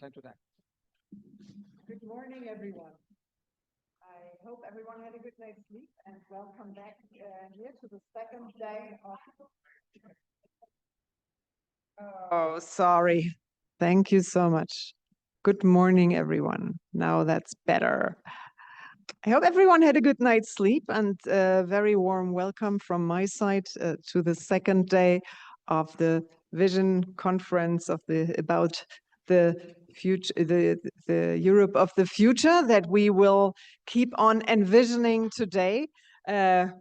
Don't do that. Good morning, everyone. I hope everyone had a good night's sleep and welcome back here to the second day of... Oh, sorry. Thank you so much. Good morning, everyone. Now that's better. I hope everyone had a good night's sleep and a very warm welcome from my side to the second day of the Vision Conference about the future, the Europe of the future that we will keep on envisioning today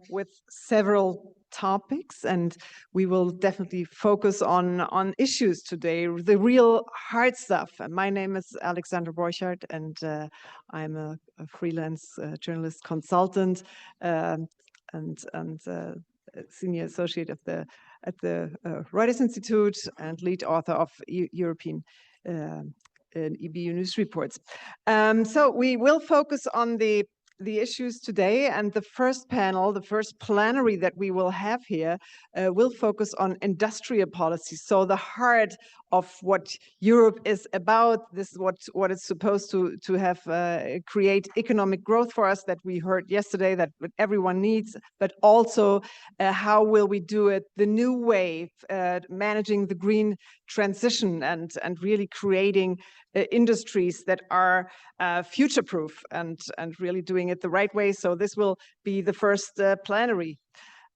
with several topics, and we will definitely focus on issues today, the real hard stuff. My name is Alexandra Borchardt, and I'm a freelance journalist consultant and senior associate at the Reuters Institute and lead author of European EBU News Reports. So we will focus on the issues today, and the first panel, the first plenary that we will have here will focus on industrial policy. So the heart of what Europe is about, this is what it's supposed to have create economic growth for us that we heard yesterday that everyone needs, but also how will we do it the new way, managing the green transition and really creating industries that are future-proof and really doing it the right way. So this will be the first plenary.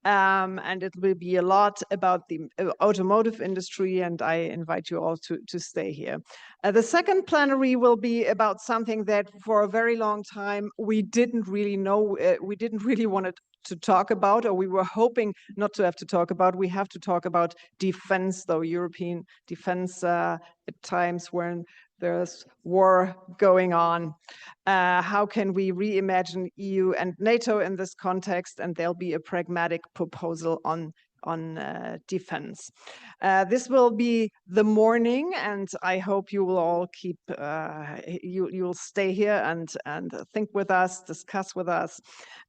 And it will be a lot about the automotive industry, and I invite you all to stay here. The second plenary will be about something that for a very long time we didn't really know, we didn't really want to talk about, or we were hoping not to have to talk about. We have to talk about defense, though, European defense at times when there's war going on. How can we reimagine EU and NATO in this context? And there'll be a pragmatic proposal on defense. This will be the morning, and I hope you will all keep, you'll stay here and think with us, discuss with us.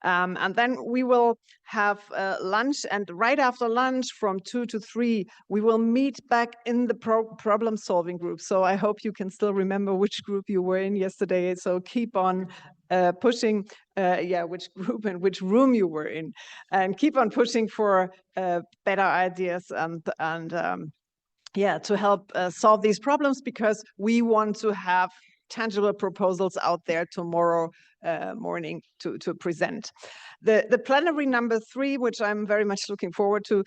And then we will have lunch, and right after lunch from 2 to 3, we will meet back in the problem solving group. So I hope you can still remember which group you were in yesterday. So keep on pushing, which group and which room you were in, and keep on pushing for better ideas and to help solve these problems, because we want to have tangible proposals out there tomorrow morning to present. The plenary number 3, which I'm very much looking forward to,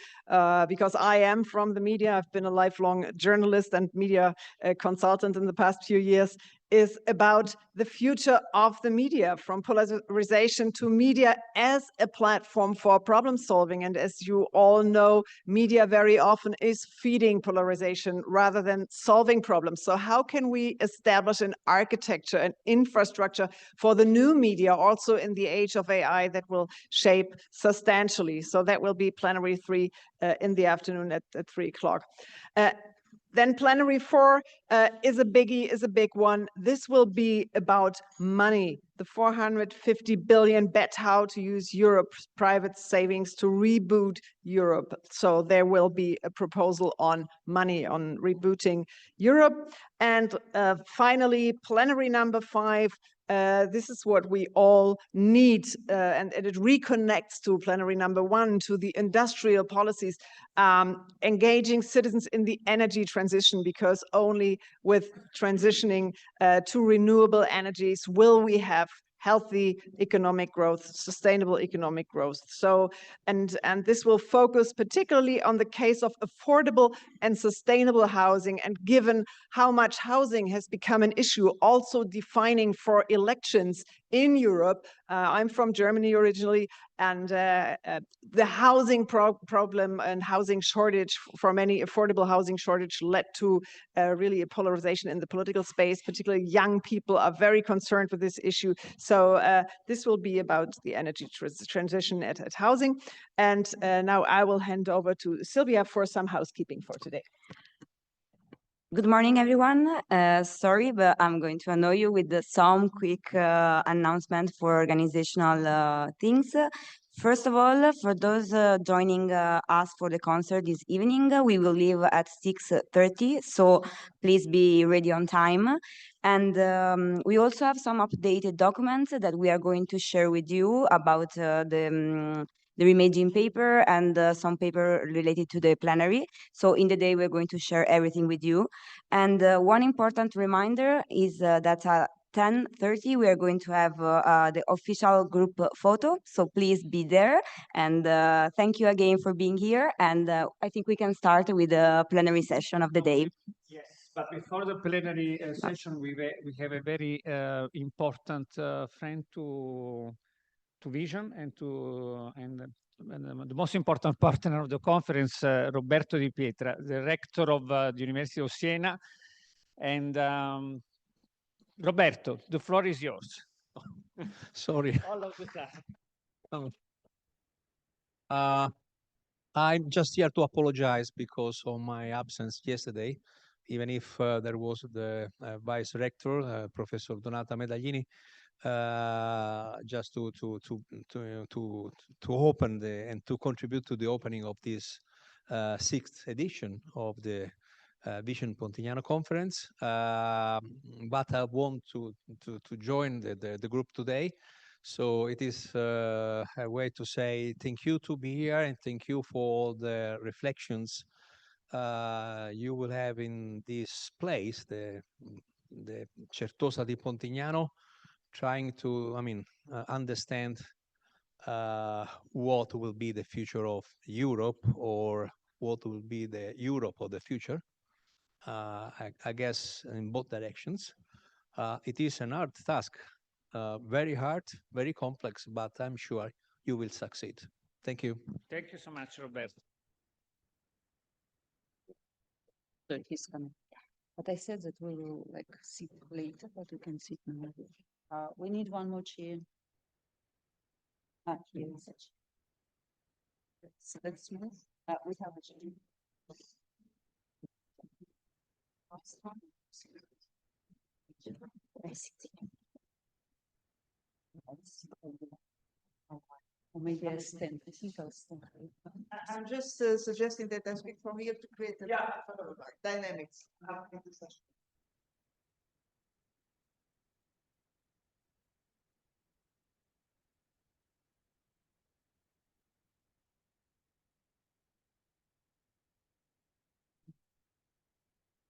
because I am from the media. I've been a lifelong journalist and media consultant in the past few years, is about the future of the media, from polarization to media as a platform for problem solving. And as you all know, media very often is feeding polarization rather than solving problems. So how can we establish an architecture, an infrastructure for the new media, also in the age of AI, that will shape substantially? So that will be plenary 3 in the afternoon at 3 o'clock. Then plenary 4 is a biggie, is a big one. This will be about money, the 450 billion bet how to use Europe's private savings to reboot Europe. So there will be a proposal on money, on rebooting Europe. And finally, plenary number 5, this is what we all need, and it reconnects to plenary number 1, to the industrial policies, engaging citizens in the energy transition, because only with transitioning to renewable energies will we have healthy economic growth, sustainable economic growth. So, and this will focus particularly on the case of affordable and sustainable housing. And given how much housing has become an issue, also defining for elections in Europe. I'm from Germany originally, and the housing problem and housing shortage, for many affordable housing shortage, led to really a polarization in the political space. Particularly young people are very concerned with this issue. So this will be about the energy transition at housing. And now I will hand over to Sylvia for some housekeeping for today. Good morning, everyone. Sorry, but I'm going to annoy you with some quick announcement for organizational things. First of all, for those joining us for the concert this evening, we will leave at 6:30, so please be ready on time. And we also have some updated documents that we are going to share with you about the reimaging paper and some paper related to the plenary. So in the day, we're going to share everything with you. And one important reminder is that 10:30 we are going to have the official group photo, so please be there. And thank you again for being here, and I think we can start with the plenary session of the day. Yes, but before the plenary session, we have a very important friend to vision and the most important partner of the conference, Roberto Di Pietra, the rector of the University of Siena. And Roberto, the floor is yours. Sorry. All of the time. Oh. I'm just here to apologize because of my absence yesterday, even if there was the vice rector, Professor Donata Medaglini, just to open and to contribute to the opening of this sixth edition of the Vision Pontignano Conference. But I want to join the group today. So it is a way to say thank you to be here and thank you for all the reflections you will have in this place, the Certosa di Pontignano, trying to, understand what will be the future of Europe or what will be the Europe of the future. I guess in both directions. It is an hard task, very hard, very complex, but I'm sure you will succeed. Thank you. Thank you so much, Roberto. So he's coming. But I said that we will like sit later, but we can sit now. We need one more chair. Here is a chair. So let's move. We have a chair. I sit here. Or maybe I stand. I think I'll stand. I'm just suggesting that I speak from here to create a dynamics.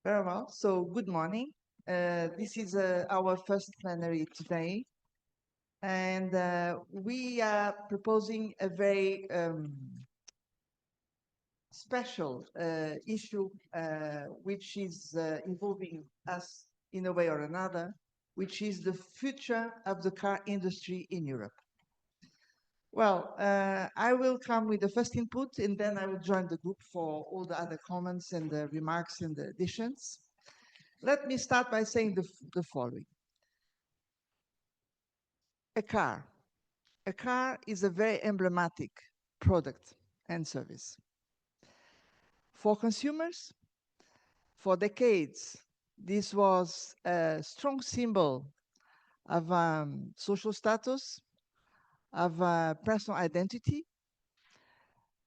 Very well. So good morning. This is our first plenary today. And we are proposing a very special issue, which is involving us in a way or another, which is the future of the car industry in Europe. Well, I will come with the first input, and then I will join the group for all the other comments and the remarks and the additions. Let me start by saying the following. A car is a very emblematic product and service. For consumers, for decades, this was a strong symbol of social status, of personal identity,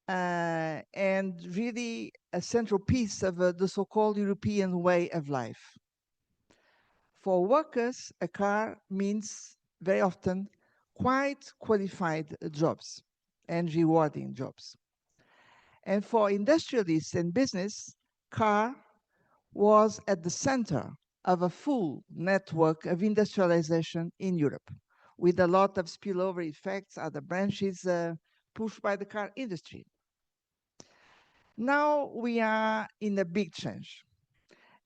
and really a central piece of the so-called European way of life. For workers, a car means very often quite qualified jobs and rewarding jobs. And for industrialists and business, car was at the center of a full network of industrialization in Europe, with a lot of spillover effects, other branches pushed by the car industry. Now we are in a big change,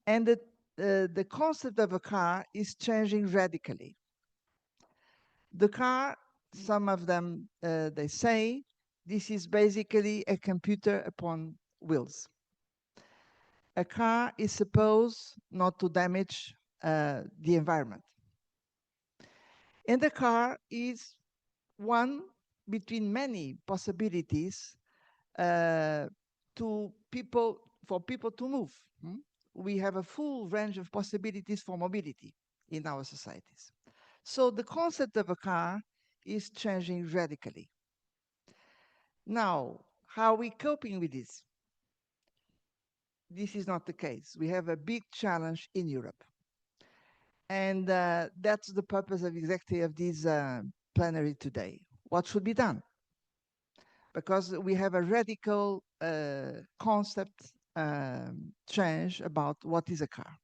and the concept of a car is changing radically. The car, some of them, they say, this is basically a computer upon wheels. A car is supposed not to damage the environment. And the car is one between many possibilities for people to move. We have a full range of possibilities for mobility in our societies. So the concept of a car is changing radically. Now, how are we coping with this? This is not the case. We have a big challenge in Europe. And that's the purpose of exactly of this plenary today. What should be done? Because we have a radical concept change about what is a car.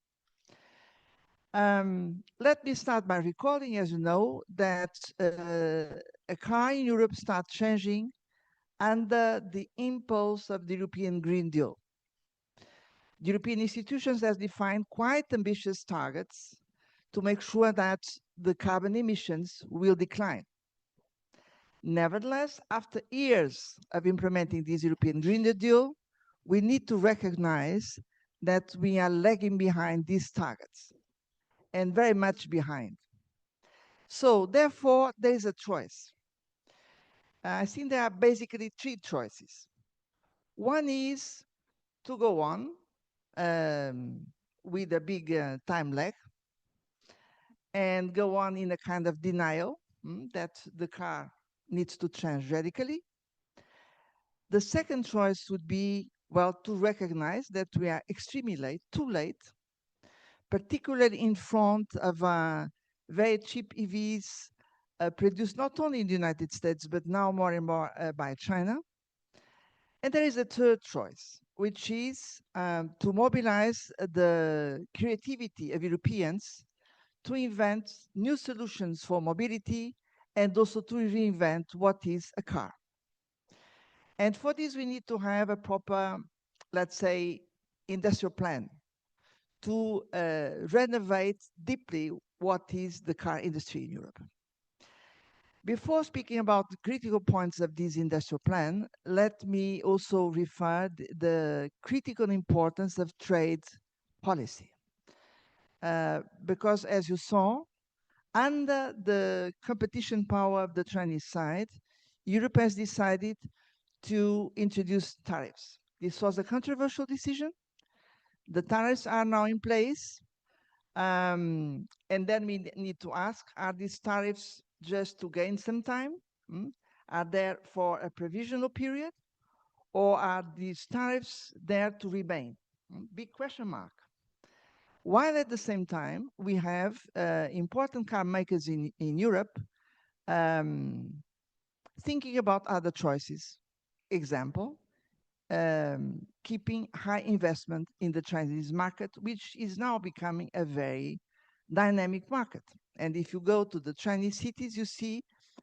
Let me start by recalling, as you know, that a car in Europe started changing under the impulse of the European Green Deal. The European institutions have defined quite ambitious targets to make sure that the carbon emissions will decline. Nevertheless, after years of implementing this European Green Deal, we need to recognize that we are lagging behind these targets and very much behind. So therefore, there is a choice. I think there are basically three choices. One is to go on with a big time lag and go on in a kind of denial that the car needs to change radically. The second choice would be, well, to recognize that we are extremely late, too late, particularly in front of very cheap EVs produced not only in the United States, but now more and more by China. And there is a third choice, which is to mobilize the creativity of Europeans to invent new solutions for mobility and also to reinvent what is a car. And for this, we need to have a proper, let's say, industrial plan to renovate deeply what is the car industry in Europe. Before speaking about the critical points of this industrial plan, let me also refer the critical importance of trade policy. Because as you saw, under the competition power of the Chinese side, Europe has decided to introduce tariffs. This was a controversial decision. The tariffs are now in place. And then we need to ask, are these tariffs just to gain some time? Are there for a provisional period? Or are these tariffs there to remain? Big question mark. While at the same time, we have important car makers in Europe thinking about other choices. Example, keeping high investment in the Chinese market, which is now becoming a very dynamic market. And if you go to the Chinese cities, you see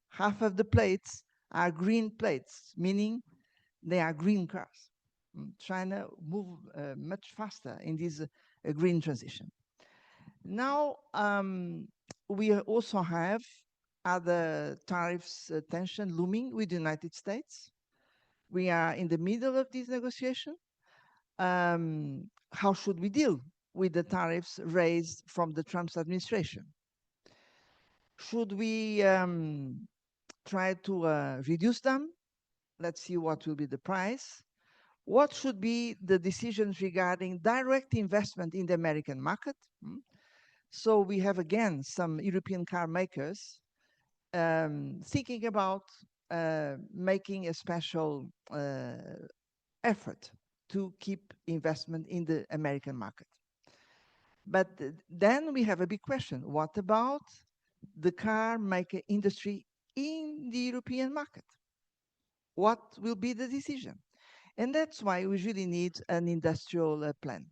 half of the plates are green plates, meaning they are green cars. China moved much faster in this green transition. Now, we also have other tariffs tension looming with the United States. We are in the middle of this negotiation. How should we deal with the tariffs raised from the Trump administration? Should we try to reduce them? Let's see what will be the price. What should be the decisions regarding direct investment in the American market? So we have, again, some European car makers thinking about making a special effort to keep investment in the American market. But then we have a big question. What about the car maker industry in the European market? What will be the decision? And that's why we really need an industrial plan.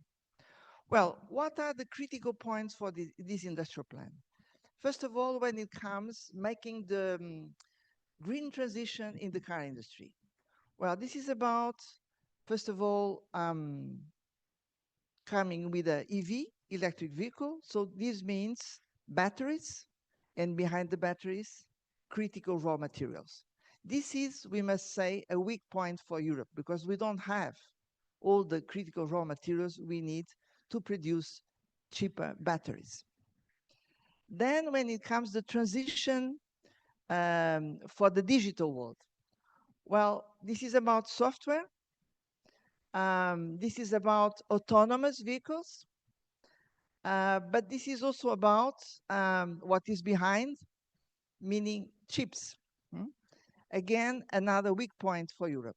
Well, what are the critical points for this industrial plan? First of all, when it comes making the green transition in the car industry. Well, this is about, first of all, coming with an EV, electric vehicle. So this means batteries, and behind the batteries, critical raw materials. This is, we must say, a weak point for Europe because we don't have all the critical raw materials we need to produce cheaper batteries. Then when it comes to transition for the digital world, well, this is about software. This is about autonomous vehicles. But this is also about what is behind, meaning chips. Again, another weak point for Europe.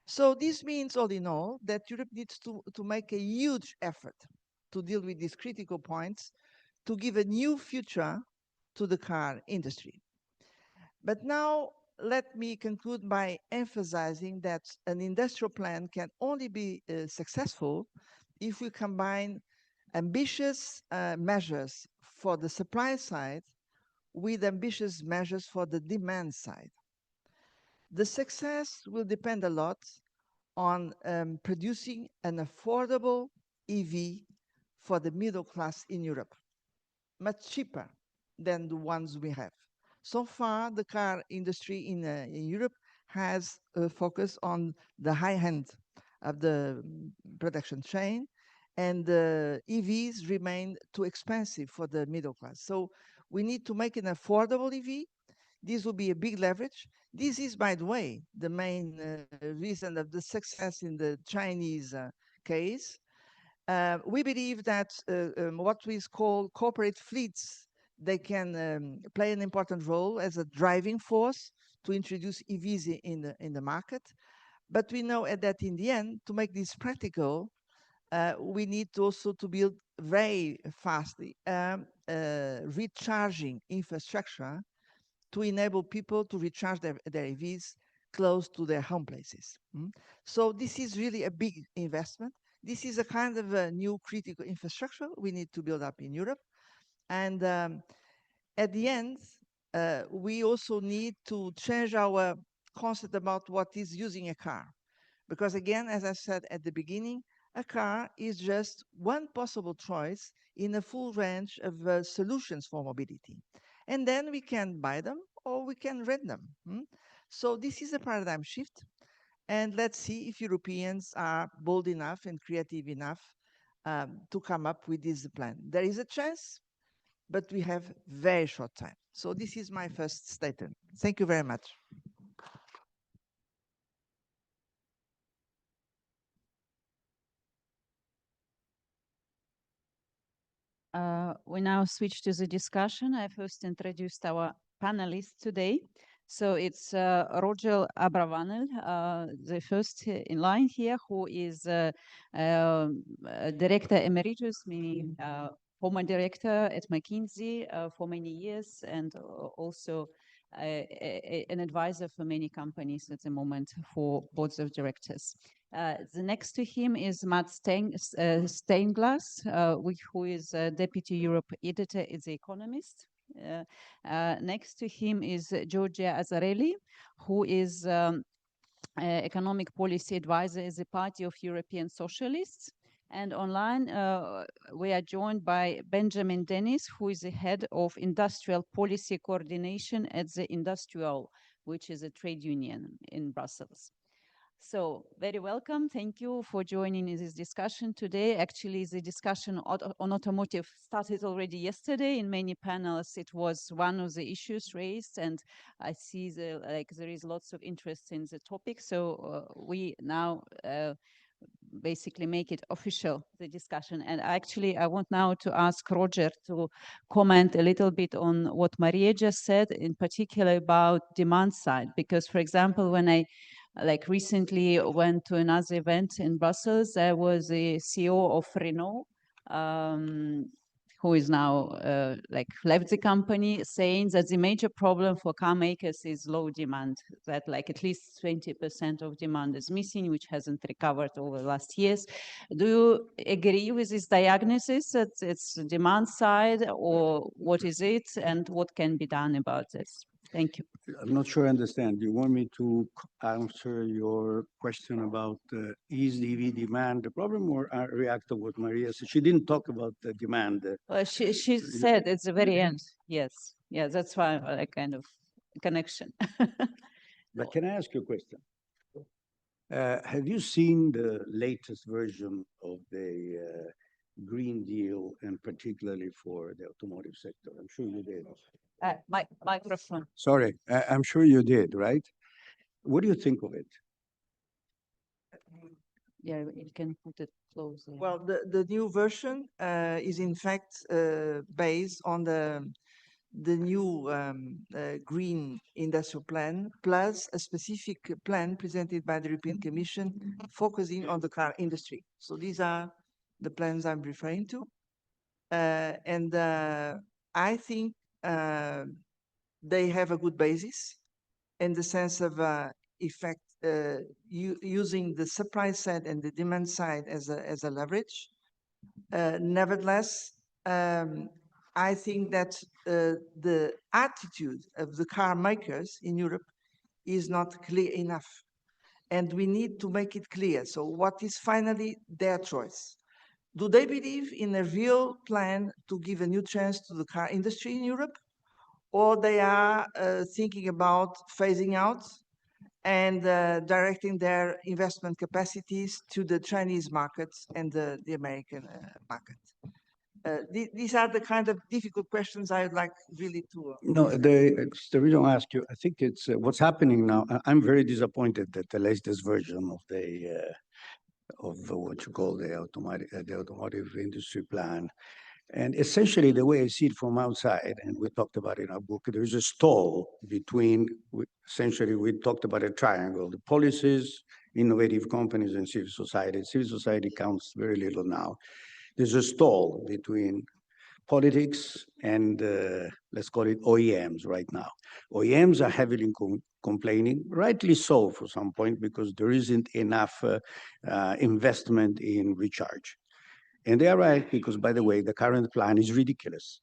So this means, all in all, that Europe needs to make a huge effort to deal with these critical points, to give a new future to the car industry. But now, let me conclude by emphasizing that an industrial plan can only be successful if we combine ambitious measures for the supply side with ambitious measures for the demand side. The success will depend a lot on producing an affordable EV for the middle class in Europe, much cheaper than the ones we have. So far, the car industry in Europe has focused on the high end of the production chain, and the EVs remain too expensive for the middle class. So we need to make an affordable EV. This will be a big leverage. This is, by the way, the main reason of the success in the Chinese case. We believe that what we call corporate fleets, they can play an important role as a driving force to introduce EVs in the market. But we know that in the end, to make this practical, we need also to build very fastly recharging infrastructure to enable people to recharge their EVs close to their home places. So this is really a big investment. This is a kind of a new critical infrastructure we need to build up in Europe. And at the end, we also need to change our concept about what is using a car. Because again, as I said at the beginning, a car is just one possible choice in a full range of solutions for mobility. And then we can buy them or we can rent them. So this is a paradigm shift. And let's see if Europeans are bold enough and creative enough to come up with this plan. There is a chance, but we have very short time. So this is my first statement. Thank you very much. We now switch to the discussion. I first introduced our panelists today. So it's Roger Abravanel, the first in line here, who is Director Emeritus, meaning former director at McKinsey for many years, and also an advisor for many companies at the moment for boards of directors. The next to him is Matt Steinglass, who is Deputy Europe Editor at The Economist. Next to him is Giorgia Azzarelli, who is Economic Policy Advisor at the Party of European Socialists. And online, we are joined by Benjamin Dennis, who is the head of Industrial Policy Coordination at the Industrial, which is a trade union in Brussels. So very welcome. Thank you for joining in this discussion today. Actually, the discussion on automotive started already yesterday. In many panels, it was one of the issues raised, and I see there is lots of interest in the topic. So we now basically make it official, the discussion. And actually, I want now to ask Roger to comment a little bit on what Maria just said, in particular about demand side. Because, for example, when I recently went to another event in Brussels, there was the CEO of Renault, who is now left the company, saying that the major problem for car makers is low demand, that at least 20% of demand is missing, which hasn't recovered over the last years. Do you agree with this diagnosis that it's the demand side, or what is it, and what can be done about this? Thank you. I'm not sure I understand. Do you want me to answer your question about is the EV demand the problem, or react to what Maria said? She didn't talk about the demand. Well, she said at the very end, yes. Yeah, that's why a kind of connection. But can I ask you a question? Have you seen the latest version of the Green Deal, and particularly for the automotive sector? I'm sure you did. Microphone. Sorry, I'm sure you did, right? What do you think of it? Yeah, you can put it closer. Well, the new version is in fact based on the new Green Industrial Plan, plus a specific plan presented by the European Commission focusing on the car industry. So these are the plans I'm referring to. And I think they have a good basis in the sense of effect, using the supply side and the demand side as a leverage. Nevertheless, I think that the attitude of the car makers in Europe is not clear enough. And we need to make it clear. So what is finally their choice? Do they believe in a real plan to give a new chance to the car industry in Europe? Or they are thinking about phasing out and directing their investment capacities to the Chinese markets and the American market? These are the kind of difficult questions I would like really to. No, the reason I ask you, I think it's what's happening now. I'm very disappointed that the latest version of the of what you call the automotive industry plan, and essentially the way I see it from outside, and we talked about it in our book, there is a stall between. Essentially, we talked about a triangle: the policies, innovative companies, and civil society. Civil society counts very little now. There's a stall between politics and let's call it OEMs right now. OEMs are heavily complaining, rightly so for some point, because there isn't enough investment in recharge. And they are right, because by the way, the current plan is ridiculous,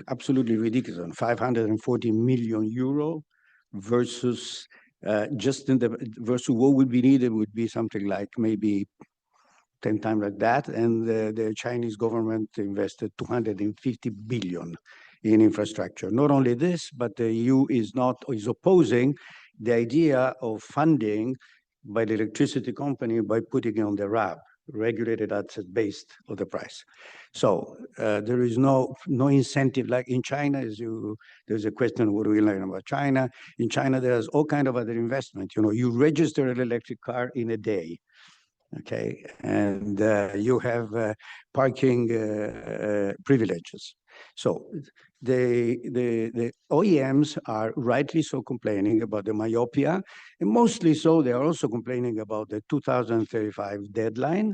absolutely ridiculous, 540 million euro versus versus what would be needed would be something like maybe 10 times like that, and the Chinese government invested 250 billion in infrastructure. Not only this, but the EU is opposing the idea of funding by the electricity company by putting it on the RAB, regulated asset based on the price. So there is no incentive like in China. There's a question, what do we learn about China? In China, there's all kind of other investment. You know, you register an electric car in a day. Okay, and you have parking privileges. So the OEMs are rightly so complaining about the myopia, and mostly so they are also complaining about the 2035 deadline,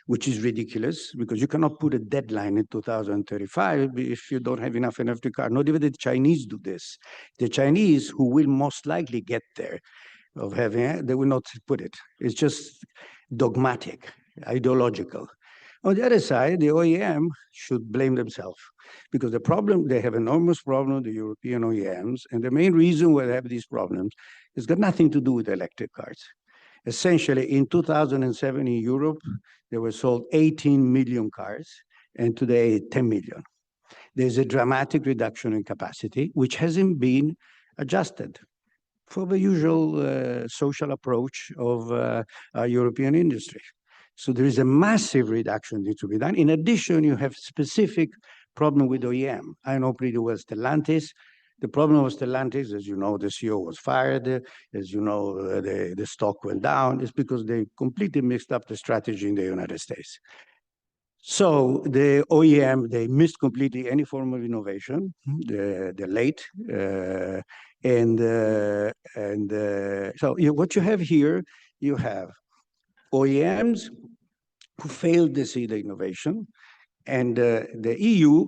which is ridiculous because you cannot put a deadline in 2035 if you don't have enough electric car. Not even the Chinese do this. The Chinese, who will most likely get there, of having it, they will not put it. It's just dogmatic, ideological. On the other side, the OEM should blame themselves because the problem, they have enormous problem, the European OEMs, and the main reason why they have these problems has got nothing to do with electric cars. Essentially, in 2007 in Europe, there were sold 18 million cars, and today 10 million. There's a dramatic reduction in capacity, which hasn't been adjusted for the usual social approach of our European industry. So there is a massive reduction needs to be done. In addition, you have specific problem with OEM. I know pretty well Stellantis. The problem with Stellantis, as you know, the CEO was fired. As you know, the stock went down. It's because they completely mixed up the strategy in the United States. So the OEM, they missed completely any form of innovation. They're late. So what you have here, you have OEMs who failed to see the innovation, and the EU,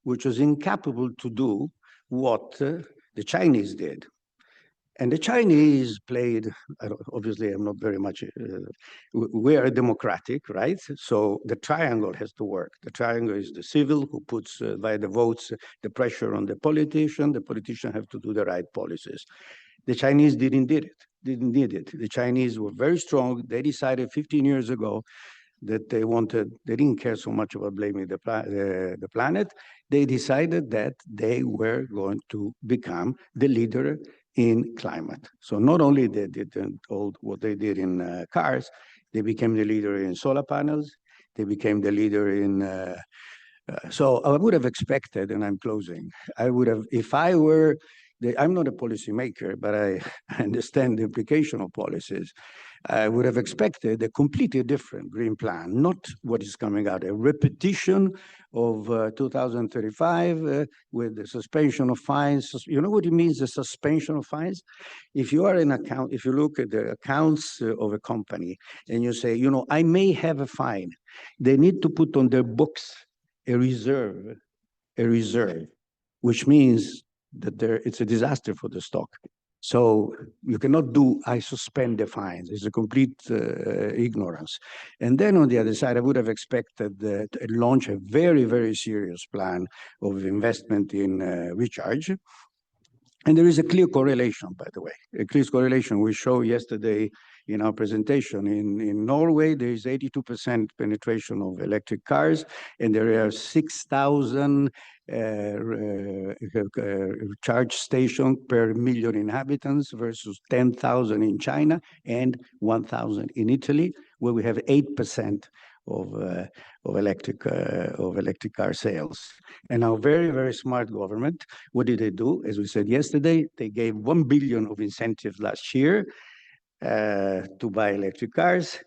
which was incapable to do what the Chinese did. And the Chinese played, obviously I'm not very much, we are democratic, right? So the triangle has to work. The triangle is the civil who puts via the votes the pressure on the politician have to do the right policies. The Chinese didn't need it. The Chinese were very strong. They decided 15 years ago that they didn't care so much about blaming the planet. They decided that they were going to become the leader in climate. So not only they did what they did in cars, they became the leader in solar panels. They became the leader in. So I would have expected, and I'm closing. I would have, if I were I'm not a policymaker, but I understand the implication of policies. I would have expected a completely different green plan, not what is coming out, a repetition of 2035 with the suspension of fines. You know what it means, the suspension of fines? If you are an account, if you look at the accounts of a company and you say, you know, I may have a fine, they need to put on their books a reserve, which means that it's a disaster for the stock. So you cannot do, I suspend the fines. It's a complete ignorance. And then on the other side, I would have expected to launch a very, very serious plan of investment in recharge. And there is a clear correlation, by the way, a clear correlation we showed yesterday in our presentation. In Norway, there is 82% penetration of electric cars, and there are 6,000 charge stations per million inhabitants versus 10,000 in China and 1,000 in Italy, where we have 8% of electric car sales. And our very, very smart government, what did they do? As we said yesterday, they gave 1 billion of incentives last year to buy electric cars.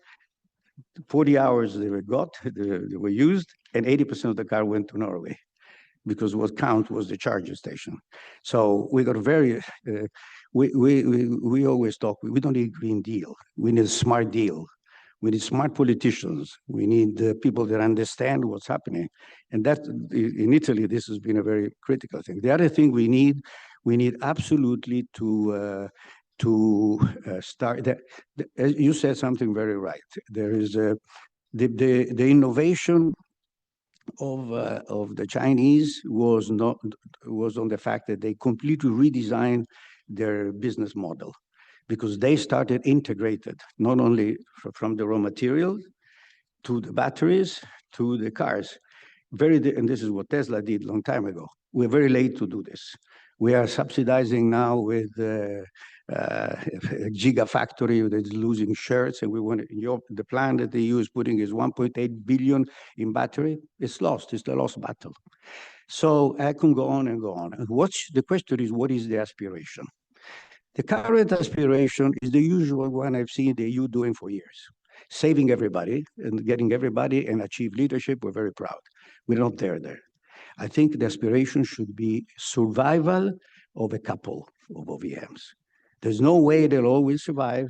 40 hours they were used, and 80% of the car went to Norway, because what counted was the charging station. So we got a very, we always talk, we don't need a Green Deal. We need a smart deal. We need smart politicians. We need people that understand what's happening. And that, in Italy, this has been a very critical thing. The other thing we need absolutely to start, you said something very right. There is the innovation of the Chinese was on the fact that they completely redesigned their business model, because they started integrated, not only from the raw materials to the batteries to the cars. And this is what Tesla did a long time ago. We're very late to do this. We are subsidizing now with a gigafactory that is losing shares, and we want the plan that the EU is putting is 1.8 billion in battery. It's lost. It's the lost battle. So I can go on and go on. The question is, what is the aspiration? The current aspiration is the usual one I've seen the EU doing for years: saving everybody and getting everybody and achieve leadership. We're very proud. We're not there. I think the aspiration should be survival of a couple of OEMs. There's no way they'll always survive.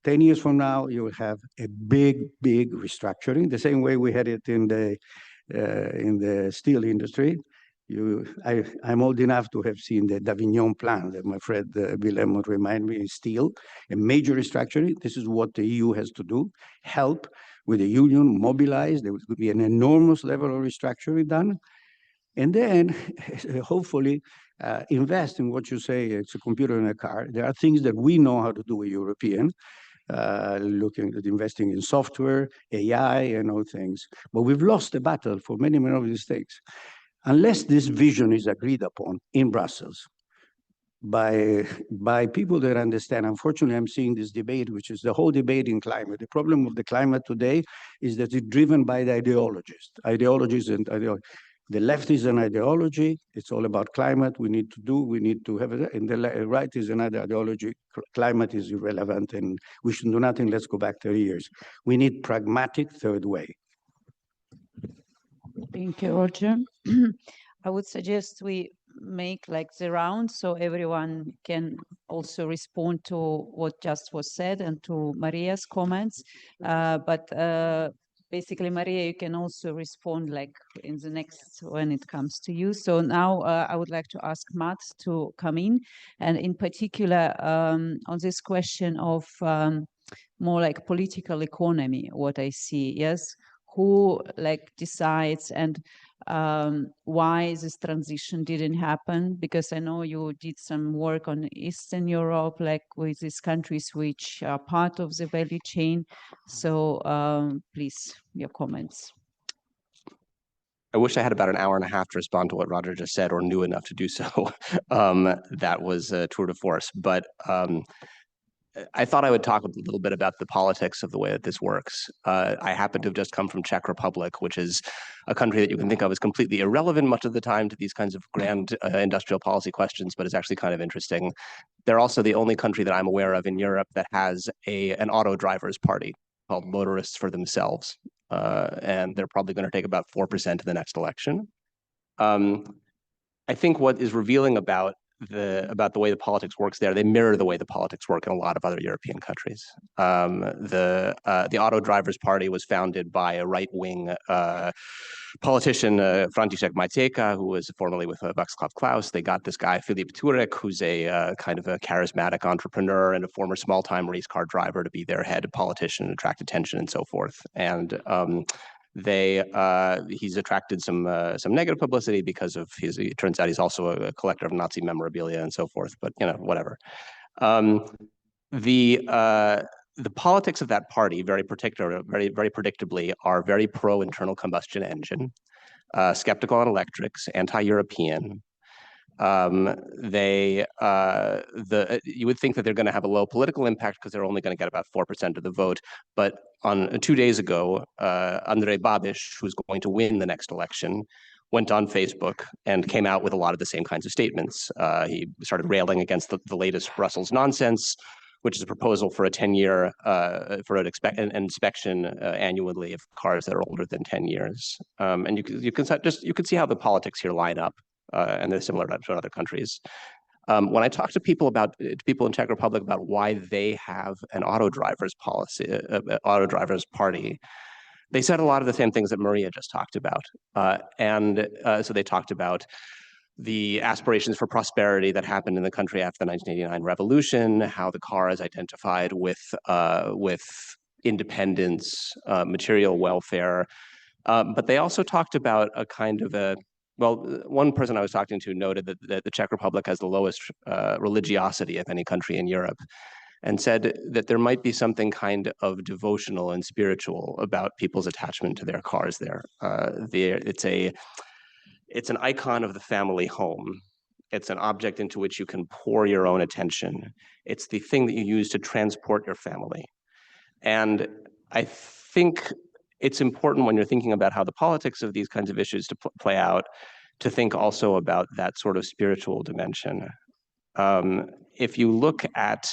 10 years from now, you will have a big, big restructuring, the same way we had it in the steel industry. I'm old enough to have seen the Davignon plan that my friend Willem would remind me in steel, a major restructuring. This is what the EU has to do: help with the union, mobilize. There would be an enormous level of restructuring done. And then hopefully invest in what you say, it's a computer in a car. There are things that we know how to do with European, looking at investing in software, AI, and all things. But we've lost the battle for many, many of these things. Unless this vision is agreed upon in Brussels by people that understand. Unfortunately, I'm seeing this debate, which is the whole debate in climate. The problem of the climate today is that it's driven by the ideologists. The left is an ideology. It's all about climate. We need to have it. And the right is another ideology. Climate is irrelevant and we should do nothing. Let's go back 30 years. We need pragmatic third way. Thank you, Roger. I would suggest we make like the round so everyone can also respond to what just was said and to Maria's comments. Basically, Maria, you can also respond like in the next when it comes to you. So now I would like to ask Matt to come in, and in particular on this question of more like political economy, what I see, yes? Who like decides and why this transition didn't happen? Because I know you did some work on Eastern Europe, like with these countries which are part of the value chain. So please, your comments. I wish I had about an hour and a half to respond to what Roger just said, or knew enough to do so. That was a tour de force. But I thought I would talk a little bit about the politics of the way that this works. I happen to have just come from Czech Republic, which is a country that you can think of as completely irrelevant much of the time to these kinds of grand industrial policy questions, but is actually kind of interesting. They're also the only country that I'm aware of in Europe that has an auto drivers party called Motorists for Themselves. And they're probably going to take about 4% in the next election. I think what is revealing about the way the politics works there, they mirror the way the politics work in a lot of other European countries. The Auto Drivers Party was founded by a right-wing politician, František Majteka, who was formerly with Václav Klaus. They got this guy, Filip Turek, who's a kind of a charismatic entrepreneur and a former small-time race car driver, to be their head politician and attract attention and so forth. And he's attracted some negative publicity because of it turns out he's also a collector of Nazi memorabilia and so forth, but whatever. The politics of that party, very predictably, are very pro internal combustion engine, skeptical on electrics, anti-European. You would think that they're going to have a low political impact because they're only going to get about 4% of the vote. But on 2 days ago, Andrej Babiš, who's going to win the next election, went on Facebook and came out with a lot of the same kinds of statements. He started railing against the latest Brussels nonsense, which is a proposal for a 10-year for an inspection annually of cars that are older than 10 years. And you can see how the politics here line up. And they're similar to other countries. When I talk to people in Czech Republic about why they have an auto drivers policy, auto drivers party, they said a lot of the same things that Maria just talked about. So they talked about the aspirations for prosperity that happened in the country after the 1989 revolution, how the car is identified with independence, material welfare. But they also talked about a kind of one person I was talking to noted that the Czech Republic has the lowest religiosity of any country in Europe, and said that there might be something kind of devotional and spiritual about people's attachment to their cars there. It's an icon of the family home. It's an object into which you can pour your own attention. It's the thing that you use to transport your family. And I think it's important when you're thinking about how the politics of these kinds of issues to play out, to think also about that sort of spiritual dimension. If you look at,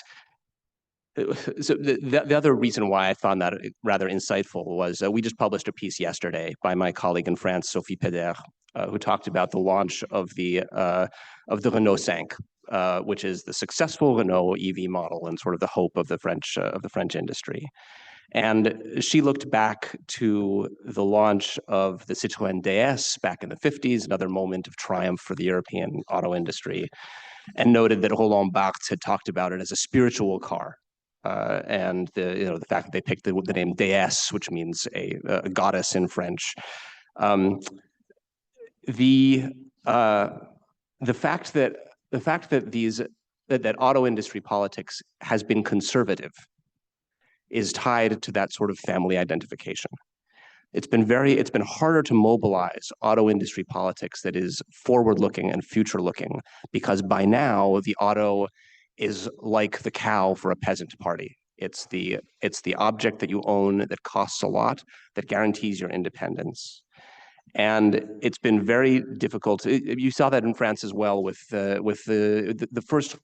so the other reason why I found that rather insightful was we just published a piece yesterday by my colleague in France, Sophie Pédère, who talked about the launch of the Renault 5, which is the successful Renault EV model and sort of the hope of the French industry. And she looked back to the launch of the Citroën DS back in the 50s, another moment of triumph for the European auto industry, and noted that Roland Barthes had talked about it as a spiritual car. And the fact that they picked the name Déesse, which means a goddess in French. The fact that auto industry politics has been conservative is tied to that sort of family identification. It's been harder to mobilize auto industry politics that is forward-looking and future-looking, because by now the auto is like the cow for a peasant party. It's the object that you own that costs a lot, that guarantees your independence. And it's been very difficult. You saw that in France as well with the first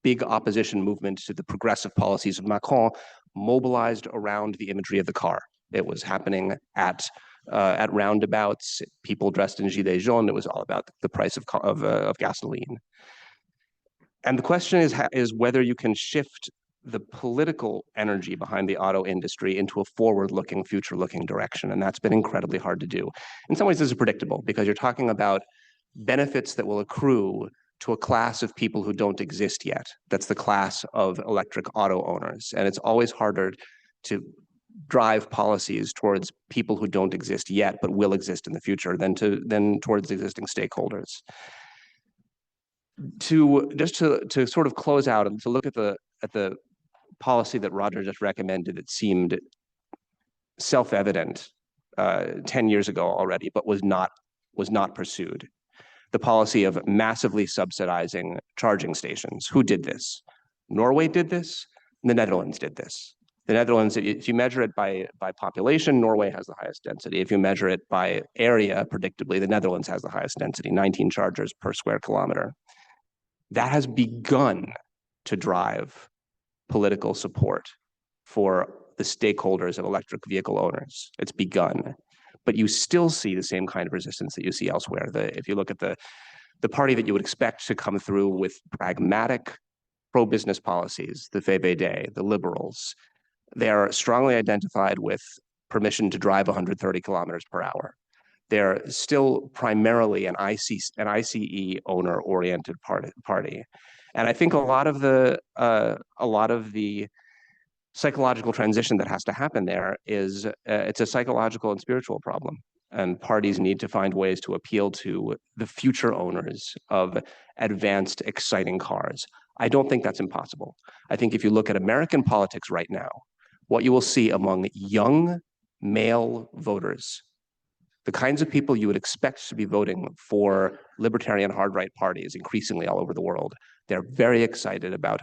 big opposition movement to the progressive policies of Macron, mobilized around the imagery of the car. It was happening at roundabouts, people dressed in gilets jaunes. It was all about the price of gasoline. And the question is whether you can shift the political energy behind the auto industry into a forward-looking, future-looking direction. And that's been incredibly hard to do. In some ways, this is predictable because you're talking about benefits that will accrue to a class of people who don't exist yet. That's the class of electric auto owners. And it's always harder to drive policies towards people who don't exist yet, but will exist in the future than towards existing stakeholders. To sort of close out and to look at the policy that Roger just recommended, that seemed self-evident 10 years ago already, but was not pursued. The policy of massively subsidizing charging stations. Who did this? Norway did this. The Netherlands did this. The Netherlands, if you measure it by population, Norway has the highest density. If you measure it by area, predictably, the Netherlands has the highest density, 19 chargers per square kilometer. That has begun to drive political support for the stakeholders of electric vehicle owners. It's begun. But you still see the same kind of resistance that you see elsewhere. If you look at the party that you would expect to come through with pragmatic pro-business policies, the VVD, the liberals, they are strongly identified with permission to drive 130 kilometers per hour. They're still primarily an ICE owner-oriented party. And I think a lot of the psychological transition that has to happen there is it's a psychological and spiritual problem. And parties need to find ways to appeal to the future owners of advanced, exciting cars. I don't think that's impossible. I think if you look at American politics right now, what you will see among young male voters, the kinds of people you would expect to be voting for libertarian hard right parties increasingly all over the world, they're very excited about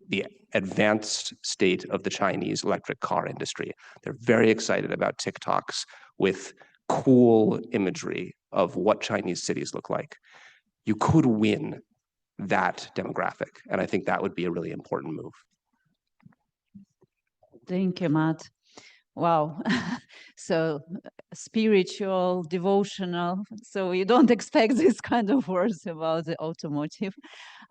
the advanced state of the Chinese electric car industry. They're very excited about TikToks with cool imagery of what Chinese cities look like. You could win that demographic, and I think that would be a really important move. Thank you, Matt. Wow. So spiritual, devotional. So you don't expect this kind of words about the automotive.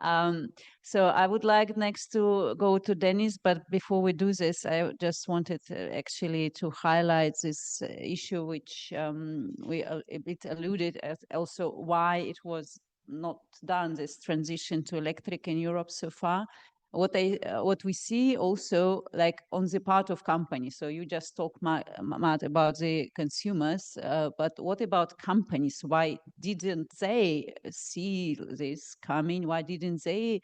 So I would like next to go to Dennis, but before we do this, I just wanted actually to highlight this issue, which we a bit alluded as also why it was not done, this transition to electric in Europe so far. What we see also like on the part of companies. So you just talked, Matt, about the consumers, but what about companies? Why didn't they see this coming? Why didn't they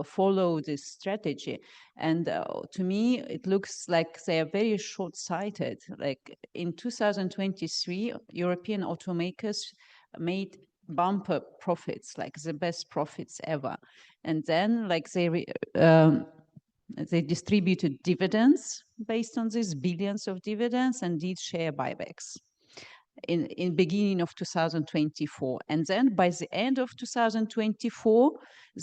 follow this strategy? And to me, it looks like they are very short-sighted. Like in 2023, European automakers made bumper profits, like the best profits ever. And then like they distributed dividends based on these billions of dividends and did share buybacks in beginning of 2024. And then by the end of 2024,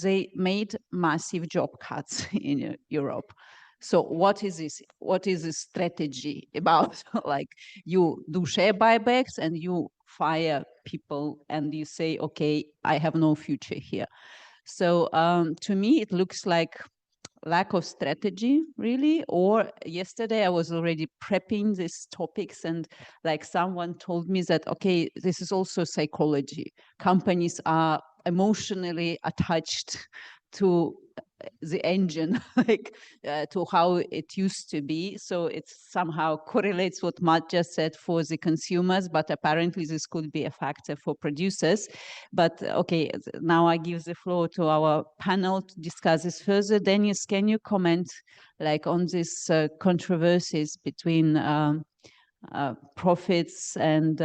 they made massive job cuts in Europe. So what is this? What is this strategy about? Like you do share buybacks and you fire people and you say, okay, I have no future here. So to me, it looks like lack of strategy, really. Or yesterday I was already prepping these topics and like someone told me that, okay, this is also psychology. Companies are emotionally attached to the engine, like to how it used to be. So it somehow correlates what Matt just said for the consumers, but apparently this could be a factor for producers. But okay, now I give the floor to our panel to discuss this further. Dennis, can you comment like on these controversies between profits and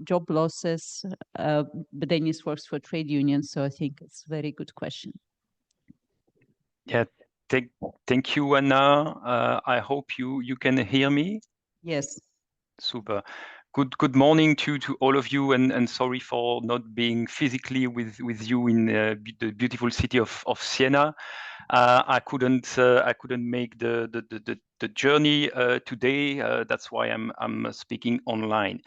job losses? But Dennis works for trade unions, so I think it's a very good question. Yeah, thank you, Anna. I hope you can hear me. Yes. Super. Good morning to all of you, and sorry for not being physically with you in the beautiful city of Siena. I couldn't make the journey today. That's why I'm speaking online.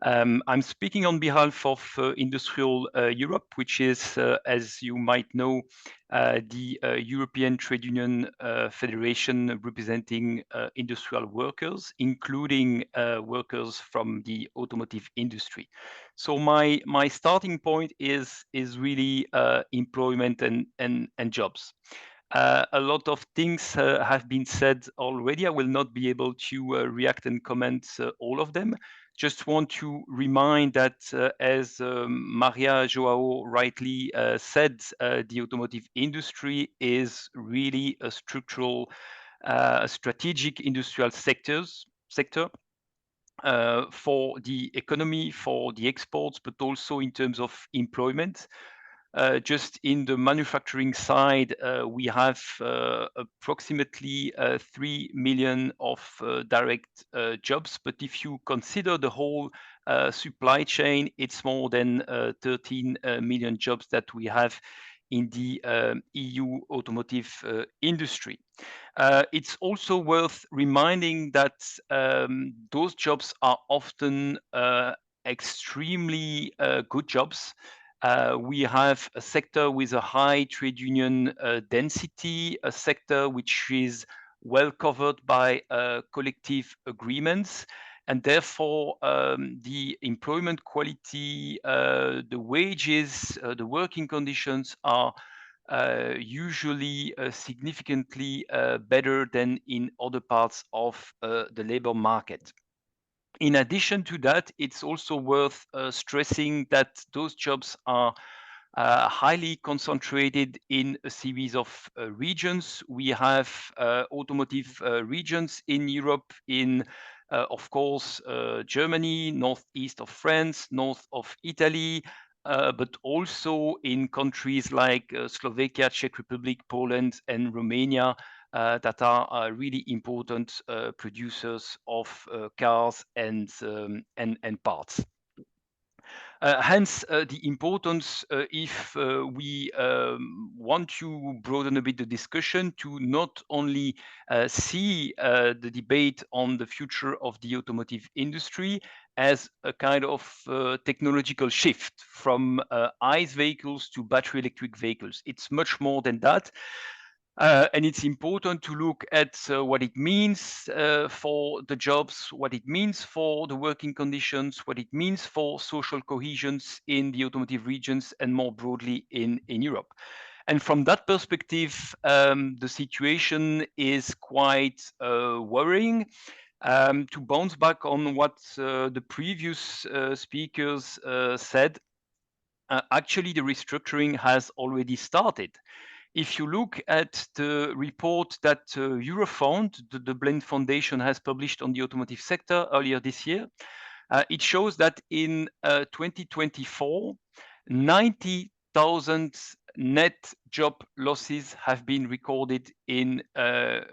I'm speaking on behalf of Industrial Europe, which is, as you might know, the European Trade Union Federation representing industrial workers, including workers from the automotive industry. So my starting point is really employment and jobs. A lot of things have been said already. I will not be able to react and comment all of them. Just want to remind that, as Maria Joao rightly said, the automotive industry is really a structural, strategic industrial sector for the economy, for the exports, but also in terms of employment. Just in the manufacturing side, we have approximately 3 million of direct jobs. But if you consider the whole supply chain, it's more than 13 million jobs that we have in the EU automotive industry. It's also worth reminding that those jobs are often extremely good jobs. We have a sector with a high trade union density, a sector which is well covered by collective agreements, and therefore the employment quality, the wages, the working conditions are usually significantly better than in other parts of the labor market. In addition to that, it's also worth stressing that those jobs are highly concentrated in a series of regions. We have automotive regions in Europe, in of course Germany, northeast of France, north of Italy, but also in countries like Slovakia, Czech Republic, Poland, and Romania, that are really important producers of cars and parts. Hence, the importance, if we want to broaden a bit the discussion, to not only see the debate on the future of the automotive industry as a kind of technological shift from ICE vehicles to battery electric vehicles. It's much more than that. And it's important to look at what it means for the jobs, what it means for the working conditions, what it means for social cohesions in the automotive regions and more broadly in Europe. And from that perspective, the situation is quite worrying. To bounce back on what the previous speakers said, actually the restructuring has already started. If you look at the report that Eurofound, the Blend Foundation, has published on the automotive sector earlier this year, it shows that in 2024, 90,000 net job losses have been recorded in the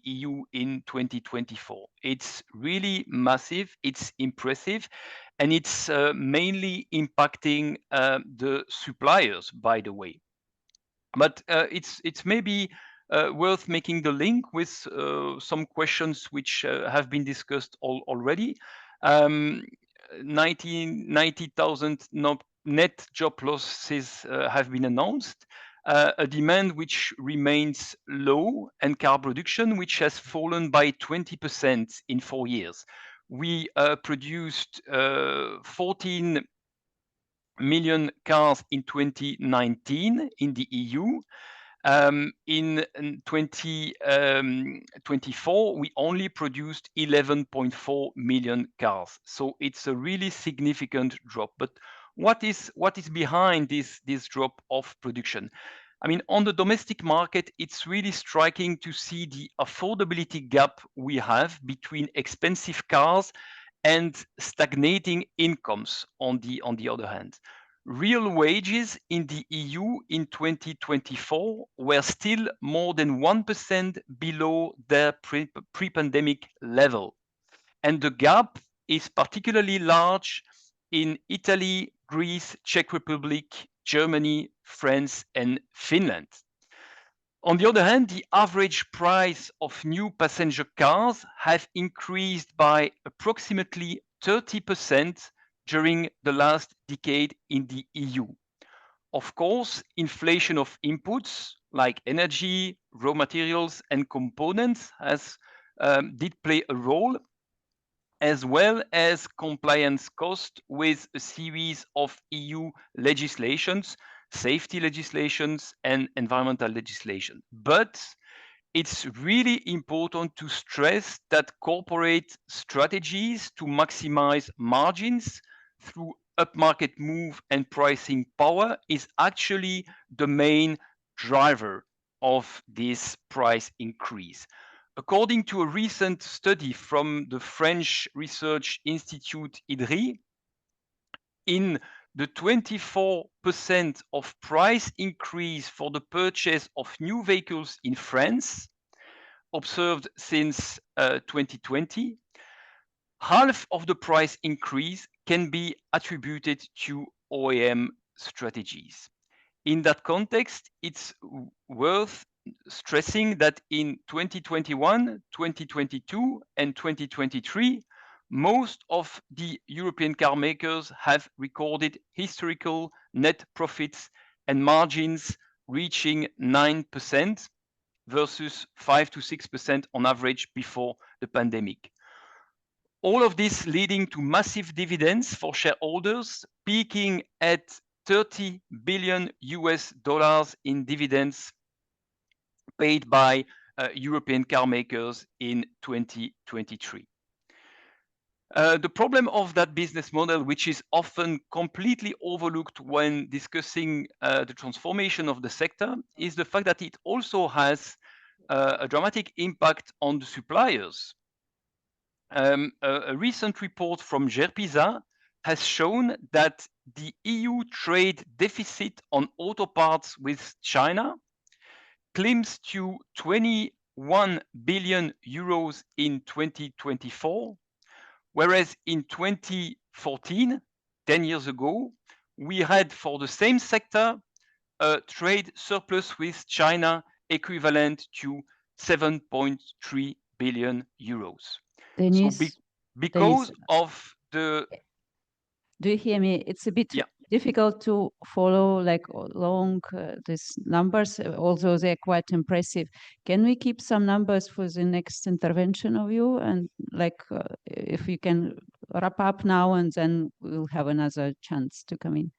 EU in 2024. It's really massive, it's impressive, and it's mainly impacting the suppliers, by the way. But it's maybe worth making the link with some questions which have been discussed already. 90,000 net job losses have been announced. A demand which remains low, and car production which has fallen by 20% in 4 years. We produced 14 million cars in 2019 in the EU. In 2024, we only produced 11.4 million cars. So it's a really significant drop. But what is behind this drop of production? I mean, on the domestic market, it's really striking to see the affordability gap we have between expensive cars and stagnating incomes on the other hand. Real wages in the EU in 2024 were still more than 1% below their pre-pandemic level. And the gap is particularly large in Italy, Greece, Czech Republic, Germany, France, and Finland. On the other hand, the average price of new passenger cars have increased by approximately 30% during the last decade in the EU. Of course, inflation of inputs like energy, raw materials, and components did play a role, as well as compliance cost with a series of EU legislations, safety legislations, and environmental legislation. But it's really important to stress that corporate strategies to maximize margins through upmarket move and pricing power is actually the main driver of this price increase. According to a recent study from the French research institute IDRI, in the 24% of price increase for the purchase of new vehicles in France observed since 2020, half of the price increase can be attributed to OEM strategies. In that context, it's worth stressing that in 2021, 2022, and 2023, most of the European car makers have recorded historical net profits and margins reaching 9% versus 5 to 6% on average before the pandemic. All of this leading to massive dividends for shareholders, peaking at $30 billion in dividends paid by European car makers in 2023. The problem of that business model, which is often completely overlooked when discussing the transformation of the sector, is the fact that it also has a dramatic impact on the suppliers. A recent report from GERPISA has shown that the EU trade deficit on auto parts with China climbs to 21 billion euros in 2024, whereas in 2014, 10 years ago, we had for the same sector a trade surplus with China equivalent to 7.3 billion euros. Dennis, So because of the... Do you hear me? It's a bit difficult to follow like along these numbers, although they're quite impressive. Can we keep some numbers for the next intervention of you? And like if you can wrap up now and then we'll have another chance to come in.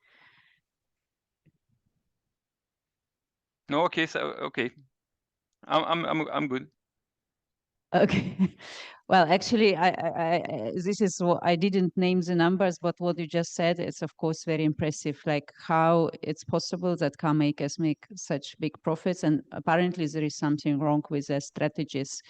No, okay, so okay. I'm good. Okay. Well, actually, this is what I didn't name the numbers, but what you just said, it's of course very impressive, like how it's possible that car makers make such big profits. And apparently there is something wrong with their strategies.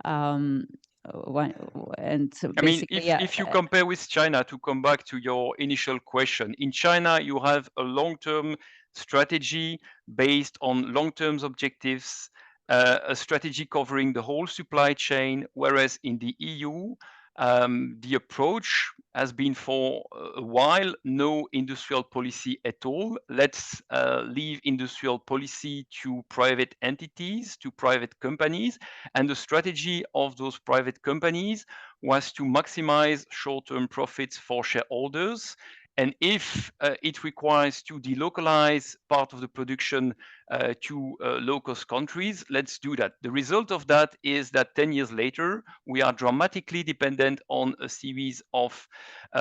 And I mean, if you compare with China, to come back to your initial question, in China, you have a long-term strategy based on long-term objectives, a strategy covering the whole supply chain, whereas in the EU, the approach has been for a while no industrial policy at all. Let's leave industrial policy to private entities, to private companies. And the strategy of those private companies was to maximize short-term profits for shareholders. And if it requires to delocalize part of the production to low-cost countries, let's do that. The result of that is that 10 years later, we are dramatically dependent on a series of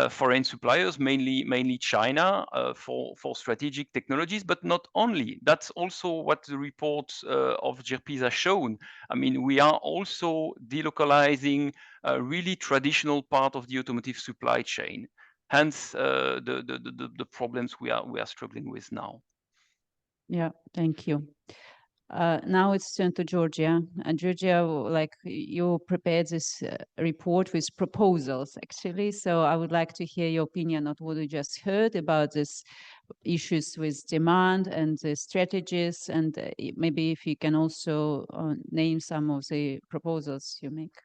foreign suppliers, mainly China, for strategic technologies, but not only. That's also what the report of GERPISA has shown. I mean, we are also delocalizing a really traditional part of the automotive supply chain. Hence, the problems we are struggling with now. Yeah, thank you. Now it's turn to Georgia. And Georgia, like you prepared this report with proposals, actually. So I would like to hear your opinion on what you just heard about these issues with demand and the strategies. And maybe if you can also name some of the proposals you make.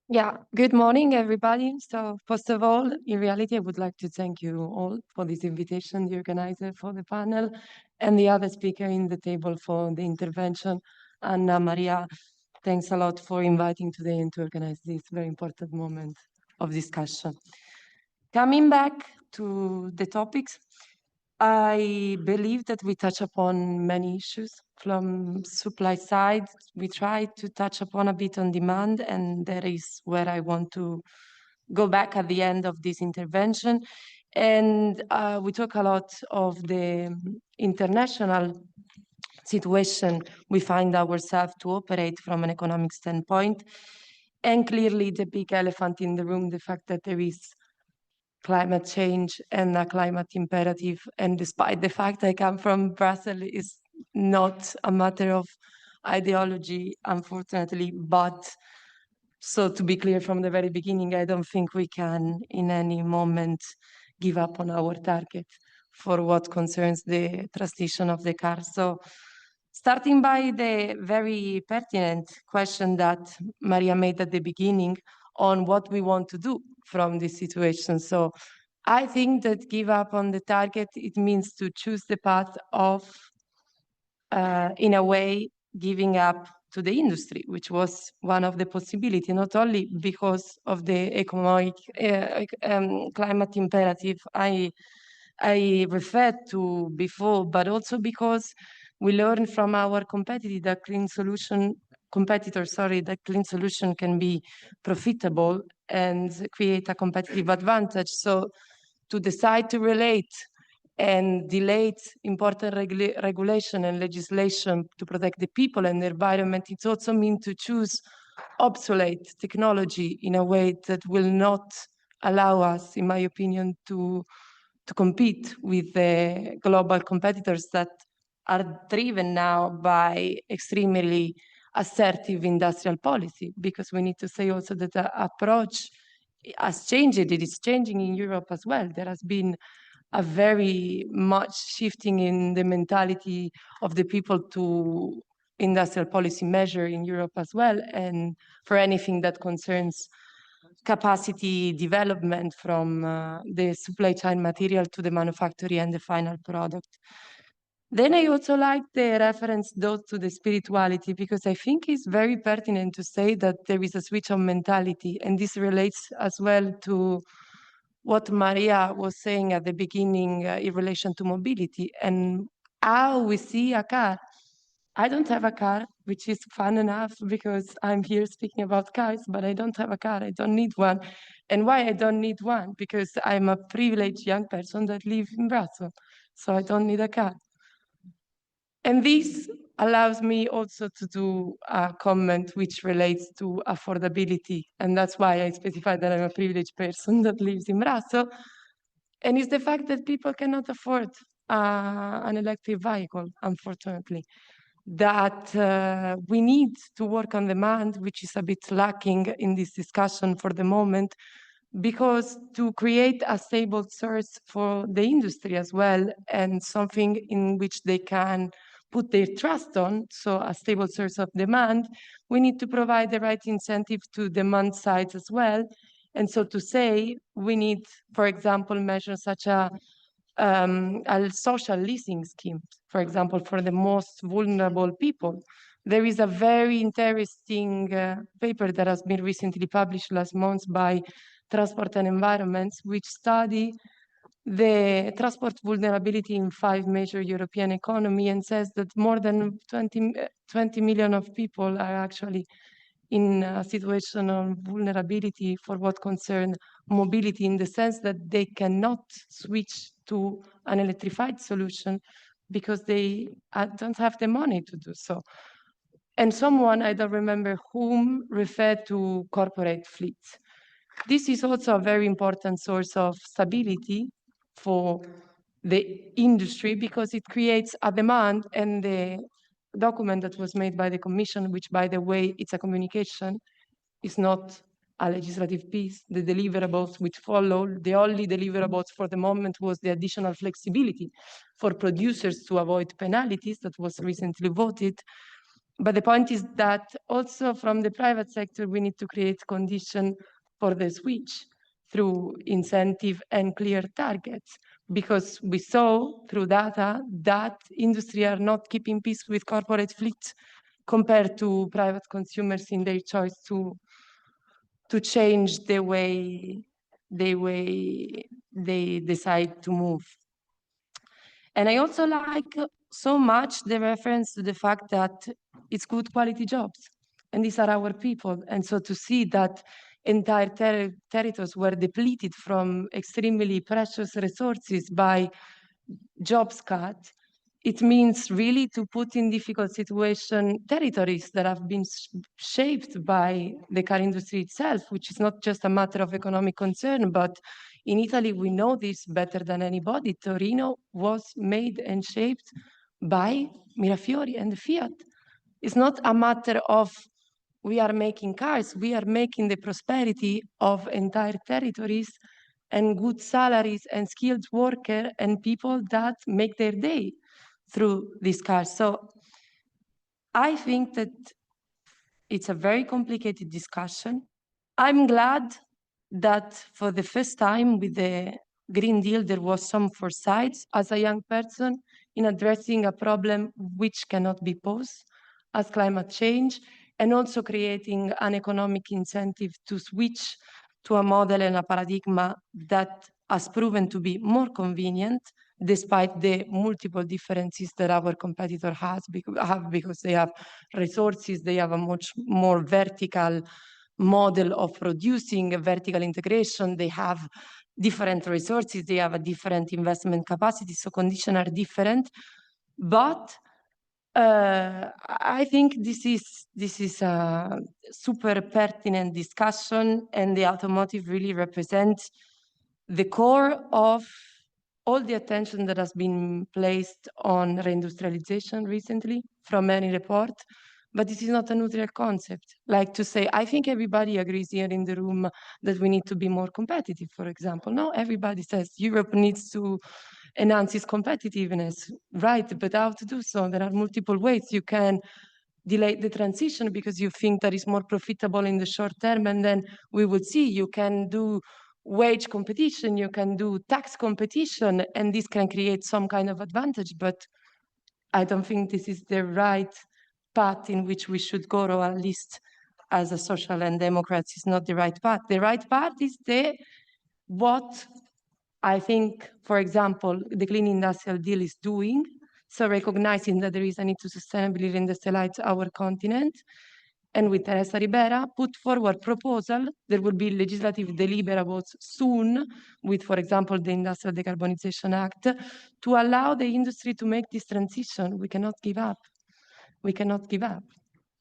Yeah, good morning, everybody. So first of all, in reality, I would like to thank you all for this invitation, the organizer for the panel, and the other speaker in the table for the intervention. Anna Maria, thanks a lot for inviting today and to organize this very important moment of discussion. Coming back to the topics, I believe that we touch upon many issues from supply side. We try to touch upon a bit on demand, and that is where I want to go back at the end of this intervention. And we talk a lot of the international situation we find ourselves to operate from an economic standpoint. And clearly the big elephant in the room, the fact that there is climate change and a climate imperative. And despite the fact I come from Brussels, is not a matter of ideology, unfortunately, but So to be clear from the very beginning, I don't think we can in any moment give up on our target for what concerns the transition of the car. So starting by the very pertinent question that Maria made at the beginning on what we want to do from this situation. So I think that give up on the target, it means to choose the path of, in a way, giving up to the industry, which was one of the possibilities, not only because of the economic climate imperative I referred to before, but also because we learned from our competitors that clean solution can be profitable and create a competitive advantage. So to decide to relate and delay important regulation and legislation to protect the people and the environment, it also means to choose obsolete technology in a way that will not allow us, in my opinion, to compete with the global competitors that are driven now by extremely assertive industrial policy, because we need to say also that the approach has changed. It is changing in Europe as well. There has been a very much shifting in the mentality of the people to industrial policy measure in Europe as well, and for anything that concerns capacity development from the supply chain material to the manufacturing and the final product. Then I also like the reference though to the spirituality, because I think it's very pertinent to say that there is a switch on mentality, and this relates as well to what Maria was saying at the beginning in relation to mobility and how we see a car. I don't have a car, which is fun enough because I'm here speaking about cars, but I don't have a car. I don't need one. And why I don't need one? Because I'm a privileged young person that lives in Brussels, so I don't need a car. And this allows me also to do a comment which relates to affordability. And that's why I specified that I'm a privileged person that lives in Brussels. And it's the fact that people cannot afford an electric vehicle, unfortunately. That we need to work on demand, which is a bit lacking in this discussion for the moment, because to create a stable source for the industry as well, and something in which they can put their trust on, so a stable source of demand, we need to provide the right incentive to demand sides as well. And so to say, we need, for example, measures such as a social leasing scheme, for example, for the most vulnerable people. There is a very interesting paper that has been recently published last month by Transport and Environment, which study the transport vulnerability in 5 major European economies and says that more than 20 million of people are actually in a situation of vulnerability for what concerns mobility, in the sense that they cannot switch to an electrified solution because they don't have the money to do so. And someone, I don't remember whom, referred to corporate fleets. This is also a very important source of stability for the industry because it creates a demand, and the document that was made by the Commission, which, by the way, it's a communication, is not a legislative piece. The deliverables which follow, the only deliverables for the moment was the additional flexibility for producers to avoid penalties that was recently voted. But the point is that also from the private sector, we need to create conditions for the switch through incentive and clear targets, because we saw through data that industry are not keeping pace with corporate fleets compared to private consumers in their choice to change the way they decide to move. And I also like so much the reference to the fact that it's good quality jobs, and these are our people. And so to see that entire territories were depleted from extremely precious resources by jobs cut, it means really to put in difficult situation territories that have been shaped by the car industry itself, which is not just a matter of economic concern, but in Italy, we know this better than anybody. Torino was made and shaped by Mirafiori and the Fiat. It's not a matter of we are making cars, we are making the prosperity of entire territories and good salaries and skilled worker and people that make their day through these cars. So I think that it's a very complicated discussion. I'm glad that for the first time with the Green Deal, there was some foresight as a young person in addressing a problem which cannot be posed as climate change, and also creating an economic incentive to switch to a model and a paradigm that has proven to be more convenient despite the multiple differences that our competitor have because they have resources, they have a much more vertical model of producing, a vertical integration, they have different resources, they have a different investment capacity, so conditions are different. But I think this is a super pertinent discussion, and the automotive really represents the core of all the attention that has been placed on reindustrialization recently from many reports. But this is not a neutral concept. Like to say, I think everybody agrees here in the room that we need to be more competitive, for example. No, everybody says Europe needs to enhance its competitiveness, right? But how to do so? There are multiple ways. You can delay the transition because you think that is more profitable in the short term, and then we would see. You can do wage competition, you can do tax competition, and this can create some kind of advantage, but I don't think this is the right path in which we should go, or at least as a social and Democrats is not the right path. The right path is what I think, for example, the Clean Industrial Deal is doing, so recognizing that there is a need to sustainably reindustrialize our continent, and with Teresa Ribera put forward proposal. There will be legislative deliberables soon with, for example, the Industrial Decarbonization Act, to allow the industry to make this transition. We cannot give up. We cannot give up.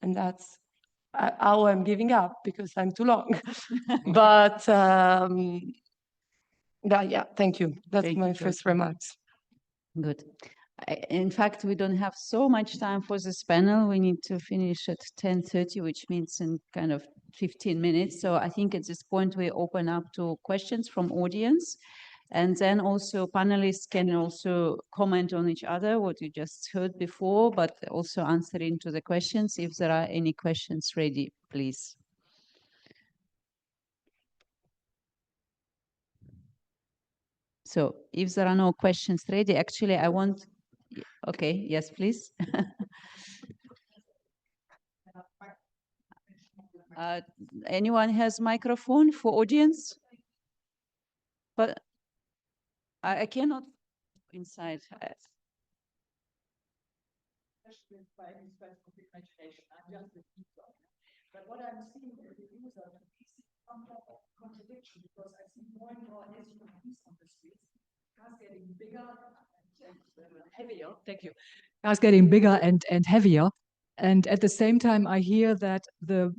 And that's how I'm giving up, because I'm too long. But yeah, thank you. That's my first remarks. Good. In fact, we don't have so much time for this panel. We need to finish at 10:30, which means in kind of 15 minutes. So I think at this point we open up to questions from audience. And then also panelists can also comment on each other, what you just heard before, but also answering to the questions. If there are any questions ready, please. So if there are no questions ready, actually I want, okay, yes, please. Anyone has microphone for audience? But I cannot inside. But what I'm seeing as a user is some kind of contradiction, because I see more and more SUVs on the streets, cars getting bigger and heavier. Thank you. Cars getting bigger and heavier. And at the same time, I hear that the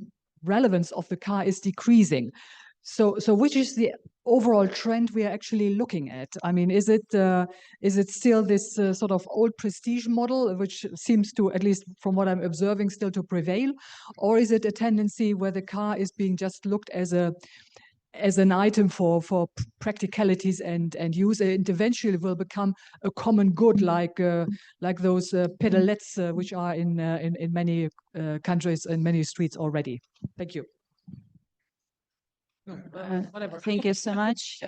relevance of the car is decreasing. So which is the overall trend we are actually looking at? I mean, is it still this sort of old prestige model, which seems to, at least from what I'm observing, still to prevail? Or is it a tendency where the car is being just looked as an item for practicalities and use, and eventually will become a common good, like those pedalettes which are in many countries and many streets already? Thank you. Thank you so much.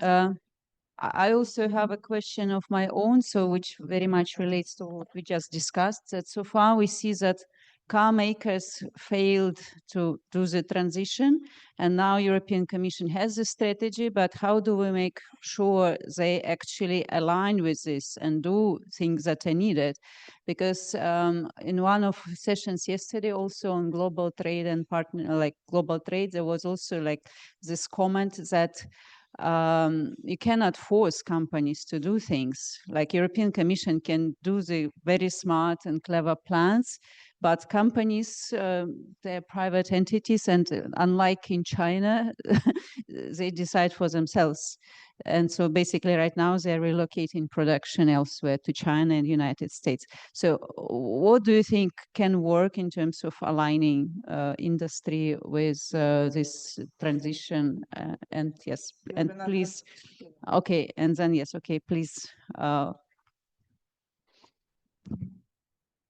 I also have a question of my own, so which very much relates to what we just discussed. That so far we see that car makers failed to do the transition, and now European Commission has a strategy, but how do we make sure they actually align with this and do things that are needed? Because in one of sessions yesterday, also on global trade and partner, like global trade, there was also like this comment that you cannot force companies to do things. Like European Commission can do the very smart and clever plans, But companies, they're private entities, and unlike in China, they decide for themselves. And so basically right now they're relocating production elsewhere to China and United States. So what do you think can work in terms of aligning industry with this transition? And yes, and please, okay, and then yes, okay, please.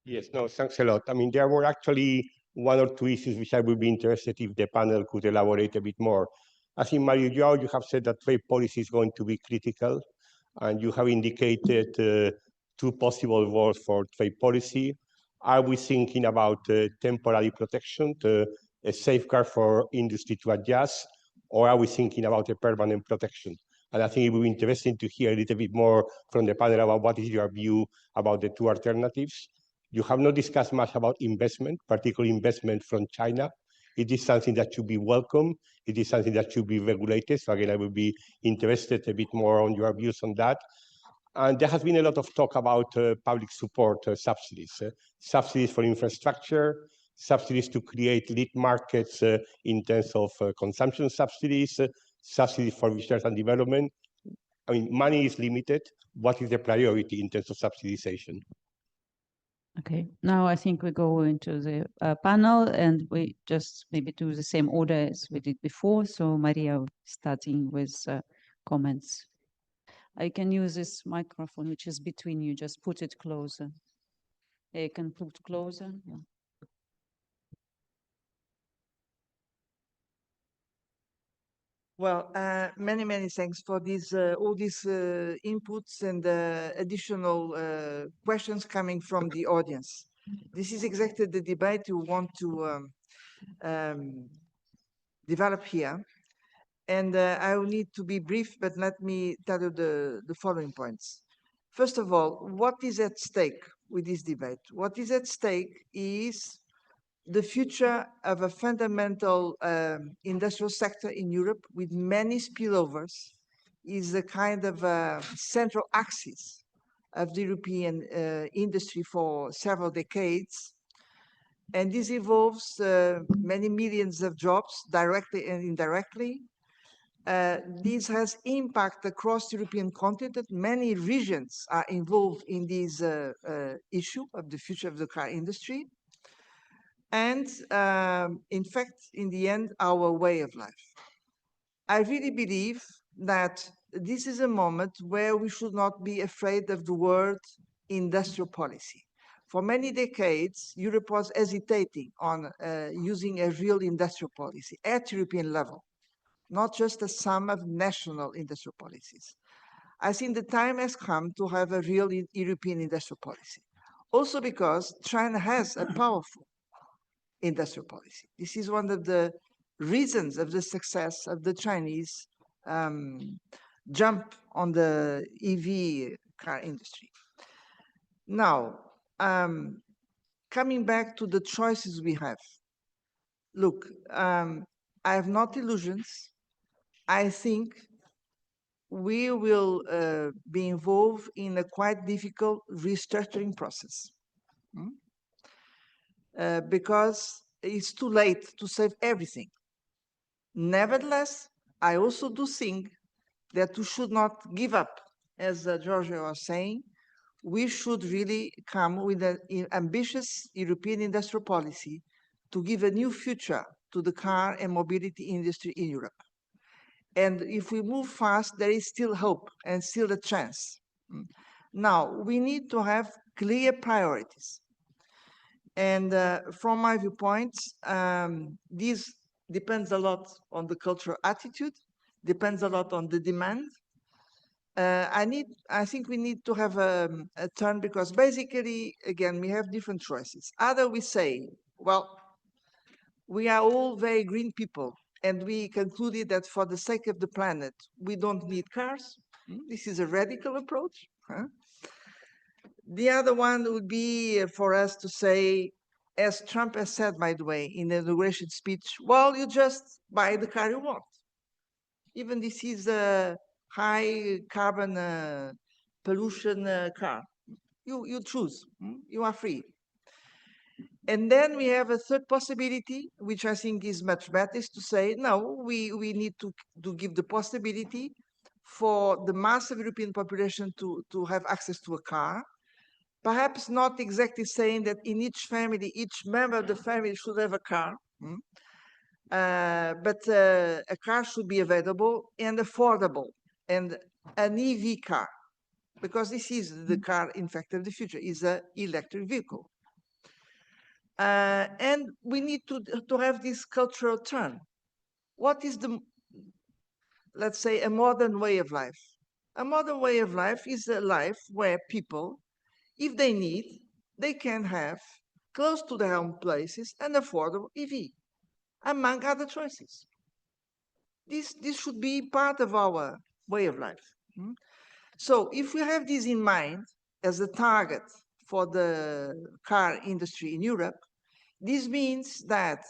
Yes, no, thanks a lot. I mean, there were actually one or two issues which I would be interested if the panel could elaborate a bit more. I think, Mario Joao, you have said that trade policy is going to be critical, and you have indicated two possible words for trade policy. Are we thinking about temporary protection, a safeguard for industry to adjust, or are we thinking about a permanent protection? And I think it would be interesting to hear a little bit more from the panel about what is your view about the two alternatives. You have not discussed much about investment, particularly investment from China. It is something that should be welcome. It is something that should be regulated. So again, I would be interested a bit more on your views on that. And there has been a lot of talk about public support subsidies, subsidies for infrastructure, subsidies to create lead markets in terms of consumption subsidies, subsidies for research and development. I mean, money is limited. What is the priority in terms of subsidization? Okay, now I think we go into the panel, and we just maybe do the same order as we did before. So Maria, starting with comments. I can use this microphone, which is between you. Just put it closer. You can put closer. Yeah. Well, many thanks for these all these inputs and additional questions coming from the audience. This is exactly the debate we want to develop here. And I will need to be brief, but let me tell you the following points. First of all, what is at stake with this debate? What is at stake is the future of a fundamental industrial sector in Europe with many spillovers, is a kind of central axis of the European industry for several decades. And this involves many millions of jobs, directly and indirectly. This has impact across the European continent. Many regions are involved in this issue of the future of the car industry. And in fact, in the end, our way of life. I really believe that this is a moment where we should not be afraid of the word industrial policy. For many decades, Europe was hesitating on using a real industrial policy at European level, not just a sum of national industrial policies. I think the time has come to have a real European industrial policy. Also because China has a powerful industrial policy. This is one of the reasons of the success of the Chinese jump on the EV car industry. Now, coming back to the choices we have. Look, I have not illusions. I think we will be involved in a quite difficult restructuring process. Because it's too late to save everything. Nevertheless, I also do think that we should not give up, as Giorgio was saying. We should really come with an ambitious European industrial policy to give a new future to the car and mobility industry in Europe. And if we move fast, there is still hope and still a chance. Now, we need to have clear priorities. And from my viewpoint, this depends a lot on the cultural attitude, depends a lot on the demand. I think we need to have a turn, because basically, again, we have different choices. Either we say, well, we are all very green people, and we concluded that for the sake of the planet, we don't need cars. This is a radical approach. The other one would be for us to say, as Trump has said, by the way, in the inauguration speech, well, you just buy the car you want. Even this is a high carbon pollution car. You choose, you are free. And then we have a third possibility, which I think is much better, is to say, no, we need to give the possibility for the mass of European population to have access to a car. Perhaps not exactly saying that in each family, each member of the family should have a car, but a car should be available and affordable, and an EV car, because this is the car, in fact, of the future, is an electric vehicle. And we need to have this cultural turn. What is the, let's say, a modern way of life? A modern way of life is a life where people, if they need, they can have close to their home places an affordable EV, among other choices. This should be part of our way of life. So if we have this in mind as a target for the car industry in Europe, this means that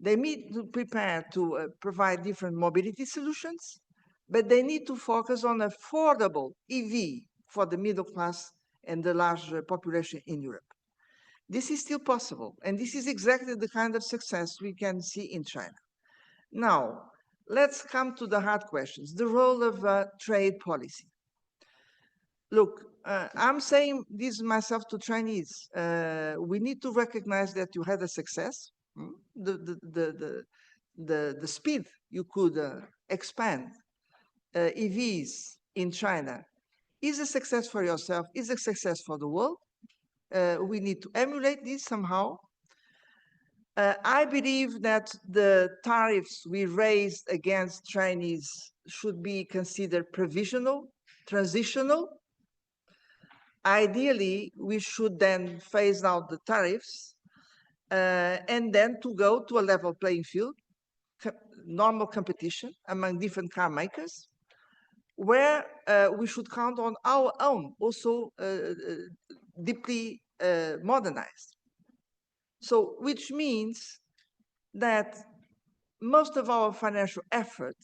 they need to prepare to provide different mobility solutions, but they need to focus on affordable EV for the middle class and the large population in Europe. This is still possible, and this is exactly the kind of success we can see in China. Now, let's come to the hard questions, the role of trade policy. Look, I'm saying this myself to Chinese. We need to recognize that you had a success. The speed you could expand EVs in China is a success for yourself, is a success for the world. We need to emulate this somehow. I believe that the tariffs we raised against Chinese should be considered provisional, transitional. Ideally, we should then phase out the tariffs and then to go to a level playing field, normal competition among different car makers, where we should count on our own, also deeply modernized. So, which means that most of our financial effort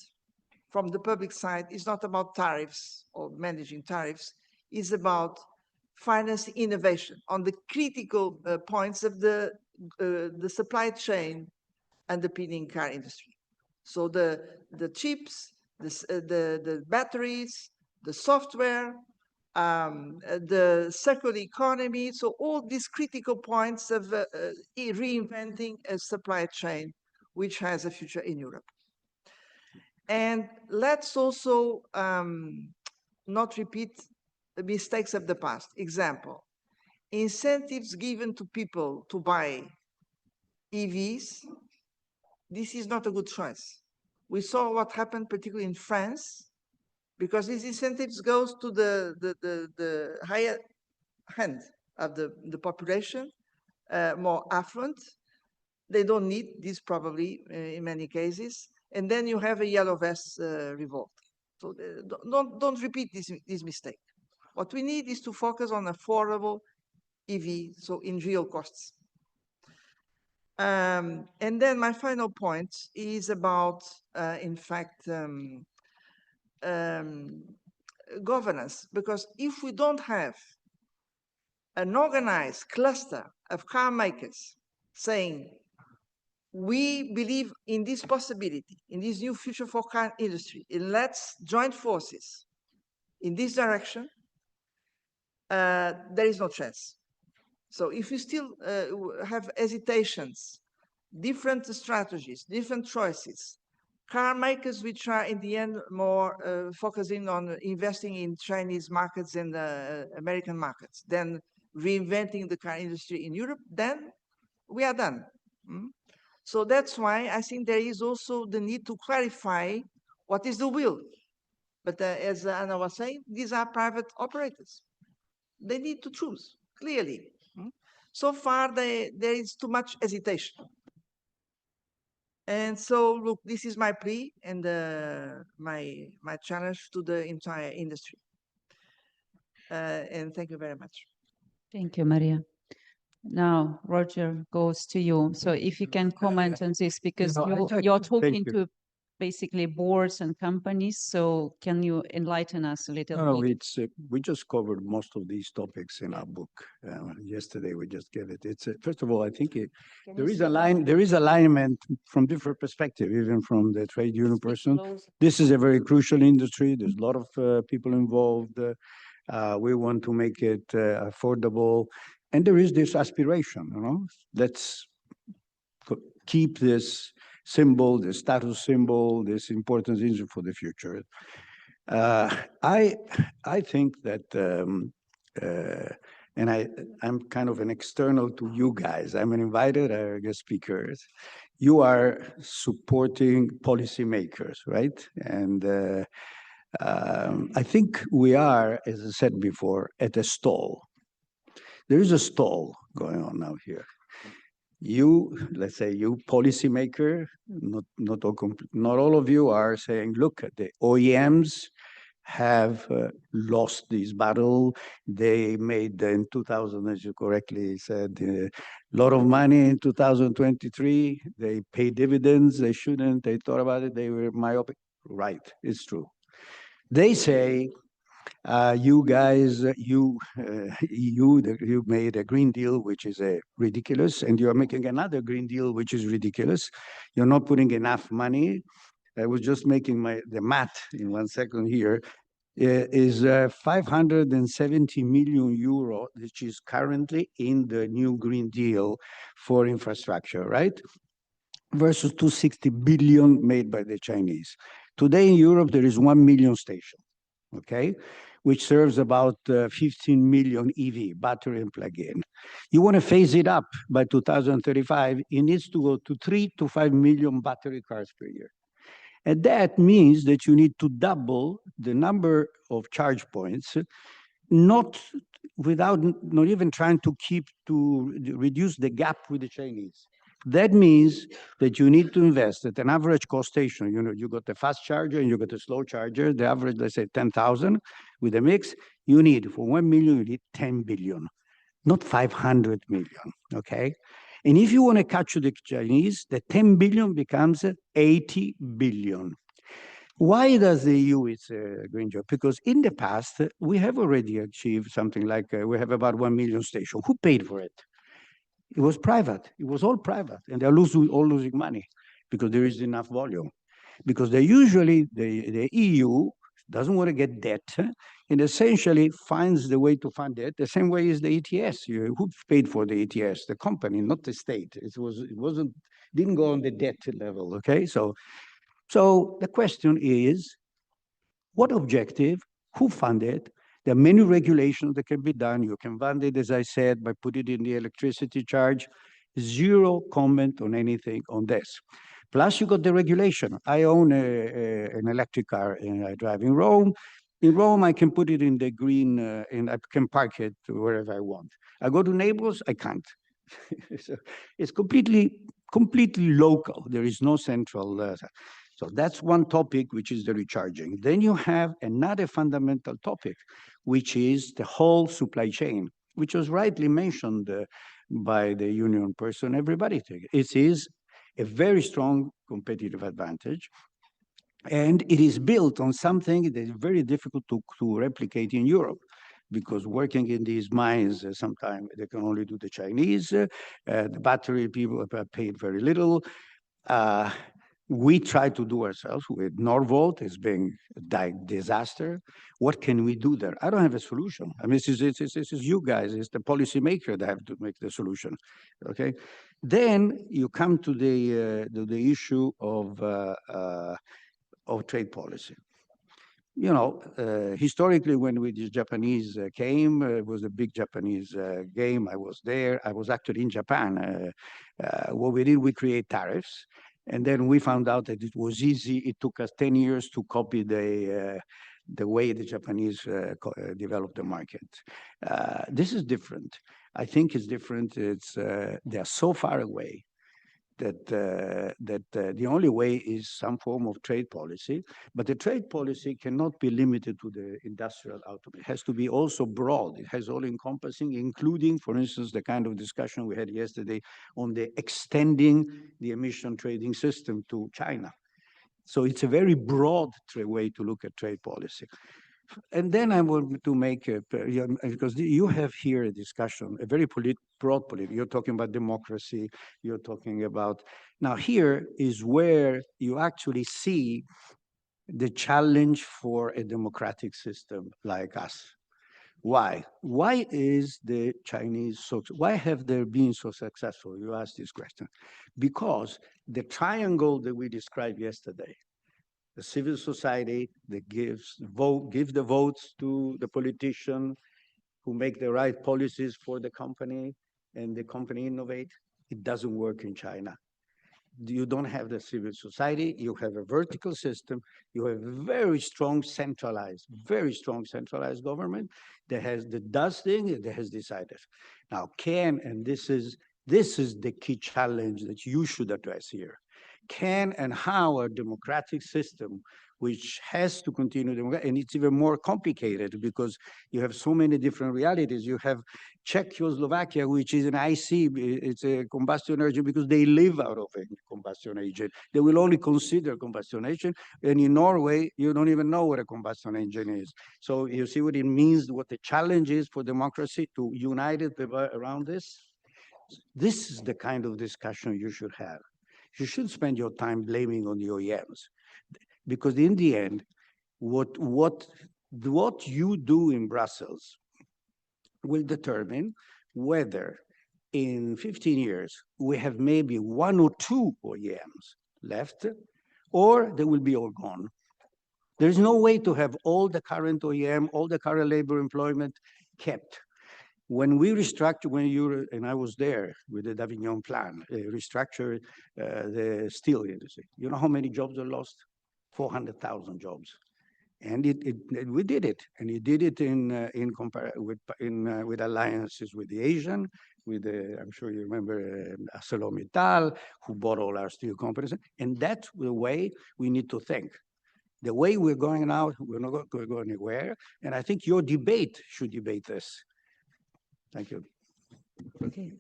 from the public side is not about tariffs or managing tariffs, is about financing innovation on the critical points of the supply chain underpinning car industry. So the chips, the batteries, the software, the circular economy, so all these critical points of reinventing a supply chain which has a future in Europe. And let's also not repeat the mistakes of the past. Example, incentives given to people to buy EVs, this is not a good choice. We saw what happened particularly in France, because these incentives goes to the higher hand of the population, more affluent. They don't need this probably in many cases. And then you have a yellow vest revolt. So don't repeat this mistake. What we need is to focus on affordable EV, so in real costs. And then my final point is about, in fact, governance, because if we don't have an organized cluster of car makers saying, we believe in this possibility, in this new future for car industry, and let's join forces in this direction, there is no chance. So if you still have hesitations, different strategies, different choices, car makers which are in the end more focusing on investing in Chinese markets and American markets than reinventing the car industry in Europe, then we are done. So that's why I think there is also the need to clarify what is the will. But as Anna was saying, these are private operators. They need to choose clearly. So far, there is too much hesitation. And so, look, this is my plea and my challenge to the entire industry. And thank you very much. Thank you, Maria. Now, Roger goes to you. So if you can comment on this, because you're talking to basically boards and companies. So can you enlighten us a little No, bit? it's we just covered most of these topics in our book. Yesterday we just gave it. It's first of all, I think there is alignment from different perspective, even from the trade union person. This is a very crucial industry. There's a lot of people involved. We want to make it affordable, and there is this aspiration. Let's keep this symbol, the status symbol, this important issue for the future. I think that, and I'm kind of an external to you guys. I'm an invited guest speaker. You are supporting policymakers, right? And I think we are, as I said before, at a stall. There is a stall going on now here. Let's say you policymaker, not all of you are saying, look, the OEMs have lost this battle. They made in 2000, as you correctly said, a lot of money in 2023. They pay dividends. They shouldn't. They thought about it. They were myopic. Right, it's true. They say, you guys, you made a Green Deal, which is ridiculous, and you are making another Green Deal, which is ridiculous. You're not putting enough money. I was just making the math in 1 second here. Is 570 million euro, which is currently in the new Green Deal for infrastructure, right? Versus 260 billion made by the Chinese. Today in Europe, there is 1 million station, okay, which serves about 15 million EV, battery and plug-in. You want to phase it up by 2035, it needs to go to 3 to 5 million battery cars per year. And that means that you need to double the number of charge points, not even trying to reduce the gap with the Chinese. That means that you need to invest at an average cost station. You got the fast charger and you got the slow charger. The average, let's say 10,000 with a mix. You need, for 1 million, you need 10 billion, not 500 million, okay? And if you want to catch the Chinese, the 10 billion becomes 80 billion. Why does the EU it's a green job? Because in the past, we have already achieved something like, we have about 1 million stations. Who paid for it? It was private. It was all private. And they're all losing money because there is enough volume. Because they usually, the EU doesn't want to get debt and essentially finds the way to fund it the same way as the ETS. Who paid for the ETS? The company, not the state. Didn't go on the debt level, okay? So the question is, what objective, who funded? There are many regulations that can be done. You can fund it, as I said, by putting it in the electricity charge. Zero comment on anything on this. Plus, you got the regulation. I own an electric car and I drive in Rome. In Rome, I can put it in the green and I can park it wherever I want. I go to Naples, I can't. So it's completely local. There is no central. So that's one topic, which is the recharging. Then you have another fundamental topic, which is the whole supply chain, which was rightly mentioned by the union person, everybody. It is a very strong competitive advantage. And it is built on something that is very difficult to replicate in Europe, because working in these mines, sometimes they can only do the Chinese. The battery people have paid very little. We try to do ourselves with Norvolt. It's been a disaster. What can we do there? I don't have a solution. I mean, this is you guys. It's the policymaker that have to make the solution. Okay. Then you come to the issue of trade policy. Historically, when the Japanese came, it was a big Japanese game. I was there. I was actually in Japan. What we did, we create tariffs. And then we found out that it was easy. It took us 10 years to copy the way the Japanese developed the market. This is different. I think it's different. They're so far away that the only way is some form of trade policy. But the trade policy cannot be limited to the industrial output. It has to be also broad. It has all encompassing, including, for instance, the kind of discussion we had yesterday on the extending the emission trading system to China. So it's a very broad way to look at trade policy. And then I want to make a, because you have here a discussion, a very broad political. You're talking about democracy. You're talking about, now here is where you actually see the challenge for a democratic system like us. Why? Why is the Chinese so, why have they been so successful? You asked this question. Because the triangle that we described yesterday, the civil society that gives the votes to the politician who make the right policies for the company, and the company innovate, it doesn't work in China. You don't have the civil society, you have a vertical system, you have very strong centralized government that does things, that has decided. Now, and this is the key challenge that you should address here. Can and how a democratic system, which has to continue, and it's even more complicated because you have so many different realities. You have Czechoslovakia, which is an IC, it's a combustion engine because they live out of a combustion engine. They will only consider combustion engine, and in Norway, you don't even know what a combustion engine is. So you see what it means, what the challenge is for democracy to unite it around this? This is the kind of discussion you should have. You should spend your time blaming on the OEMs, because in the end, what you do in Brussels will determine whether in 15 years we have maybe 1 or 2 OEMs left, or they will be all gone. There's no way to have all the current OEM, all the current labor employment kept. When we restructured, and I was there with the Davignon plan, restructured the steel industry. You know how many jobs are lost? 400,000 jobs. And we did it, and we did it with alliances with the Asian, I'm sure you remember ArcelorMittal, who bought all our steel companies, and that's the way we need to think. The way we're going now, we're not going to go anywhere, and I think your debate should debate this. Thank you. Okay,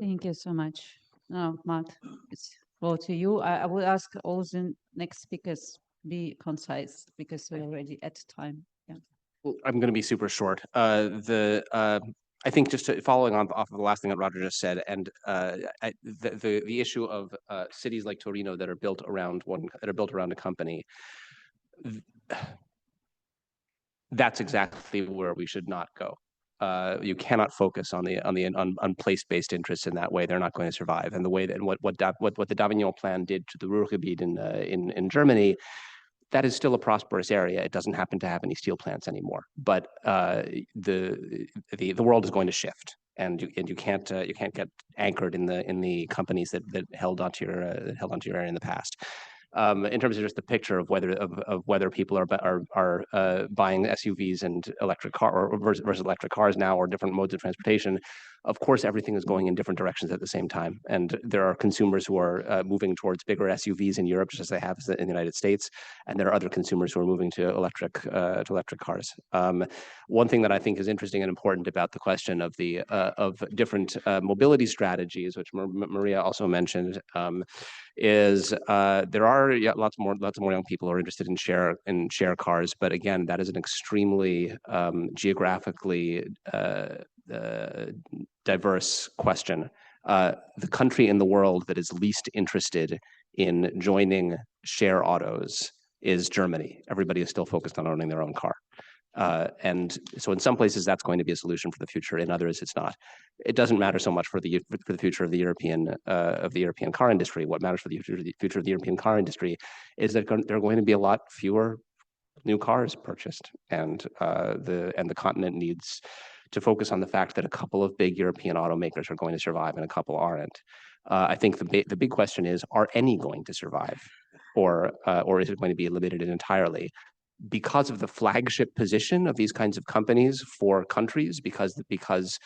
thank you so much. Now, Matt, it's all to you. I will ask all the next speakers be concise because we're already at time. Yeah. Well, I'm going to be super short. I think just following off of the last thing that Roger just said, and the issue of cities like Torino that are built around a company. That's exactly where we should not go. You cannot focus on place-based interests in that way. They're not going to survive. And the way that what the Davignon plan did to the Ruhrgebiet in Germany, that is still a prosperous area. It doesn't happen to have any steel plants anymore. But the world is going to shift, and you can't get anchored in the companies that held onto your area in the past. In terms of just the picture of whether people are buying SUVs and electric car versus electric cars now, or different modes of transportation, of course everything is going in different directions at the same time. And there are consumers who are moving towards bigger SUVs in Europe, just as they have in the United States, and there are other consumers who are moving to electric cars. One thing that I think is interesting and important about the question of different mobility strategies, which Maria also mentioned, is there are lots more young people who are interested in share cars, but again, that is an extremely geographically diverse question. The country in the world that is least interested in joining share autos is Germany. Everybody is still focused on owning their own car. And so in some places that's going to be a solution for the future, in others it's not. It doesn't matter so much for the future of the European car industry. What matters for the future of the European car industry is that there are going to be a lot fewer new cars purchased, and the continent needs to focus on the fact that a couple of big European automakers are going to survive and a couple aren't. I think the big question is, are any going to survive, or is it going to be eliminated entirely? Because of the flagship position of these kinds of companies for countries, because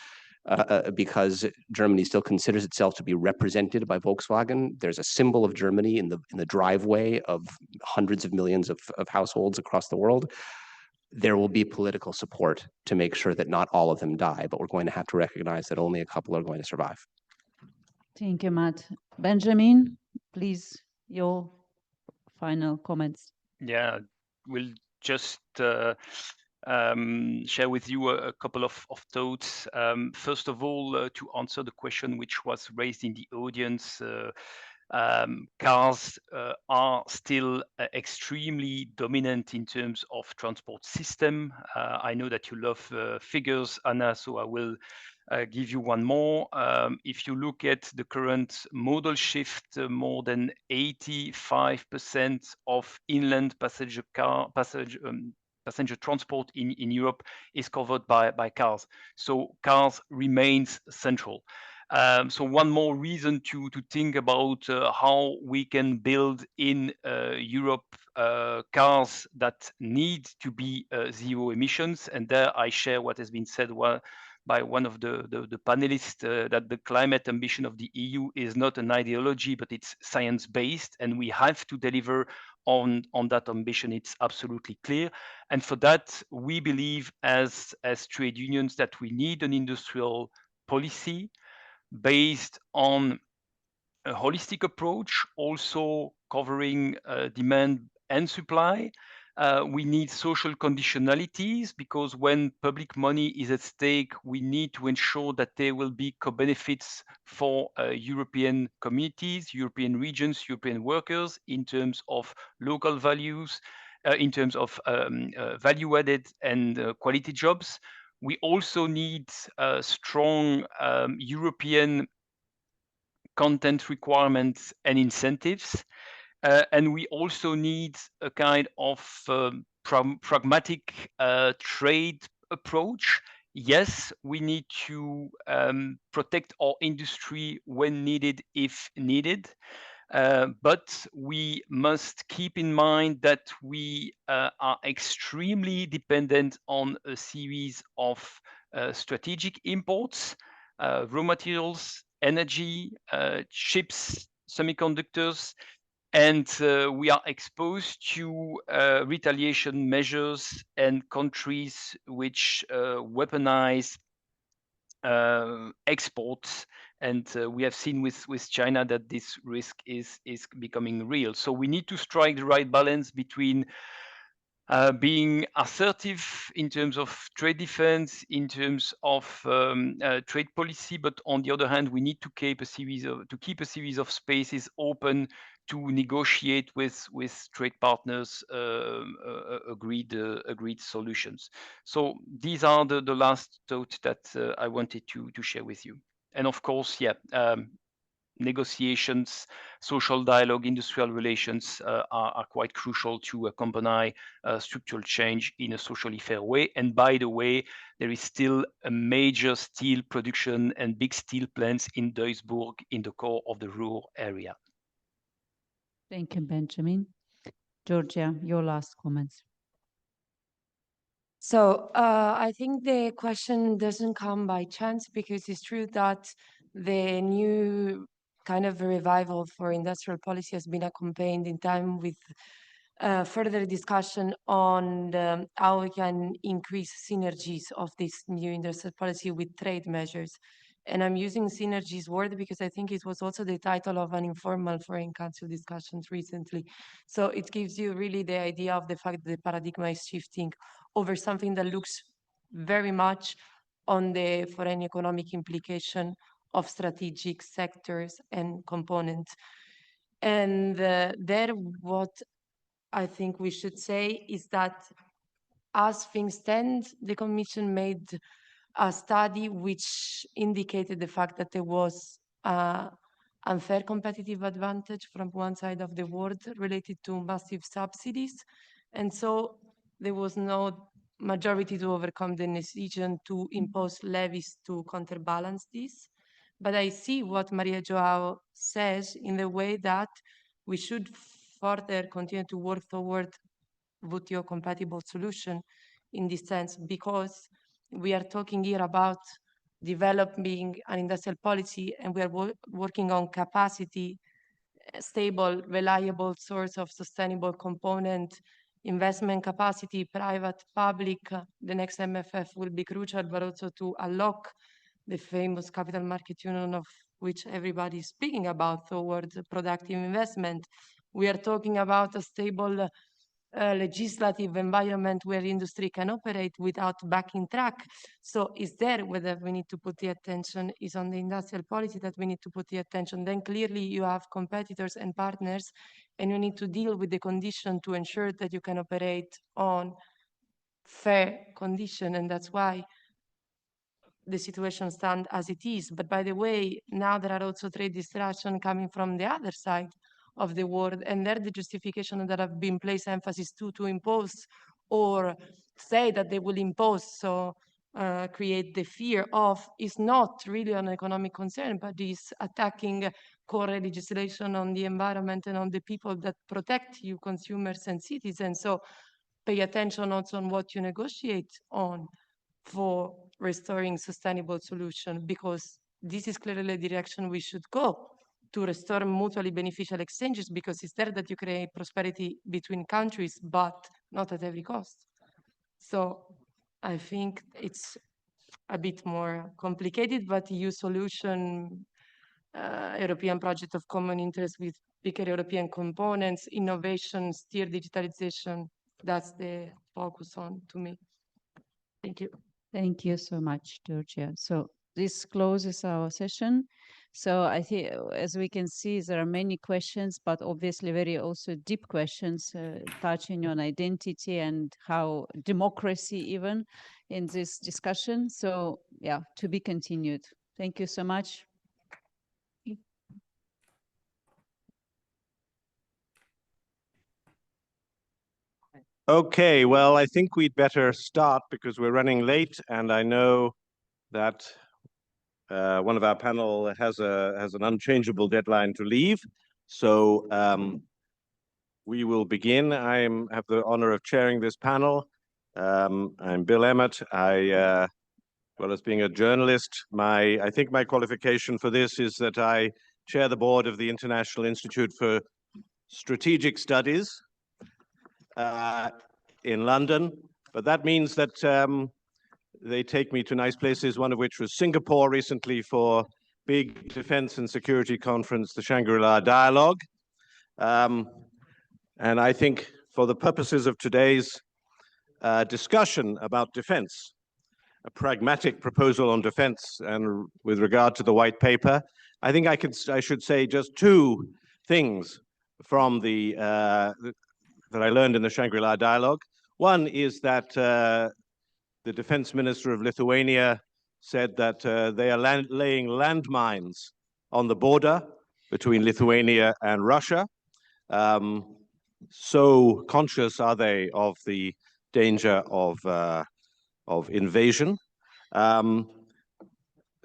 Germany still considers itself to be represented by Volkswagen, there's a symbol of Germany in the driveway of hundreds of millions of households across the world. There will be political support to make sure that not all of them die, but we're going to have to recognize that only a couple are going to survive. Thank you, Matt. Benjamin, please, your final comments. Yeah, we'll just share with you a couple of thoughts. First of all, to answer the question which was raised in the audience, cars are still extremely dominant in terms of transport system. I know that you love figures, Anna, so I will give you one more. If you look at the current modal shift, more than 85% of inland passenger transport in Europe is covered by cars. So cars remains central. So one more reason to think about how we can build in Europe cars that need to be zero emissions. And there I share what has been said by one of the panelists, that the climate ambition of the EU is not an ideology, but it's science-based, and we have to deliver on that ambition. It's absolutely clear. And for that, we believe as trade unions that we need an industrial policy based on a holistic approach, also covering demand and supply. We need social conditionalities, because when public money is at stake, we need to ensure that there will be co-benefits for European communities, European regions, European workers in terms of local values, in terms of value added and quality jobs. We also need strong European content requirements and incentives. And we also need a kind of pragmatic trade approach. Yes, we need to protect our industry when needed, if needed. But we must keep in mind that we are extremely dependent on a series of strategic imports, raw materials, energy, chips, semiconductors, and we are exposed to retaliation measures and countries which weaponize exports. And we have seen with China that this risk is becoming real. So we need to strike the right balance between being assertive in terms of trade defense, in terms of trade policy, but on the other hand, we need to keep a series of spaces open to negotiate with trade partners agreed solutions. So these are the last thoughts that I wanted to share with you. And of course, negotiations, social dialogue, industrial relations are quite crucial to accompany structural change in a socially fair way. And by the way, there is still a major steel production and big steel plants in Duisburg in the core of the rural area. Thank you, Benjamin. Georgia, your last comments. So I think the question doesn't come by chance, because it's true that the new kind of revival for industrial policy has been accompanied in time with further discussion on how we can increase synergies of this new industrial policy with trade measures. And I'm using synergies word because I think it was also the title of an informal Foreign Council discussions recently. So it gives you really the idea of the fact that the paradigm is shifting over something that looks very much on the foreign economic implication of strategic sectors and components. And there, what I think we should say is that as things stand, the Commission made a study which indicated the fact that there was unfair competitive advantage from one side of the world related to massive subsidies. And so there was no majority to overcome the decision to impose levies to counterbalance this. But I see what Maria Joao says in the way that we should further continue to work toward WTO compatible solution in this sense, because we are talking here about developing an industrial policy, and we are working on capacity, stable, reliable source of sustainable component, investment capacity, private, public. The next MFF will be crucial, but also to unlock the famous capital market union of which everybody is speaking about towards productive investment. We are talking about a stable legislative environment where industry can operate without backing track. So is there whether we need to put the attention is on the industrial policy that we need to put the attention. Then clearly you have competitors and partners, and you need to deal with the condition to ensure that you can operate on fair condition, and that's why the situation stands as it is. But by the way, now there are also trade distractions coming from the other side of the world, and there the justification that have been placed emphasis to impose or say that they will impose, so create the fear of, is not really an economic concern, but is attacking core legislation on the environment and on the people that protect you, consumers and citizens. So pay attention also on what you negotiate on for restoring sustainable solution, because this is clearly the direction we should go, to restore mutually beneficial exchanges, because it's there that you create prosperity between countries, but not at every cost. So I think it's a bit more complicated, but EU solution, European project of common interest with bigger European components, innovation, steer digitalization, that's the focus on to me. Thank you. Thank you so much, Georgia. So this closes our session. So I think, as we can see, there are many questions, but obviously very also deep questions touching on identity and how democracy even in this discussion. So yeah, to be continued. Thank you so much. Okay, well, I think we'd better start because we're running late, and I know that one of our panel has an unchangeable deadline to leave. So we will begin. I have the honor of chairing this panel. I'm Bill Emmett. Well, as being a journalist, I think my qualification for this is that I chair the board of the International Institute for Strategic Studies in London, but that means that they take me to nice places, one of which was Singapore recently for big defense and security conference, the Shangri-La Dialogue. And I think for the purposes of today's discussion about defense, a pragmatic proposal on defense and with regard to the white paper, I think I should say just two things from that I learned in the Shangri-La Dialogue. One is that the defense minister of Lithuania said that they are laying landmines on the border between Lithuania and Russia. So conscious are they of the danger of invasion.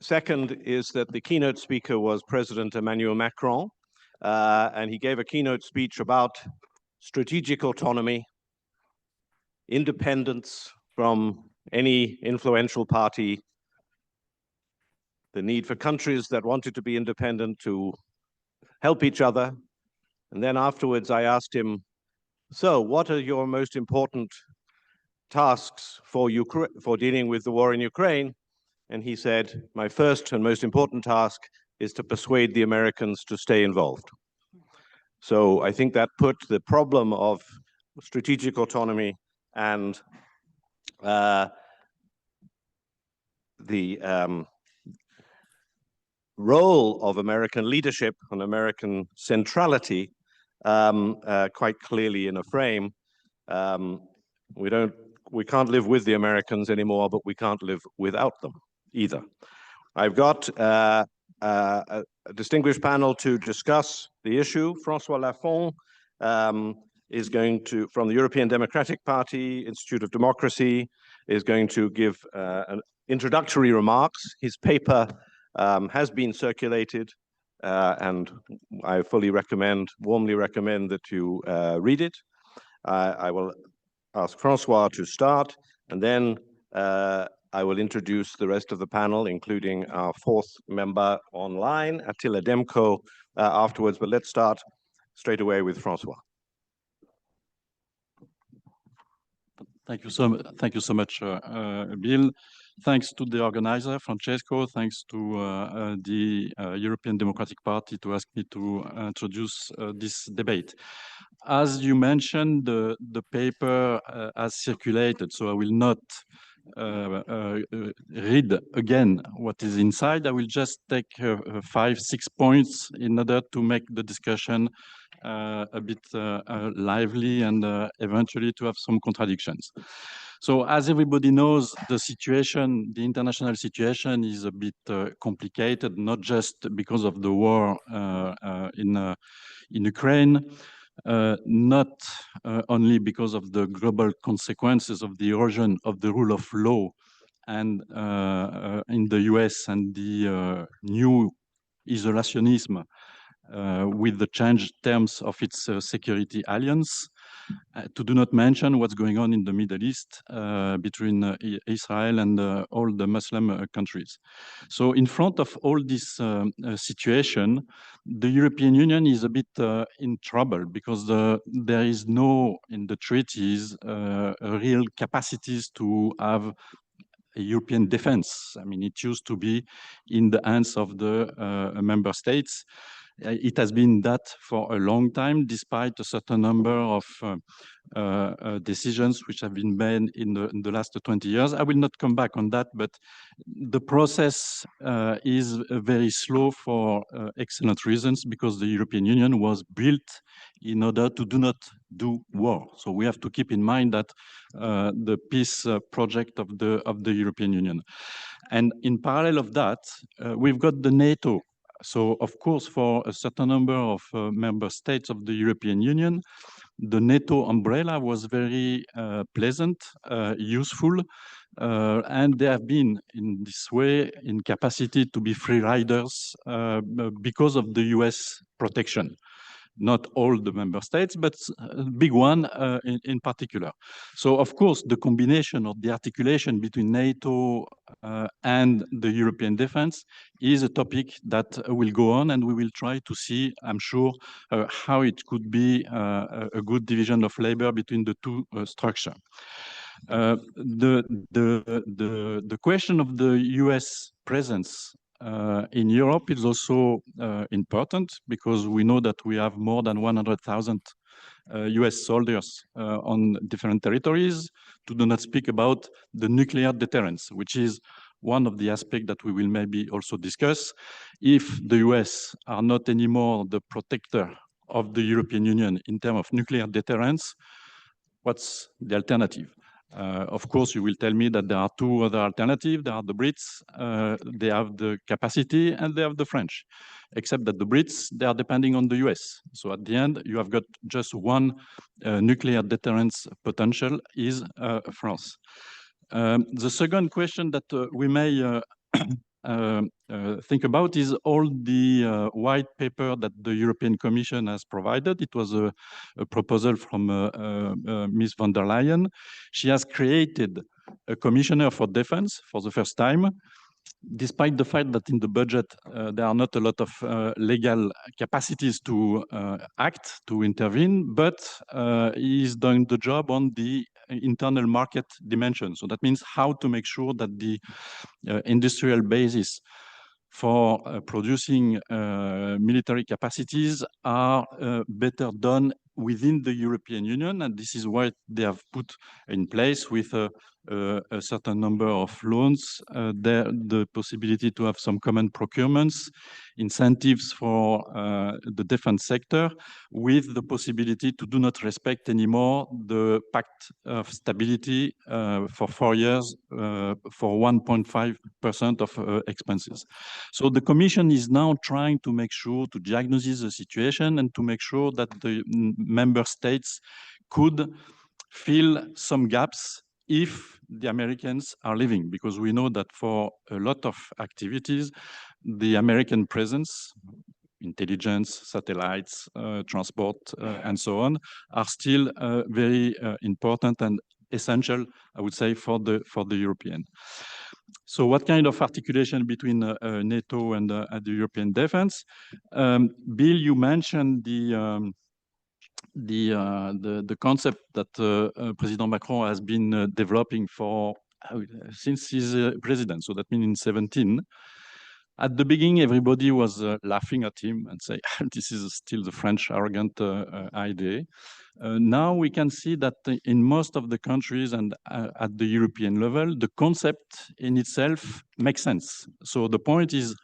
Second is that the keynote speaker was President Emmanuel Macron, and he gave a keynote speech about strategic autonomy, independence from any influential party, the need for countries that wanted to be independent to help each other. And then afterwards I asked him, so what are your most important tasks for dealing with the war in Ukraine? And he said, my first and most important task is to persuade the Americans to stay involved. So I think that put the problem of strategic autonomy and the role of American leadership and American centrality quite clearly in a frame. We can't live with the Americans anymore, but we can't live without them either. I've got a distinguished panel to discuss the issue. François Lafont is going to, from the European Democratic Party, Institute of Democracy, is going to give an introductory remarks. His paper has been circulated, and I warmly recommend that you read it. I will ask François to start, and then I will introduce the rest of the panel, including our fourth member online, Attila Demko, afterwards. But let's start straight away with François. Thank you so much, Bill. Thanks to the organizer, Francesco. Thanks to the European Democratic Party to ask me to introduce this debate. As you mentioned, the paper has circulated, so I will not read again what is inside. I will just take 5, 6 points in order to make the discussion a bit lively and eventually to have some contradictions. So as everybody knows, the situation, the international situation is a bit complicated, not just because of the war in Ukraine, not only because of the global consequences of the erosion of the rule of law and in the US and the new isolationism with the changed terms of its security alliance, to do not mention what's going on in the Middle East between Israel and all the Muslim countries. So in front of all this situation, the European Union is a bit in trouble because there is no, in the treaties, real capacities to have a European defense. I mean, it used to be in the hands of the member states. It has been that for a long time, despite a certain number of decisions which have been made in the last 20 years. I will not come back on that, but the process is very slow for excellent reasons, because the European Union was built in order to do not do war. So we have to keep in mind that the peace project of the European Union. And in parallel of that, we've got the NATO. So of course, for a certain number of member states of the European Union, the NATO umbrella was very pleasant, useful, and they have been in this way in capacity to be free riders because of the US protection. Not all the member states, but a big one in particular. So, of course, the combination of the articulation between NATO and the European defense is a topic that will go on, and we will try to see, I'm sure, how it could be a good division of labor between the two structures. The question of the US presence in Europe is also important, because we know that we have more than 100,000 US soldiers on different territories, to do not speak about the nuclear deterrence, which is one of the aspects that we will maybe also discuss. If the US are not anymore the protector of the European Union in terms of nuclear deterrence, what's the alternative? Of course, you will tell me that there are two other alternatives. There are the Brits, they have the capacity, and they have the French. Except that the Brits, they are depending on the US. So at the end, you have got just one nuclear deterrence potential, is France. The second question that we may think about is all the white paper that the European Commission has provided. It was a proposal from Ms. von der Leyen. She has created a commissioner for defense for the first time, despite the fact that in the budget there are not a lot of legal capacities to act, to intervene, but he is doing the job on the internal market dimension. So that means how to make sure that the industrial basis for producing military capacities are better done within the European Union. And this is what they have put in place with a certain number of loans, the possibility to have some common procurements, incentives for the defense sector, with the possibility to do not respect anymore the Pact of Stability for 4 years for 1.5% of expenses. So the Commission is now trying to make sure to diagnose the situation and to make sure that the member states could fill some gaps if the Americans are leaving, because we know that for a lot of activities, the American presence, intelligence, satellites, transport, and so on, are still very important and essential, I would say, for the European. So what kind of articulation between NATO and the European defense? Bill, you mentioned the the concept that President Macron has been developing for since his president. So that means in 17. At the beginning, everybody was laughing at him and say, "This is still the French arrogant idea." Now we can see that in most of the countries and at the European level, the concept in itself makes sense. So the point is,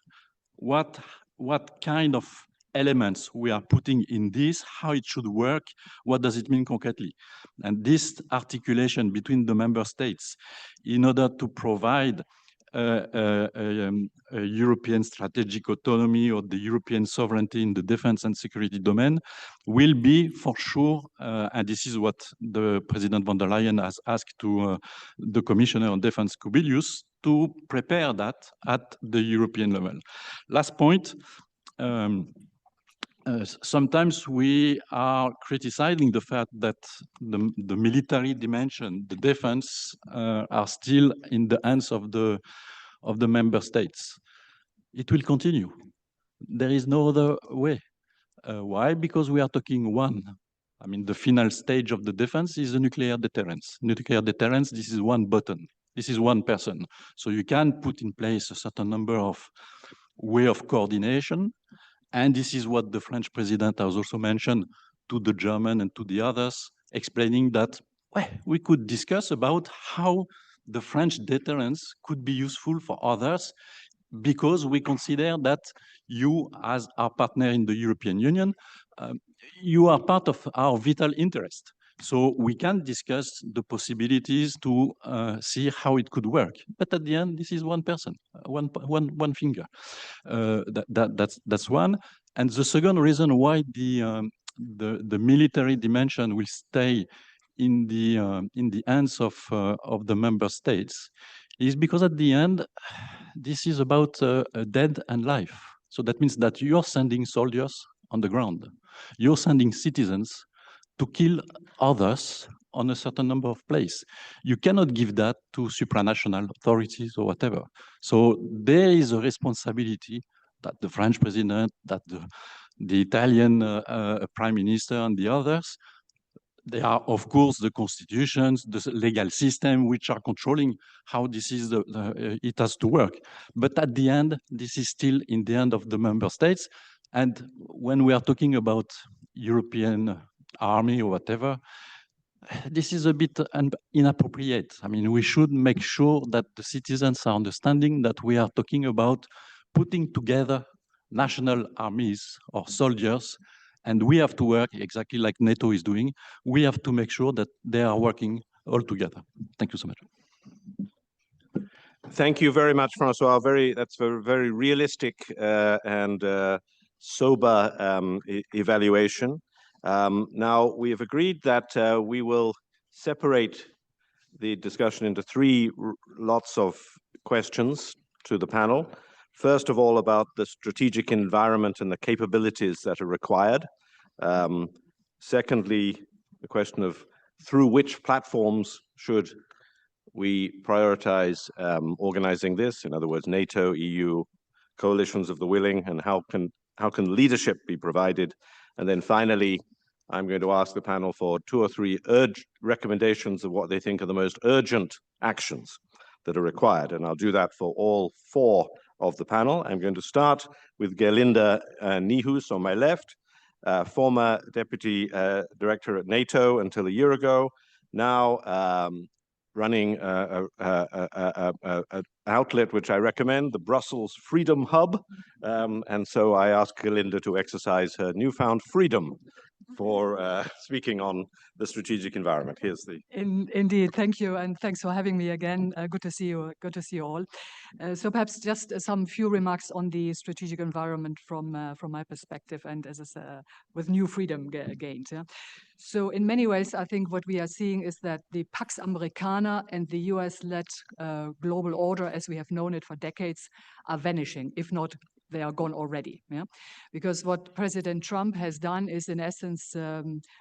what kind of elements we are putting in this, how it should work, what does it mean concretely? And this articulation between the member states in order to provide a European strategic autonomy or the European sovereignty in the defense and security domain will be for sure, and this is what the President von der Leyen has asked to the Commissioner on Defense Kubilius, to prepare that at the European level. Last point, sometimes we are criticizing the fact that the military dimension, the defense, are still in the hands of the member states. It will continue. There is no other way. Why? Because we are talking one. I mean, the final stage of the defense is the nuclear deterrence. Nuclear deterrence, this is one button. This is one person. So you can put in place a certain number of way of coordination. And this is what the French president has also mentioned to the German and to the others, explaining that well, we could discuss about how the French deterrence could be useful for others, because we consider that you, as our partner in the European Union, you are part of our vital interest. So we can discuss the possibilities to see how it could work. But at the end, this is one person, one finger. That's one. And the second reason why the military dimension will stay in the hands of the member states is because at the end, this is about death and life. So that means that you're sending soldiers on the ground. You're sending citizens to kill others on a certain number of places. You cannot give that to supranational authorities or whatever. So there is a responsibility that the French president, that the Italian prime minister and the others, they are, of course, the constitutions, the legal system, which are controlling how this is it has to work. But at the end, this is still in the hand of the member states. And when we are talking about European army or whatever, this is a bit inappropriate. I mean, we should make sure that the citizens are understanding that we are talking about putting together national armies or soldiers, and we have to work exactly like NATO is doing. We have to make sure that they are working all together. Thank you so much. Thank you very much, Francois. That's a very realistic and sober evaluation. Now, we have agreed that we will separate the discussion into three lots of questions to the panel. First of all, about the strategic environment and the capabilities that are required. Secondly, the question of through which platforms should we prioritize organizing this? In other words, NATO, EU, coalitions of the willing, and how can leadership be provided? And then finally, I'm going to ask the panel for 2 or 3 recommendations of what they think are the most urgent actions that are required. And I'll do that for all 4 of the panel. I'm going to start with Gerlinde Niehus on my left, former Deputy Director at NATO until a year ago, now running an outlet which I recommend, the Brussels Freedom Hub. And so I ask Gerlinde to exercise her newfound freedom for speaking on the strategic environment. Here's the... Indeed, thank you, and thanks for having me again. Good to see you. Good to see you all. So perhaps just some few remarks on the strategic environment from my perspective, and as with new freedom gained. Yeah? So in many ways, I think what we are seeing is that the Pax Americana and the US-led global order, as we have known it for decades, are vanishing, if not they are gone already. Yeah? Because what President Trump has done is, in essence,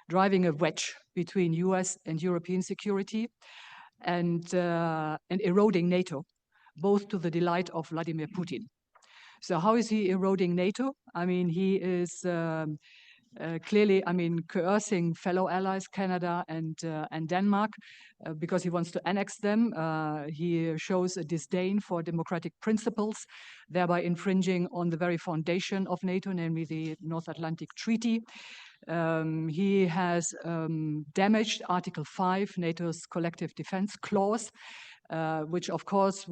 driving a wedge between US and European security and eroding NATO, both to the delight of Vladimir Putin. So how is he eroding NATO? I mean, he is clearly, I mean, coercing fellow allies, Canada and Denmark, because he wants to annex them. He shows a disdain for democratic principles, thereby infringing on the very foundation of NATO, namely the North Atlantic Treaty. He has damaged Article 5, NATO's collective defense clause, which of course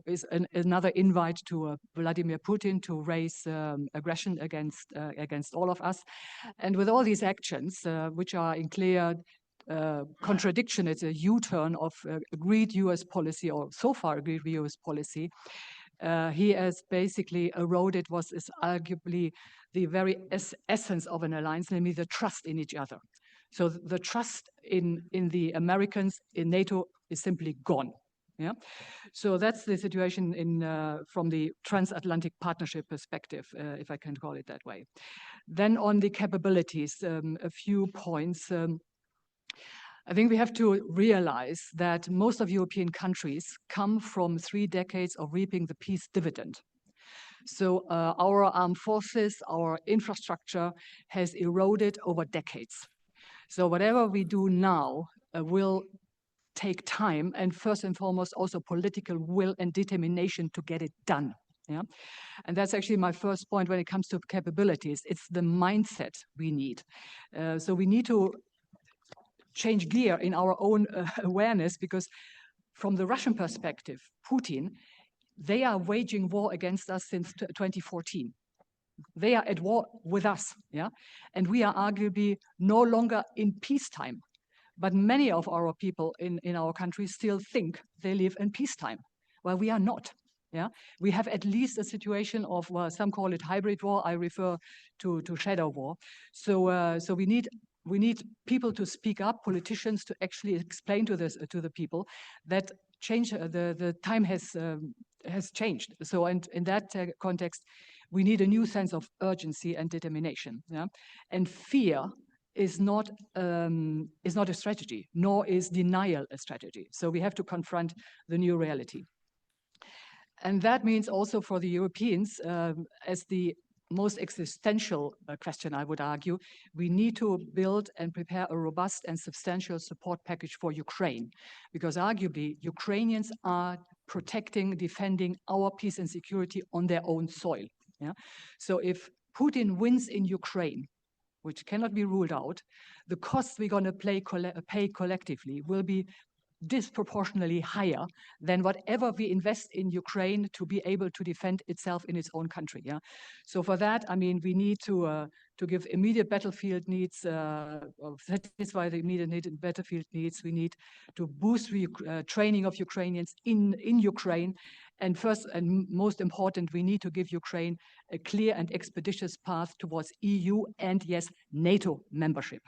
is another invite to Vladimir Putin to raise aggression against all of us. And with all these actions, which are in clear contradiction, it's a U-turn of agreed US policy, or so far agreed US policy. He has basically eroded what is arguably the very essence of an alliance, namely the trust in each other. So the trust in the Americans, in NATO, is simply gone. Yeah, so that's the situation from the transatlantic partnership perspective, if I can call it that way. Then on the capabilities, a few points. I think we have to realize that most of European countries come from 3 decades of reaping the peace dividend. So our armed forces, our infrastructure has eroded over decades. So whatever we do now will take time, and first and foremost also political will and determination to get it done. Yeah, and that's actually my first point when it comes to capabilities. It's the mindset we need. So we need to change gear in our own awareness, because from the Russian perspective, Putin, they are waging war against us since 2014. They are at war with us, yeah, and we are arguably no longer in peacetime. But many of our people in our country still think they live in peacetime. Well, we are not. Yeah, we have at least a situation of, well, some call it hybrid war. I refer to shadow war. So we need people to speak up, politicians to actually explain to the people that the time has changed. So, and in that context, we need a new sense of urgency and determination. Yeah, and fear is not a strategy, nor is denial a strategy. So we have to confront the new reality. And that means also for the Europeans, as the most existential question, I would argue, we need to build and prepare a robust and substantial support package for Ukraine, because arguably Ukrainians are protecting, defending our peace and security on their own soil. Yeah? So if Putin wins in Ukraine, which cannot be ruled out, the costs we're going to pay collectively will be disproportionately higher than whatever we invest in Ukraine to be able to defend itself in its own country. Yeah. So for that, I mean, we need to give immediate battlefield needs, satisfy the immediate battlefield needs. We need to boost training of Ukrainians in Ukraine. And first and most important, we need to give Ukraine a clear and expeditious path towards EU and, yes, NATO membership.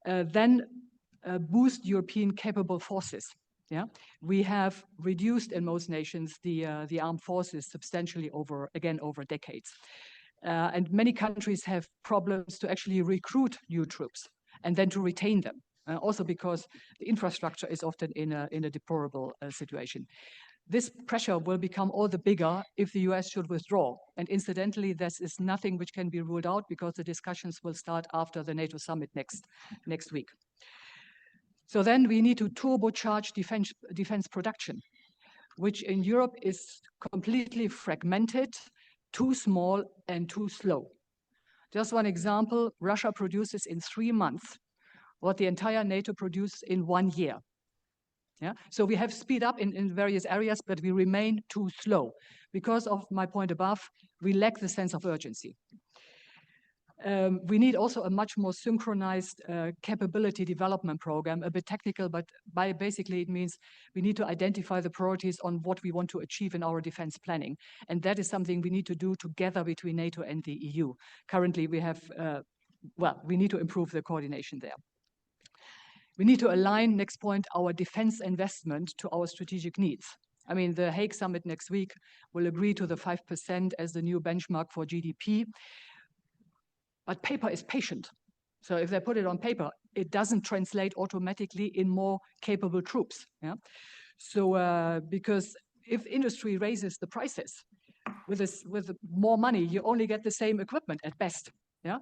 Then boost European capable forces. Yeah, we have reduced in most nations the armed forces substantially over decades, and many countries have problems to actually recruit new troops and then to retain them. Also because the infrastructure is often in a deplorable situation. This pressure will become all the bigger if the US should withdraw. And incidentally, this is nothing which can be ruled out, because the discussions will start after the NATO summit next week. So then we need to turbocharge defense production, which in Europe is completely fragmented, too small and too slow. Just one example, Russia produces in 3 months what the entire NATO produced in 1 year. Yeah? So we have speed up in various areas, but we remain too slow. Because of my point above, we lack the sense of urgency. We need also a much more synchronized capability development program, a bit technical, but basically it means we need to identify the priorities on what we want to achieve in our defense planning. And that is something we need to do together between NATO and the EU. Currently, we have, we need to improve the coordination there. We need to align, next point, our defense investment to our strategic needs. I mean, the Hague summit next week will agree to the 5% as the new benchmark for GDP. But paper is patient. So if they put it on paper, it doesn't translate automatically in more capable troops. Yeah? So because if industry raises the prices with more money, you only get the same equipment at best. Yeah.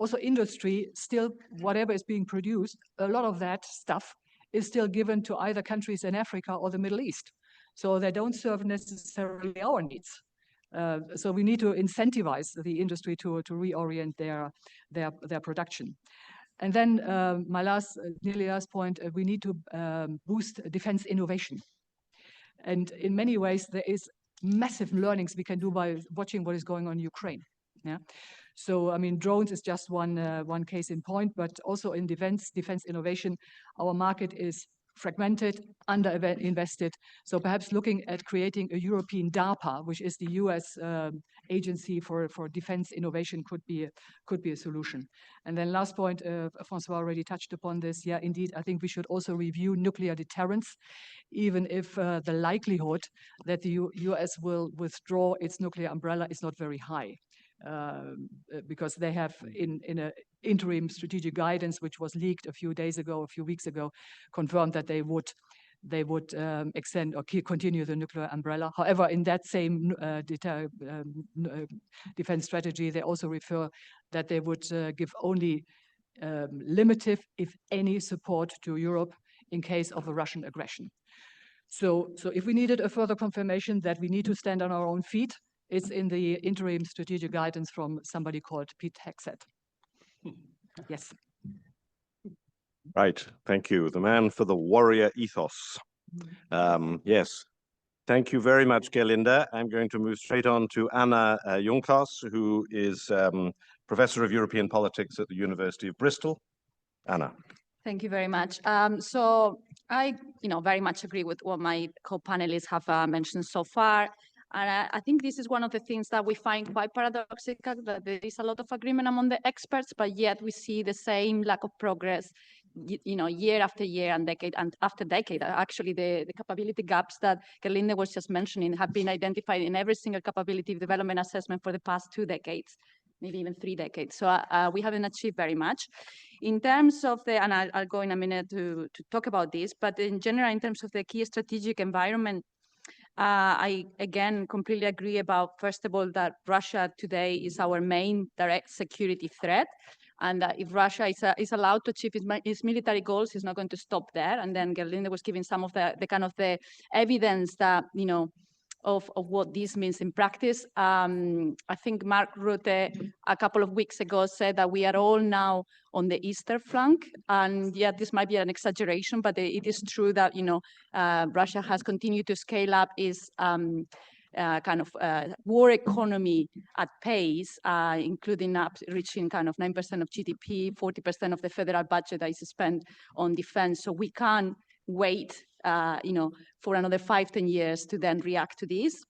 Also industry, still whatever is being produced, a lot of that stuff is still given to either countries in Africa or the Middle East. So they don't serve necessarily our needs. So we need to incentivize the industry to reorient their production. And then my nearly last point, we need to boost defense innovation. And in many ways, there is massive learnings we can do by watching what is going on in Ukraine. Yeah. So, I mean, drones is just one case in point, but also in defense innovation, our market is fragmented, under-invested. So perhaps looking at creating a European DARPA, which is the US agency for defense innovation, could be a solution. And then last point, François already touched upon this. Yeah, indeed, I think we should also review nuclear deterrence, even if the likelihood that the US will withdraw its nuclear umbrella is not very high. Because they have in an interim strategic guidance, which was leaked a few weeks ago, confirmed that they would extend or continue the nuclear umbrella. However, in that same defense strategy, they also refer that they would give only limited, if any, support to Europe in case of a Russian aggression. So if we needed a further confirmation that we need to stand on our own feet, it's in the interim strategic guidance from somebody called Pete Hexet. Yes. Right, thank you. The man for the warrior ethos. Yes, thank you very much, Gerlinde. I'm going to move straight on to Anna Jonkers, who is Professor of European Politics at the University of Bristol. Anna. Thank you very much. So I, very much agree with what my co-panelists have mentioned so far. And I think this is one of the things that we find quite paradoxical, that there is a lot of agreement among the experts, but yet we see the same lack of progress, year after year and decade after decade. Actually, the capability gaps that Gerlinde was just mentioning have been identified in every single capability development assessment for the past 2 decades, maybe even 3 decades. So we haven't achieved very much. In terms of and I'll go in a minute to talk about this, but in general, in terms of the key strategic environment, I, again, completely agree about, first of all, that Russia today is our main direct security threat. And if Russia is allowed to achieve its military goals, it's not going to stop there. And then Gerlinde was giving some of the kind of the evidence that, of what this means in practice. I think Mark Rutte a couple of weeks ago said that we are all now on the eastern flank, and yeah, this might be an exaggeration, but it is true that Russia has continued to scale up its kind of war economy at pace, including reaching kind of 9% of GDP, 40% of the federal budget that is spent on defense. So we can't wait for another 5-10 years to then react to this.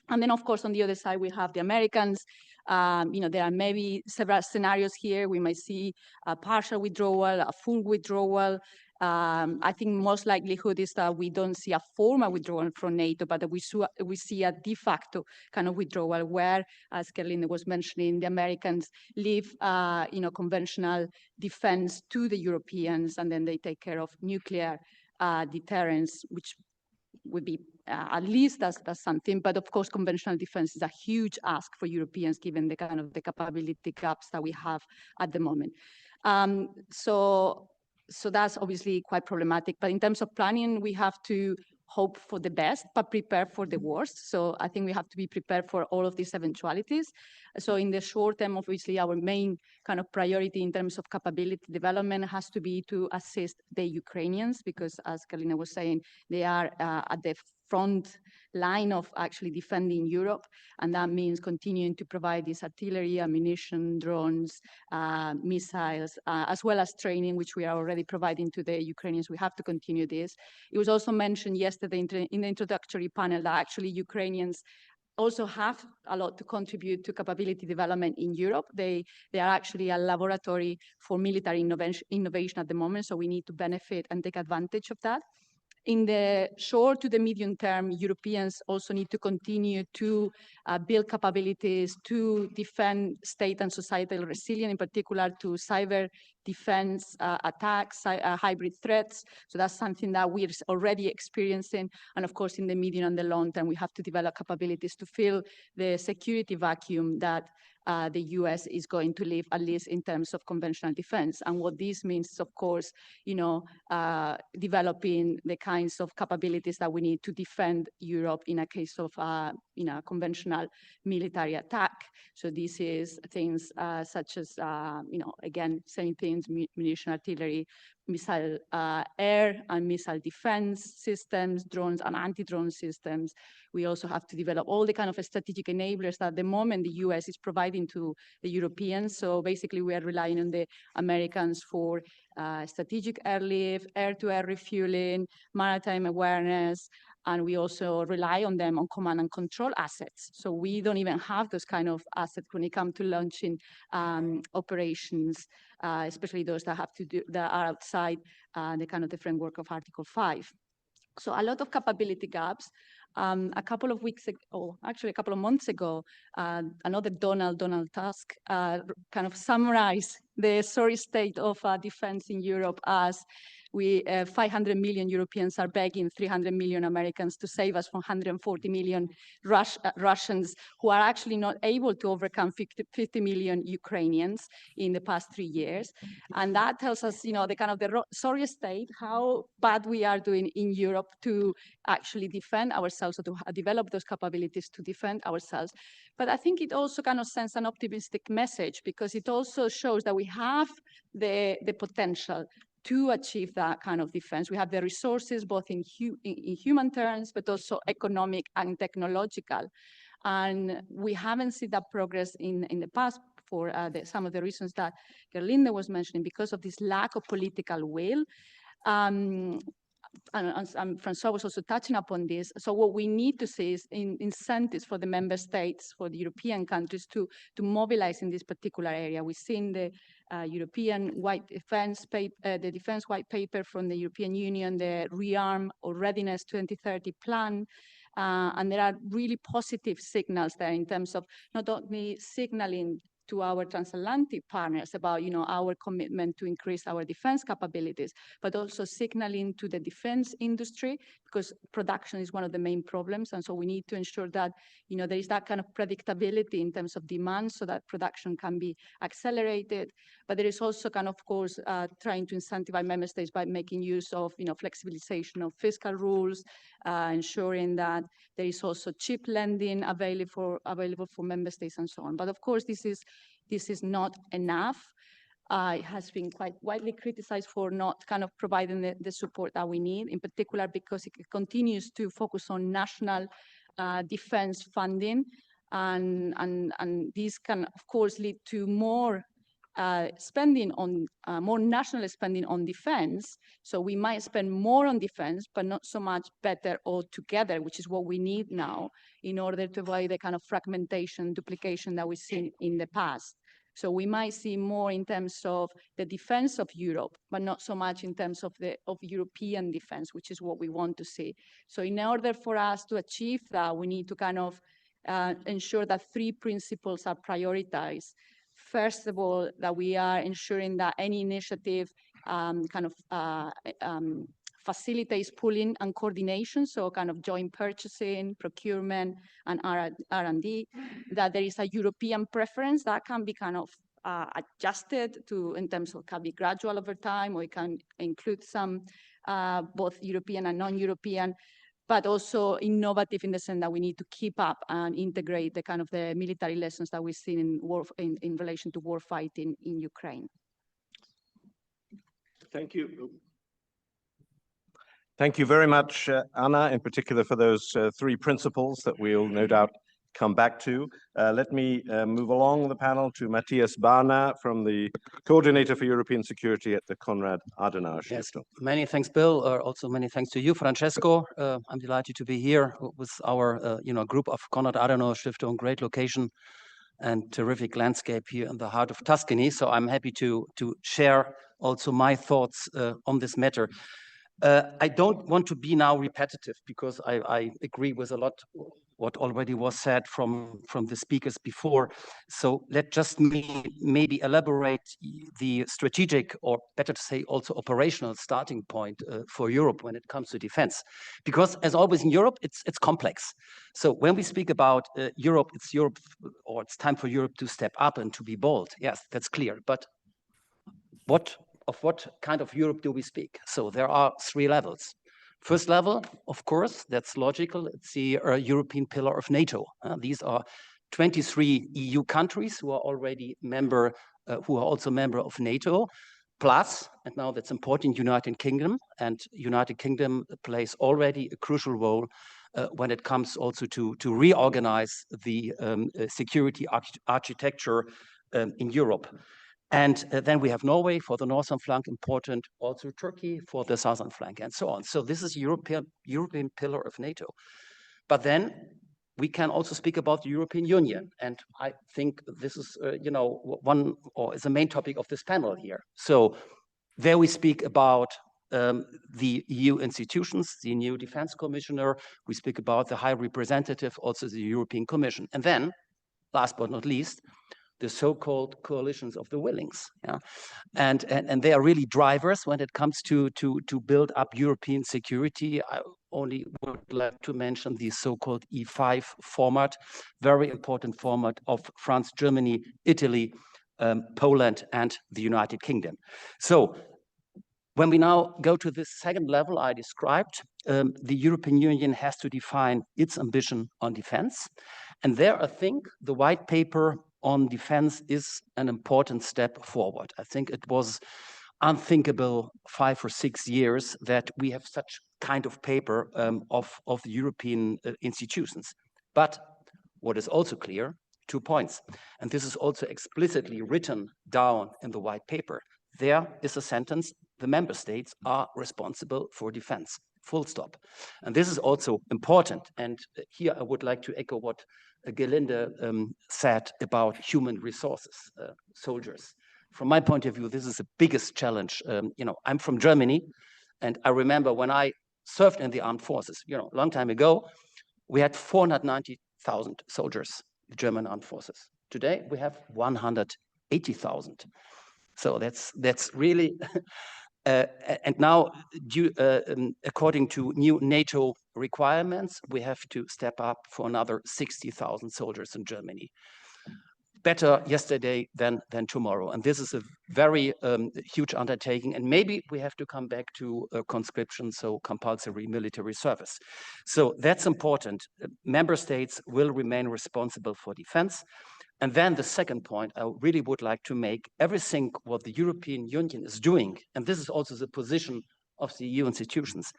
And then, of course, on the other side, we have the Americans. There are maybe several scenarios here. We might see a partial withdrawal, a full withdrawal. I think most likelihood is that we don't see a formal withdrawal from NATO, but that we see a de facto kind of withdrawal where, as Gerlinde was mentioning, the Americans leave conventional defense to the Europeans, and then they take care of nuclear deterrence, which would be at least that's something. But of course, conventional defense is a huge ask for Europeans, given the kind of the capability gaps that we have at the moment. So that's obviously quite problematic. But in terms of planning, we have to hope for the best, but prepare for the worst. So I think we have to be prepared for all of these eventualities. So in the short term, obviously, our main kind of priority in terms of capability development has to be to assist the Ukrainians, because as Gerlinde was saying, they are at the front line of actually defending Europe. And that means continuing to provide this artillery, ammunition, drones, missiles, as well as training, which we are already providing to the Ukrainians. We have to continue this. It was also mentioned yesterday in the introductory panel that actually Ukrainians also have a lot to contribute to capability development in Europe. They are actually a laboratory for military innovation at the moment, so we need to benefit and take advantage of that. In the short to the medium term, Europeans also need to continue to build capabilities to defend state and societal resilience, in particular to cyber defense attacks, hybrid threats. So that's something that we're already experiencing. And of course, in the medium and the long term, we have to develop capabilities to fill the security vacuum that the US is going to leave, at least in terms of conventional defense. And what this means is, of course, developing the kinds of capabilities that we need to defend Europe in a case of a conventional military attack. So this is things such as, again, same things, munition, artillery, missile air and missile defense systems, drones and anti-drone systems. We also have to develop all the kind of strategic enablers that at the moment the US is providing to the Europeans. So basically we are relying on the Americans for strategic airlift, air-to-air refueling, maritime awareness, and we also rely on them on command and control assets. So we don't even have those kind of assets when it comes to launching operations, especially those that are outside the kind of the framework of Article 5. So a lot of capability gaps. A couple of weeks ago, or actually a couple of months ago, another Donald Tusk kind of summarized the sorry state of defense in Europe as 500 million Europeans are begging 300 million Americans to save us from 140 million Russians who are actually not able to overcome 50 million Ukrainians in the past 3 years. And that tells us, the kind of the sorry state, how bad we are doing in Europe to actually defend ourselves, or to develop those capabilities to defend ourselves. But I think it also kind of sends an optimistic message, because it also shows that we have the potential to achieve that kind of defense. We have the resources, both in human terms, but also economic and technological. And we haven't seen that progress in the past for some of the reasons that Gerlinde was mentioning, because of this lack of political will. And Francois was also touching upon this. So what we need to see is incentives for the member states, for the European countries to mobilize in this particular area. We've seen the European White Defense paper, the Defense White Paper from the European Union, the Rearm or Readiness 2030 plan. And there are really positive signals there in terms of not only signaling to our transatlantic partners about, our commitment to increase our defense capabilities, but also signaling to the defense industry, because production is one of the main problems. And so we need to ensure that, there is that kind of predictability in terms of demand so that production can be accelerated. But there is also kind of course, trying to incentivize member states by making use of, flexibilization of fiscal rules, ensuring that there is also cheap lending available for member states and so on. But of course, this is not enough. It has been quite widely criticized for not kind of providing the support that we need, in particular because it continues to focus on national defense funding. And this can, of course, lead to more spending on more national spending on defense. So we might spend more on defense, but not so much better altogether, which is what we need now in order to avoid the kind of fragmentation, duplication that we've seen in the past. So we might see more in terms of the defense of Europe, but not so much in terms of European defense, which is what we want to see. So in order for us to achieve that, we need to kind of ensure that 3 principles are prioritized. First of all, that we are ensuring that any initiative facilitates pooling and coordination, so kind of joint purchasing, procurement, and R&D, that there is a European preference that can be kind of adjusted to, in terms of, can be gradual over time, or it can include some both European and non-European, but also innovative in the sense that we need to keep up and integrate the kind of the military lessons that we've seen in relation to war fighting in Ukraine. Thank you. Thank you very much, Anna, in particular for those 3 principles that we'll no doubt come back to. Let me move along the panel to Matthias Barner, from the Coordinator for European Security at the Konrad Adenauer Stiftung. Yes, many thanks, Bill. Also many thanks to you, Francesco. I'm delighted to be here with our group of Konrad Adenauer Stiftung. Great location and terrific landscape here in the heart of Tuscany. So I'm happy to share also my thoughts on this matter. I don't want to be now repetitive because I agree with a lot what already was said from the speakers before. So let's just maybe elaborate the strategic, or better to say also operational starting point for Europe when it comes to defense. Because as always in Europe, it's complex. So when we speak about Europe, or it's time for Europe to step up and to be bold. Yes, that's clear. But what kind of Europe do we speak? So there are 3 levels. First level, of course, that's logical. It's the European pillar of NATO. These are 23 EU countries who are already who are also member of NATO, plus, and now that's important, United Kingdom. And United Kingdom plays already a crucial role when it comes also to reorganize the security architecture in Europe. And then we have Norway for the northern flank, important, also Turkey for the southern flank, and so on. So this is European pillar of NATO. But then we can also speak about the European Union. And I think this is, one, or is the main topic of this panel here. So there we speak about the EU institutions, the new defense commissioner. We speak about the high representative, also the European Commission. And then, last but not least, the so-called coalitions of the willings, yeah, and they are really drivers when it comes to build up European security. I only would like to mention the so-called E5 format, very important format of France, Germany, Italy, Poland, and the United Kingdom. So when we now go to this second level I described, the European Union has to define its ambition on defense. And there, I think the white paper on defense is an important step forward. I think it was unthinkable 5 or 6 years that we have such kind of paper of the European institutions. But what is also clear, 2 points, and this is also explicitly written down in the white paper. There is a sentence: the member states are responsible for defense, full stop. And this is also important. And here I would like to echo what Gelinde said about human resources, soldiers. From my point of view, this is the biggest challenge. I'm from Germany, and I remember when I served in the armed forces, a long time ago, we had 490,000 soldiers, the German armed forces. Today, we have 180,000. So that's really, and now, according to new NATO requirements, we have to step up for another 60,000 soldiers in Germany. Better yesterday than tomorrow. And this is a very huge undertaking. And maybe we have to come back to conscription, so compulsory military service. So that's important. Member states will remain responsible for defense. And then the second point I really would like to make, everything what the European Union is doing, and this is also the position of the EU institutions,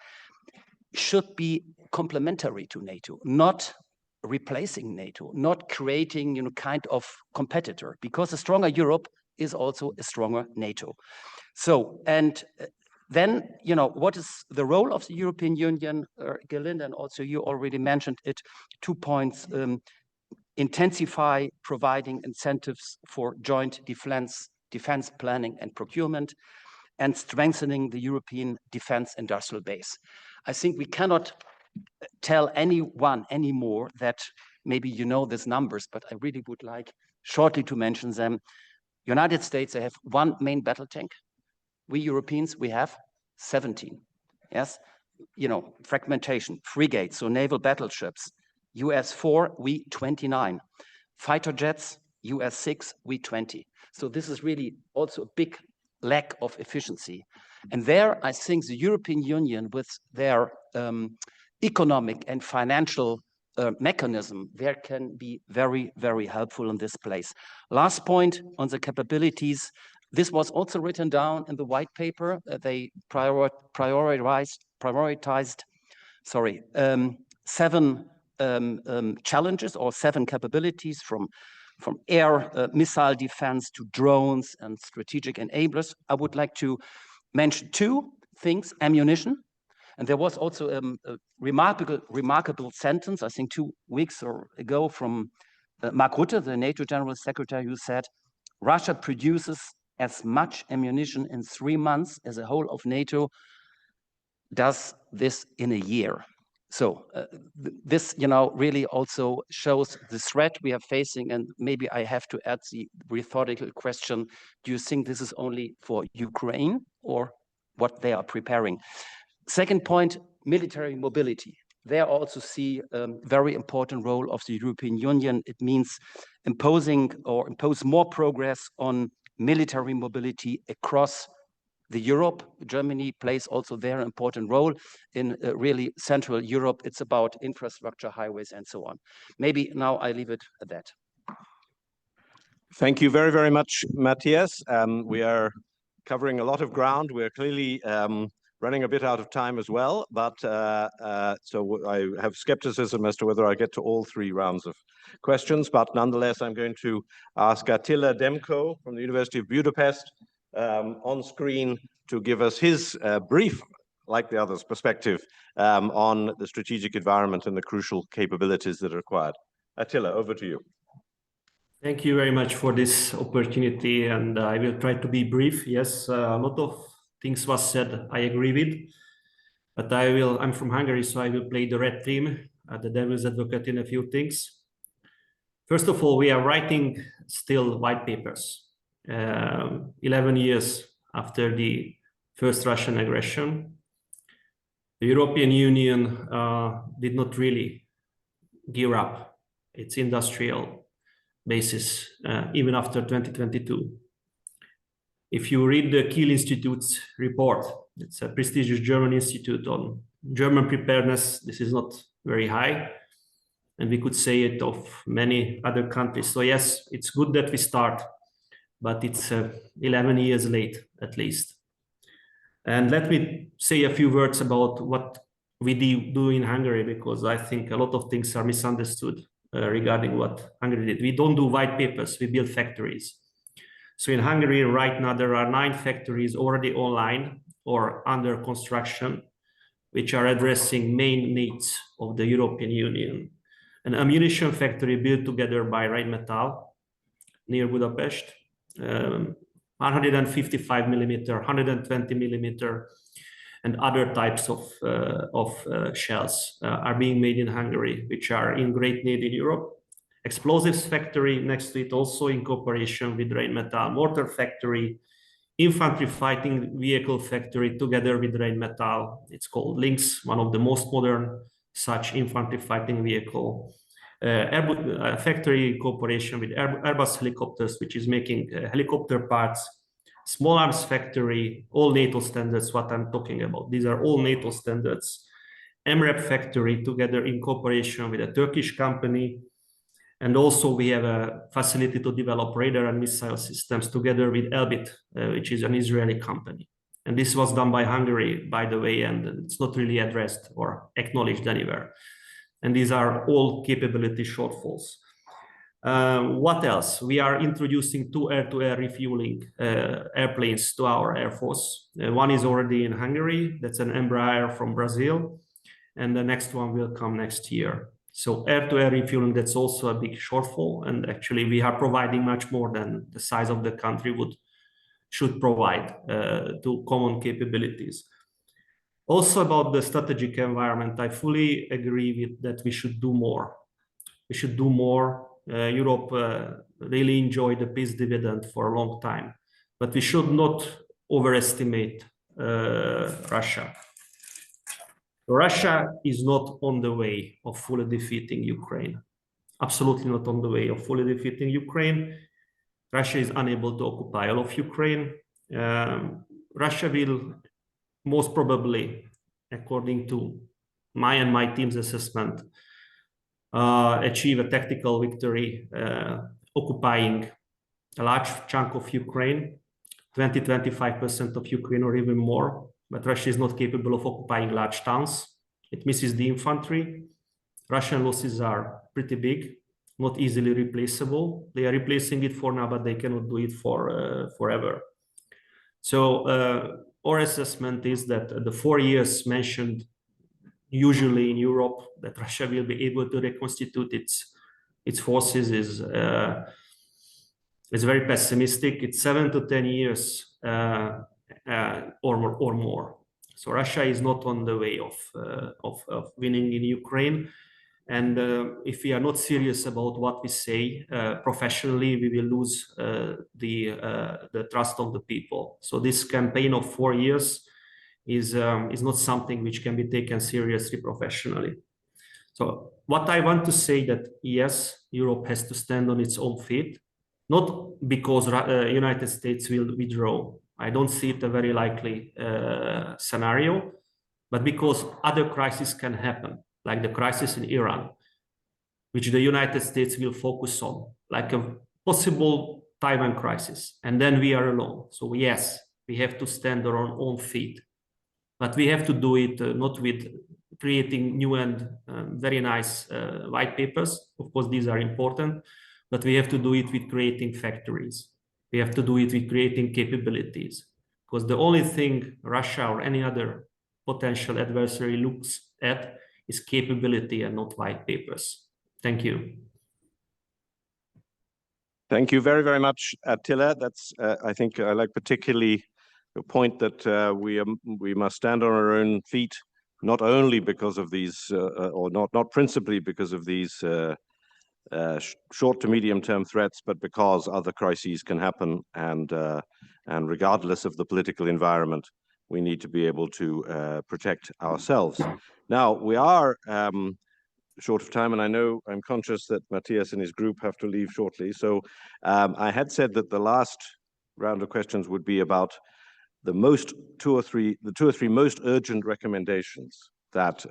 should be complementary to NATO, not replacing NATO, not creating kind of competitor, because a stronger Europe is also a stronger NATO. So, and then, what is the role of the European Union? Gelinde, and also you already mentioned it, 2 points. Intensify providing incentives for joint defense planning and procurement, and strengthening the European defense industrial base. I think we cannot tell anyone anymore that maybe you know these numbers, but I really would like shortly to mention them. United States, they have 1 main battle tank. We Europeans, we have 17. Yes, fragmentation, frigates, so naval battleships. US 4, we 29. Fighter jets, US 6, we 20. So this is really also a big lack of efficiency. And there, I think the European Union, with their economic and financial mechanism, there can be very, very helpful in this place. Last point on the capabilities. This was also written down in the white paper. They prioritized 7 challenges or 7 capabilities, from air missile defense to drones and strategic enablers. I would like to mention 2 things: ammunition. And there was also a remarkable sentence, I think 2 weeks ago, from Mark Rutte, the NATO General Secretary, who said, Russia produces as much ammunition in 3 months as the whole of NATO does this in a year. So this, really also shows the threat we are facing. And maybe I have to add the rhetorical question: do you think this is only for Ukraine or what they are preparing? Second point, military mobility. There I also see a very important role of the European Union. It means impose more progress on military mobility across Europe. Germany plays also their important role in really Central Europe. It's about infrastructure, highways, and so on. Maybe now I leave it at that. Thank you very, very much, Matthias. We are covering a lot of ground. We're clearly running a bit out of time as well, but so I have skepticism as to whether I get to all 3 rounds of questions, but nonetheless, I'm going to ask Attila Demko from the University of Budapest on screen to give us his brief, like the others, perspective on the strategic environment and the crucial capabilities that are required. Attila, over to you. Thank you very much for this opportunity, and I will try to be brief. Yes, a lot of things was said I agree with, but I'm from Hungary, so I will play the red team, the devil's advocate in a few things. First of all, we are writing still white papers, 11 years after the first Russian aggression. The European Union did not really gear up its industrial basis, even after 2022. If you read the Kiel Institute's report, it's a prestigious German institute on German preparedness. This is not very high, and we could say it of many other countries. So yes, it's good that we start, but it's 11 years late, at least. And let me say a few words about what we do in Hungary, because I think a lot of things are misunderstood regarding what Hungary did. We don't do white papers, we build factories. So in Hungary right now, there are 9 factories already online or under construction, which are addressing main needs of the European Union. An ammunition factory built together by Rheinmetall near Budapest, 155 millimeter, 120 millimeter, and other types of shells are being made in Hungary, which are in great need in Europe. Explosives factory next to it, also in cooperation with Rheinmetall. Mortar factory, infantry fighting vehicle factory together with Rheinmetall. It's called Lynx, one of the most modern such infantry fighting vehicle. Factory in cooperation with Airbus helicopters, which is making helicopter parts. Small arms factory, all NATO standards, what I'm talking about. These are all NATO standards. MREP factory together in cooperation with a Turkish company. And also we have a facility to develop radar and missile systems together with Elbit, which is an Israeli company. And this was done by Hungary, by the way, and it's not really addressed or acknowledged anywhere. And these are all capability shortfalls. What else? We are introducing 2 air-to-air refueling airplanes to our Air Force. One is already in Hungary, that's an Embraer from Brazil, and the next one will come next year. So air-to-air refueling, that's also a big shortfall, and actually we are providing much more than the size of the country should provide to common capabilities. Also about the strategic environment, I fully agree with that we should do more. We should do more. Europe really enjoyed the peace dividend for a long time, but we should not overestimate Russia. Russia is not on the way of fully defeating Ukraine. Absolutely not on the way of fully defeating Ukraine. Russia is unable to occupy all of Ukraine. Russia will most probably, according to my and my team's assessment, achieve a tactical victory, occupying a large chunk of Ukraine, 20-25% of Ukraine or even more. But Russia is not capable of occupying large towns. It misses the infantry. Russian losses are pretty big, not easily replaceable. They are replacing it for now, but they cannot do it for forever. So our assessment is that the 4 years mentioned usually in Europe that Russia will be able to reconstitute its forces is very pessimistic. It's 7 to 10 years or more. So Russia is not on the way of winning in Ukraine. And if we are not serious about what we say professionally, we will lose the trust of the people. So this campaign of 4 years is not something which can be taken seriously professionally. So what I want to say that yes, Europe has to stand on its own feet, not because United States will withdraw. I don't see it a very likely scenario, but because other crises can happen, like the crisis in Iran, which the United States will focus on, like a possible Taiwan crisis, and then we are alone. So yes, we have to stand on our own feet, but we have to do it not with creating new and very nice white papers. Of course, these are important, but we have to do it with creating factories. We have to do it with creating capabilities, because the only thing Russia or any other potential adversary looks at is capability and not white papers. Thank you. Thank you very, very much, Attila. That's, I think I like particularly the point that we must stand on our own feet, not only because of these, or not principally because of these short to medium term threats, but because other crises can happen, and regardless of the political environment, we need to be able to protect ourselves. Now, we are short of time, and I'm conscious that Matthias and his group have to leave shortly. So I had said that the last round of questions would be about the two or three most urgent recommendations that,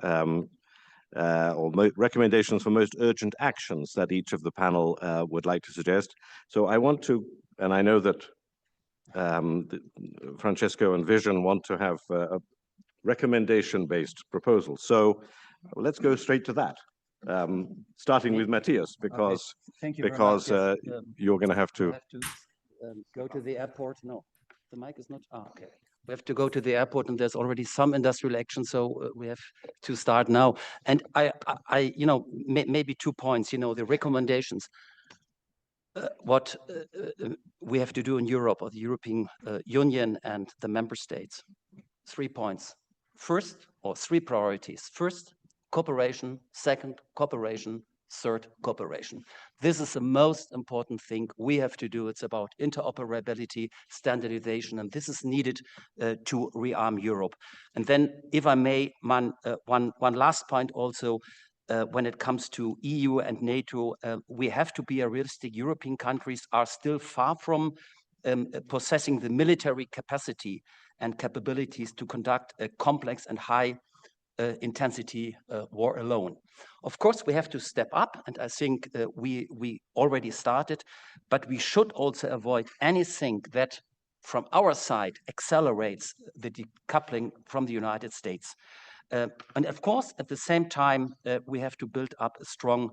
recommendations for most urgent actions that each of the panel would like to suggest. So I want to, and I know that Francesco and Vision want to have a recommendation-based proposal. So let's go straight to that. Starting with Matthias, because you're going to have to go to the airport. No, the mic is not. Okay. We have to go to the airport, and there's already some industrial action, so we have to start now. And I maybe 2 points. The recommendations. What we have to do in Europe, or the European Union and the member states. 3 points. First, or 3 priorities. First, cooperation. Second, cooperation. Third, cooperation. This is the most important thing we have to do. It's about interoperability, standardization, and this is needed to rearm Europe. And then, if I may, one last point also, when it comes to EU and NATO, we have to be realistic. European countries are still far from possessing the military capacity and capabilities to conduct a complex and high intensity war alone. Of course, we have to step up, and I think we already started, but we should also avoid anything that from our side accelerates the decoupling from the United States. And of course, at the same time, we have to build up a strong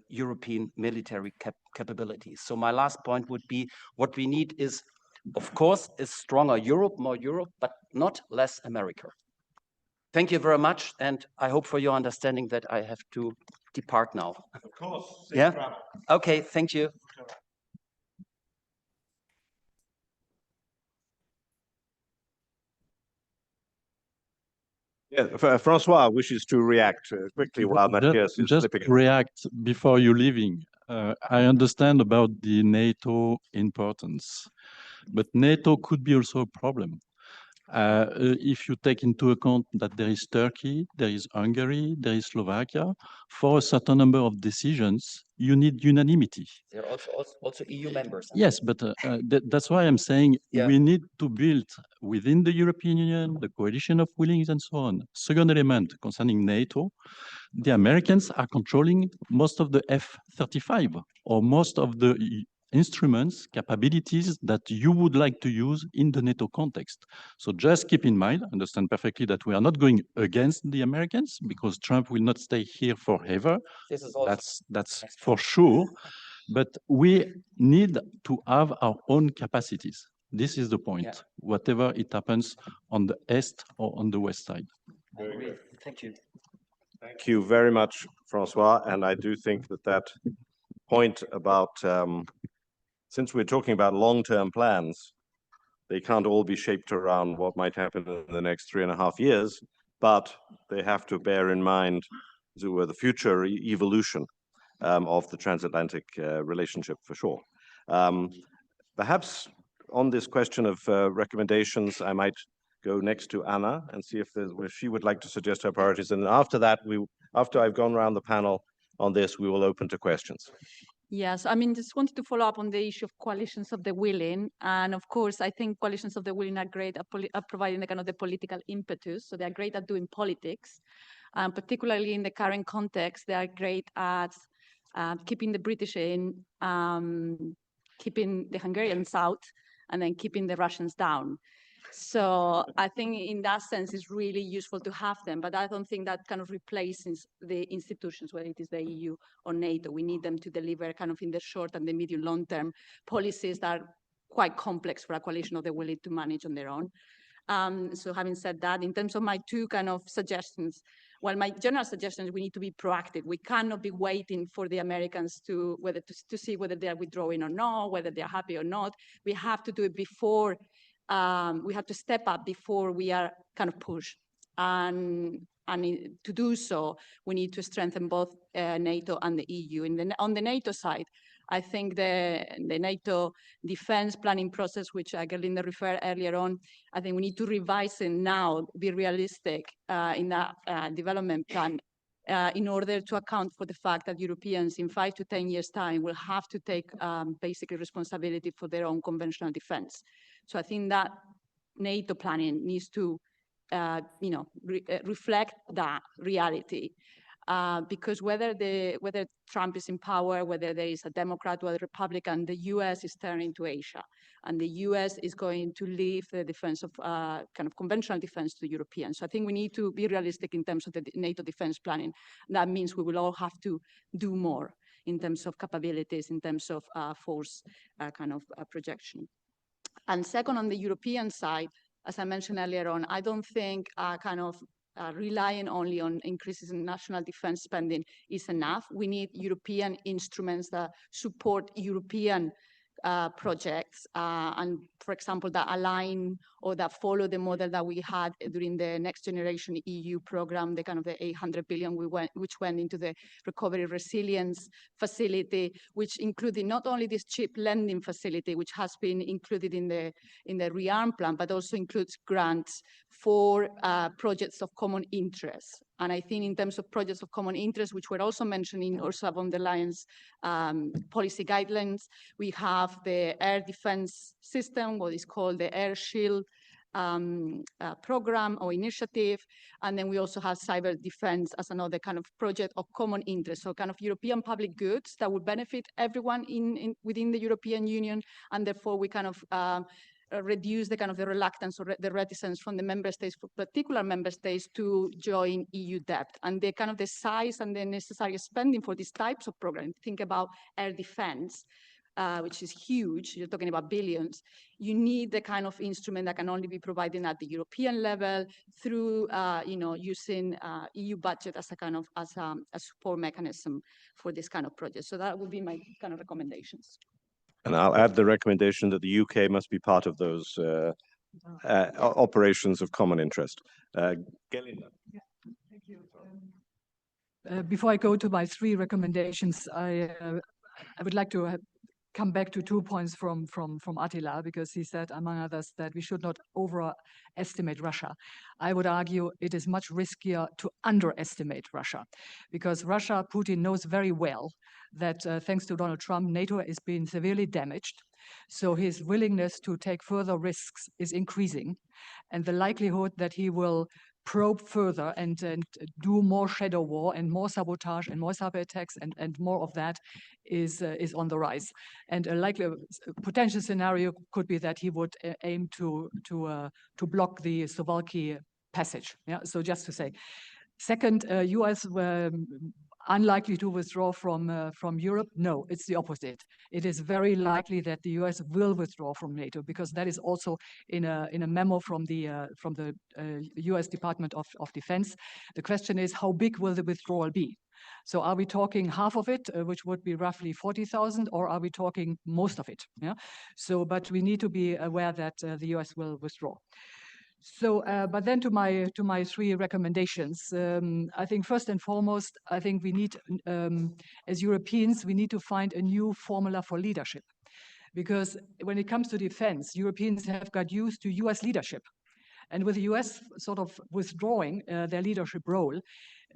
European military capabilities. So my last point would be, what we need is, of course, a stronger Europe, more Europe, but not less America. Thank you very much, and I hope for your understanding that I have to depart now. Of course. Yeah? Okay, thank you. Yeah, Francois wishes to react quickly while Matthias is just slipping. React before you leaving. I understand about the NATO importance, but NATO could be also a problem. If you take into account that there is Turkey, there is Hungary, there is Slovakia, for a certain number of decisions, you need unanimity. They're also EU members. Yes, but that's why I'm saying we need to build within the European Union, the coalition of willings and so on. Second element concerning NATO, the Americans are controlling most of the F-35 or most of the instruments, capabilities that you would like to use in the NATO context. So just keep in mind, understand perfectly that we are not going against the Americans because Trump will not stay here forever. This is also that's for sure. But we need to have our own capacities. This is the point, whatever it happens on the East or on the West side. Very good. Thank you. Thank you very much, Francois. And I do think that point about, since we're talking about long-term plans, They can't all be shaped around what might happen in the next 3.5 years, but they have to bear in mind the future evolution of the transatlantic relationship for sure. Perhaps on this question of recommendations, I might go next to Anna and see if she would like to suggest her priorities. And after that, after I've gone around the panel on this, we will open to questions. Yes, I mean, just wanted to follow up on the issue of coalitions of the willing. And of course, I think coalitions of the willing are great at providing the kind of the political impetus. So they're great at doing politics. Particularly in the current context, they are great at keeping the British in, keeping the Hungarians out, and then keeping the Russians down. So I think in that sense, it's really useful to have them, but I don't think that kind of replaces the institutions, whether it is the EU or NATO. We need them to deliver kind of in the short and the medium long-term policies that are quite complex for a coalition of the willing to manage on their own. So having said that, in terms of my two kind of suggestions, well, my general suggestion is we need to be proactive. We cannot be waiting for the Americans to see whether they are withdrawing or not, whether they are happy or not. We have to do it before. We have to step up before we are kind of pushed. And to do so, we need to strengthen both NATO and the EU. On the NATO side, I think the NATO defense planning process, which Gerlinde referred earlier on, I think we need to revise it now, be realistic in that development plan in order to account for the fact that Europeans in 5 to 10 years' time will have to take basically responsibility for their own conventional defense. So I think that NATO planning needs to, reflect that reality, because whether Trump is in power, whether there is a Democrat or a Republican, the U.S. is turning to Asia, and the U.S. is going to leave the defense of kind of conventional defense to Europeans. So I think we need to be realistic in terms of the NATO defense planning. That means we will all have to do more in terms of capabilities, in terms of force projection. And second, on the European side, as I mentioned earlier on, I don't think relying only on increases in national defense spending is enough. We need European instruments that support European projects, and for example, that align or that follow the model that we had during the Next Generation EU program, the kind of the 800 billion which went into the Recovery Resilience Facility, which included not only this cheap lending facility, which has been included in the rearm plan, but also includes grants for projects of common interest. And I think in terms of projects of common interest, which were also mentioned in Ursula von der Leyen's policy guidelines, we have the air defense system, what is called the Air Shield program or initiative. And then we also have cyber defense as another kind of project of common interest. So kind of European public goods that would benefit everyone within the European Union. And therefore we kind of reduce the kind of the reluctance or the reticence from the member states, for particular member states, to join EU debt. And the kind of the size and the necessary spending for these types of programs. Think about air defense, which is huge. You're talking about billions. You need the kind of instrument that can only be provided at the European level through, using EU budget as a kind of a support mechanism for this kind of project. So that would be my kind of recommendations. And I'll add the recommendation that the UK must be part of those operations of common interest. Gerlinde. Yeah, thank you. Before I go to my 3 recommendations, I would like to come back to 2 points from Attila, because he said, among others, that we should not overestimate Russia. I would argue it is much riskier to underestimate Russia, because Putin knows very well that thanks to Donald Trump, NATO is being severely damaged. So his willingness to take further risks is increasing, and the likelihood that he will probe further and do more shadow war and more sabotage and more cyber attacks and more of that is on the rise. And a likely potential scenario could be that he would aim to block the Suwalki passage. Yeah, so just to say. Second, US were unlikely to withdraw from Europe. No, it's the opposite. It is very likely that the US will withdraw from NATO, because that is also in a memo from the US Department of Defense. The question is, how big will the withdrawal be? So are we talking half of it, which would be roughly 40,000, or are we talking most of it? Yeah. So, but we need to be aware that the US will withdraw. So, but then to my three recommendations, I think first and foremost, I think we need, as Europeans, we need to find a new formula for leadership. Because when it comes to defense, Europeans have got used to US leadership. And with the US sort of withdrawing their leadership role,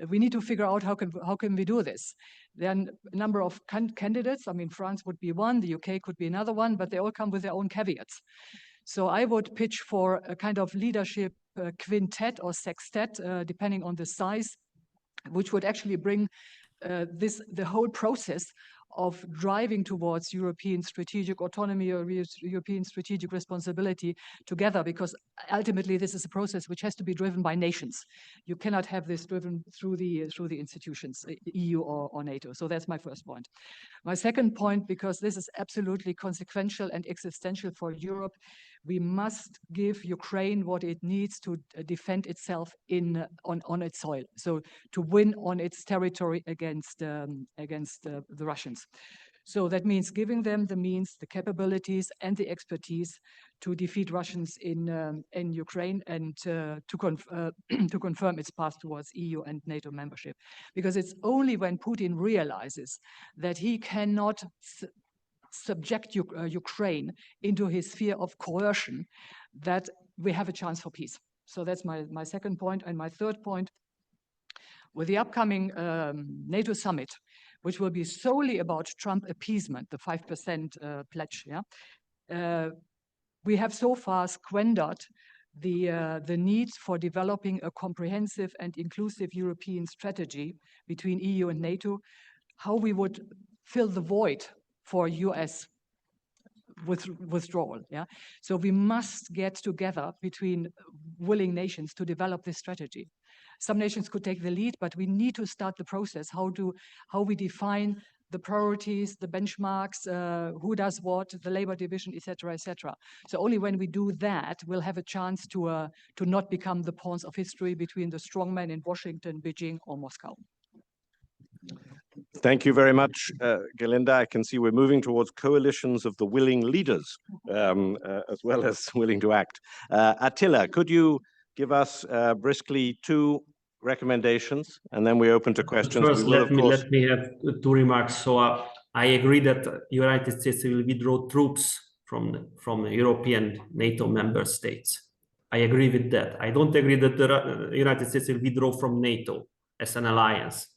we need to figure out how can we do this. There are a number of candidates. I mean, France would be one, the UK could be another one, but they all come with their own caveats. So I would pitch for a kind of leadership quintet or sextet, depending on the size, which would actually bring the whole process of driving towards European strategic autonomy or European strategic responsibility together, because ultimately this is a process which has to be driven by nations. You cannot have this driven through the institutions, EU or NATO. So that's my first point. My second point, because this is absolutely consequential and existential for Europe, we must give Ukraine what it needs to defend itself on its soil. So to win on its territory against the Russians. So that means giving them the means, the capabilities, and the expertise to defeat Russians in Ukraine and to confirm its path towards EU and NATO membership. Because it's only when Putin realizes that he cannot subject Ukraine into his sphere of coercion that we have a chance for peace. So that's my second point. And my third point, with the upcoming NATO summit, which will be solely about Trump appeasement, the 5% pledge, we have so far squandered the need for developing a comprehensive and inclusive European strategy between EU and NATO, how we would fill the void for US withdrawal. Yeah, so we must get together between willing nations to develop this strategy. Some nations could take the lead, but we need to start the process. How we define the priorities, the benchmarks, who does what, the labor division, etc., etc. So only when we do that, we'll have a chance to not become the pawns of history between the strongmen in Washington, Beijing, or Moscow. Thank you very much, Galinda. I can see we're moving towards coalitions of the willing leaders, as well as willing to act. Attila, could you give us briskly two recommendations, and then we open to questions? First, let me have two remarks. So I agree that the United States will withdraw troops from European NATO member states. I agree with that. I don't agree that the United States will withdraw from NATO as an alliance.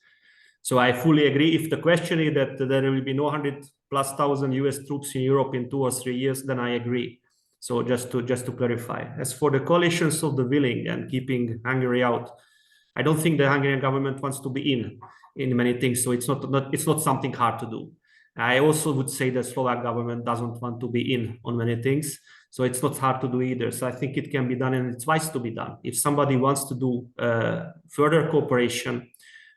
So I fully agree. If the question is that there will be no 100,000+ US troops in Europe in 2 or 3 years, then I agree. So just to clarify, as for the coalitions of the willing and keeping Hungary out, I don't think the Hungarian government wants to be in many things. So it's not something hard to do. I also would say the Slovak government doesn't want to be in on many things. So it's not hard to do either. So I think it can be done, and it's wise to be done. If somebody wants to do further cooperation,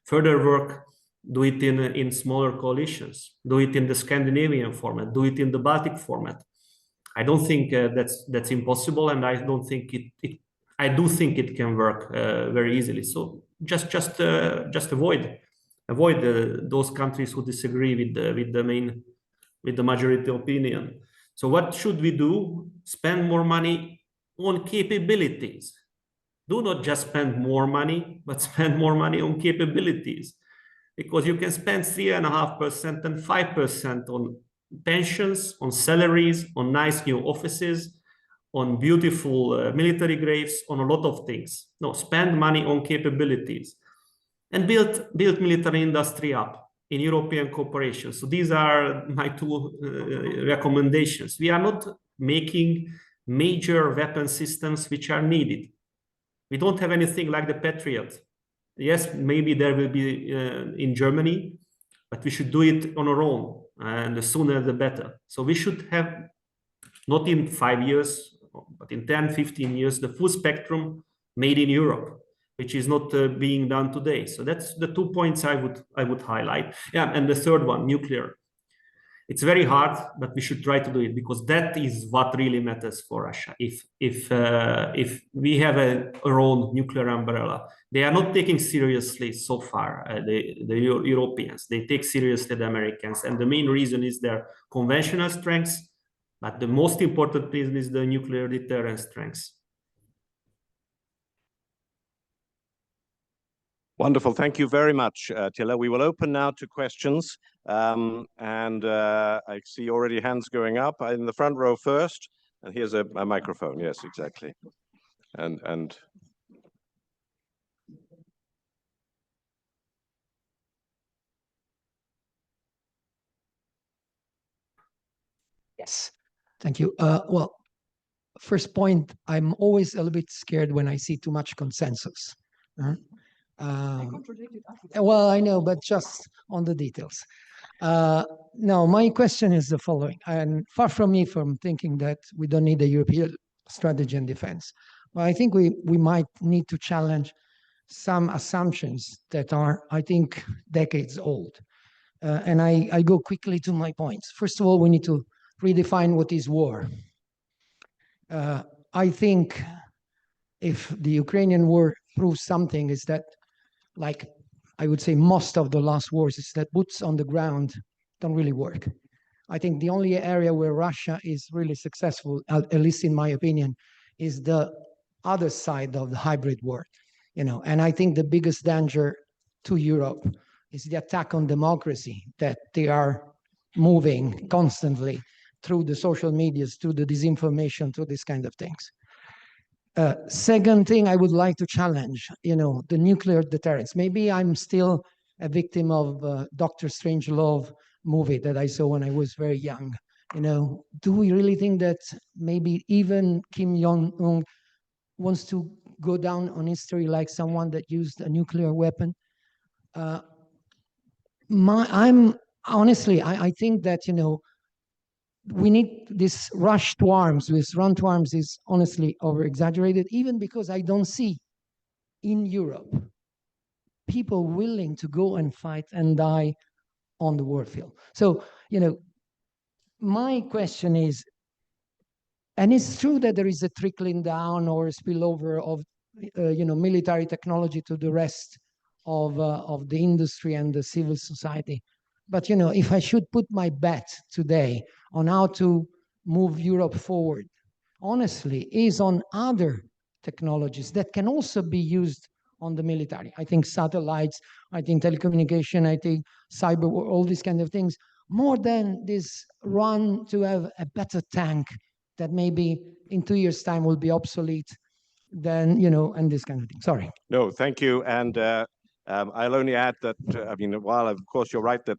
further work, do it in smaller coalitions, do it in the Scandinavian format, do it in the Baltic format. I don't think that's impossible, and I don't think I do think it can work very easily. So just avoid those countries who disagree with the majority opinion. So what should we do? Spend more money on capabilities. Do not just spend more money, but spend more money on capabilities. Because you can spend 3.5% and 5% on pensions, on salaries, on nice new offices, on beautiful military graves, on a lot of things. No, spend money on capabilities and build military industry up in European cooperation. So these are my two recommendations. We are not making major weapon systems which are needed. We don't have anything like the Patriot. Yes, maybe there will be in Germany, but we should do it on our own, and the sooner the better. So we should have, not in 5 years, but in 10, 15 years, the full spectrum made in Europe, which is not being done today. So that's the 2 points I would highlight. Yeah, and the third one, nuclear. It's very hard, but we should try to do it because that is what really matters for Russia. If we have our own nuclear umbrella, they are not taking seriously so far the Europeans. They take seriously the Americans, and the main reason is their conventional strengths. But the most important reason is the nuclear deterrence strengths. Wonderful. Thank you very much, Tilla. We will open now to questions. I see already hands going up in the front row first. And here's a microphone. Yes, exactly. And yes, thank you. Well, first point, I'm always a little bit scared when I see too much consensus. Well, I know, but just on the details. No, my question is the following, and far from me from thinking that we don't need a European strategy and defense. Well, I think we might need to challenge some assumptions that are, I think, decades old. And I go quickly to my points. First of all, we need to redefine what is war. I think if the Ukrainian war proves something is that, like I would say most of the last wars, is that boots on the ground don't really work. I think the only area where Russia is really successful, at least in my opinion, is the other side of the hybrid war. And I think the biggest danger to Europe is the attack on democracy, that they are moving constantly through the social medias, through the disinformation, through these kind of things. Second thing I would like to challenge, the nuclear deterrence. Maybe I'm still a victim of Dr. Strangelove movie that I saw when I was very young. Do we really think that maybe even Kim Jong-un wants to go down on history like someone that used a nuclear weapon? I think that, we need this rush to arms, this run to arms is honestly over-exaggerated, even because I don't see in Europe people willing to go and fight and die on the war field. So, my question is, and it's true that there is a trickling down or a spillover of, military technology to the rest of the industry and the civil society. But, if I should put my bet today on how to move Europe forward, honestly, is on other technologies that can also be used on the military. I think satellites, I think telecommunication, I think cyber, all these kind of things, more than this run to have a better tank that maybe in 2 years' time will be obsolete, then, and this kind of thing. Sorry. no, thank you. And I'll only add that, while of course you're right that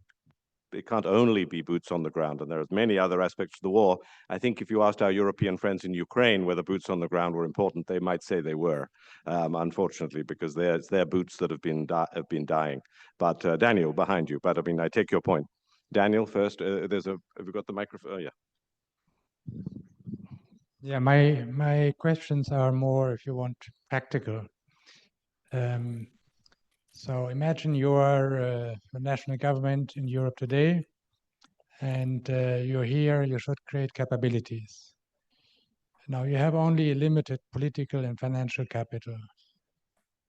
it can't only be boots on the ground, and there are many other aspects of the war. I think if you asked our European friends in Ukraine whether boots on the ground were important, they might say they were, unfortunately, because it's their boots that have been dying. But Daniel, behind you. But I take your point. Daniel, first. Have you got the microphone? Oh, yeah. Yeah, my questions are more, if you want, practical. So imagine you are a national government in Europe today, and you're here, you should create capabilities. Now you have only limited political and financial capital.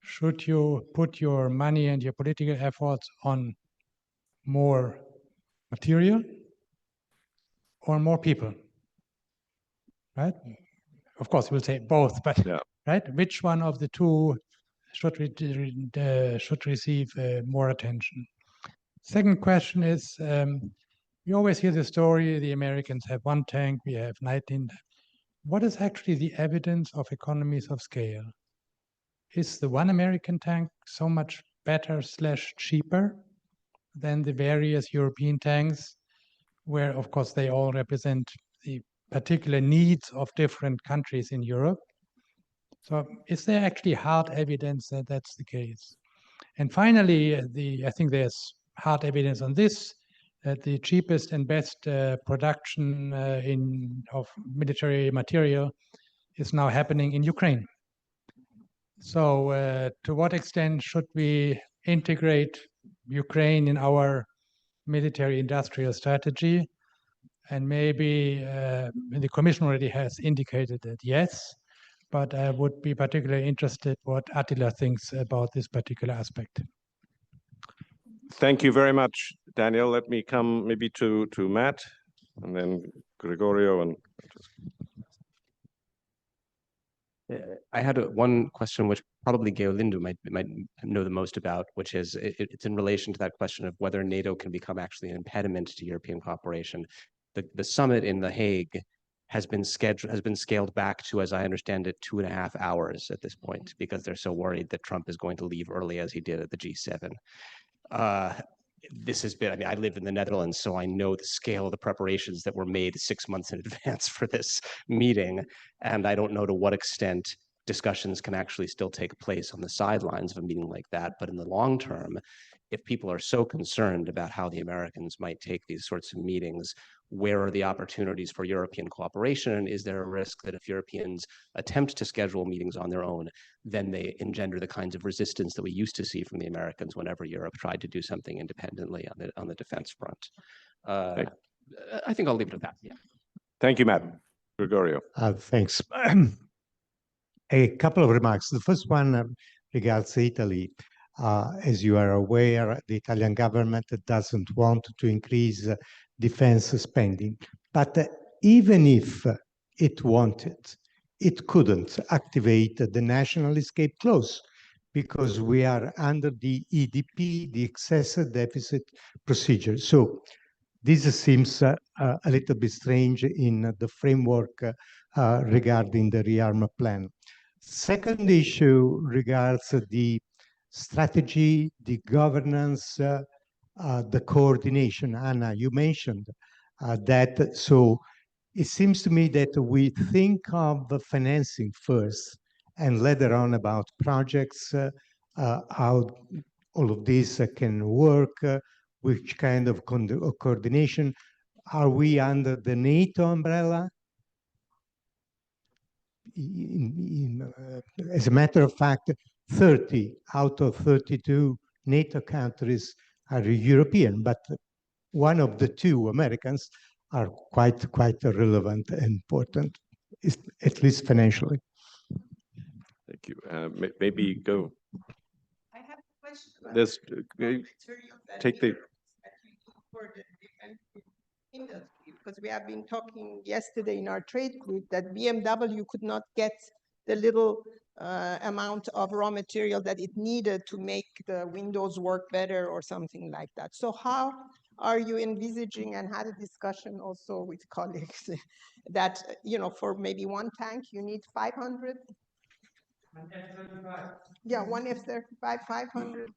Should you put your money and your political efforts on more material or more people? Right? Of course, we'll say both, but yeah. Right? Which one of the two should receive more attention? Second question is, we always hear the story, the Americans have one tank, we have 19. What is actually the evidence of economies of scale? Is the one American tank so much better / cheaper than the various European tanks, where of course they all represent the particular needs of different countries in Europe? So is there actually hard evidence that that's the case? And finally, I think there's hard evidence on this, that the cheapest and best production of military material is now happening in Ukraine. So to what extent should we integrate Ukraine in our military industrial strategy? And maybe the Commission already has indicated that yes, but I would be particularly interested what Attila thinks about this particular aspect. Thank you very much, Daniel. Let me come maybe to Matt, and then Gregorio and I had one question which probably Geolindo might know the most about, which is it's in relation to that question of whether NATO can become actually an impediment to European cooperation. The summit in The Hague has been scaled back to, as I understand it, 2.5 hours at this point, because they're so worried that Trump is going to leave early as he did at the G7. This has been, I mean, I live in the Netherlands, so I know the scale of the preparations that were made 6 months in advance for this meeting. And I don't know to what extent discussions can actually still take place on the sidelines of a meeting like that. But in the long term, if people are so concerned about how the Americans might take these sorts of meetings, where are the opportunities for European cooperation? And is there a risk that if Europeans attempt to schedule meetings on their own, then they engender the kinds of resistance that we used to see from the Americans whenever Europe tried to do something independently on the defense front? I think I'll leave it at that. Yeah. Thank you, Matt. Gregorio. Thanks. A couple of remarks. The first one regards Italy. As you are aware, the Italian government doesn't want to increase defense spending. But even if it wanted, it couldn't activate the national escape clause because we are under the EDP, the excess deficit procedure. So this seems a little bit strange in the framework regarding the rearm plan. Second issue regards the strategy, the governance, the coordination. Anna, you mentioned that. So it seems to me that we think of the financing first and later on about projects, how all of this can work, which kind of coordination. Are we under the NATO umbrella? As a matter of fact, 30 out of 32 NATO countries are European, but one of the two, Americans, are quite relevant and important, at least financially. Thank you. Maybe go. I have a question. There's, take the industry, because we have been talking yesterday in our trade group that BMW could not get the little amount of raw material that it needed to make the windows work better or something like that. So how are you envisaging, and had a discussion also with colleagues, that, you know, for maybe one tank you need 500? An F-35. Yeah, one F-35, 500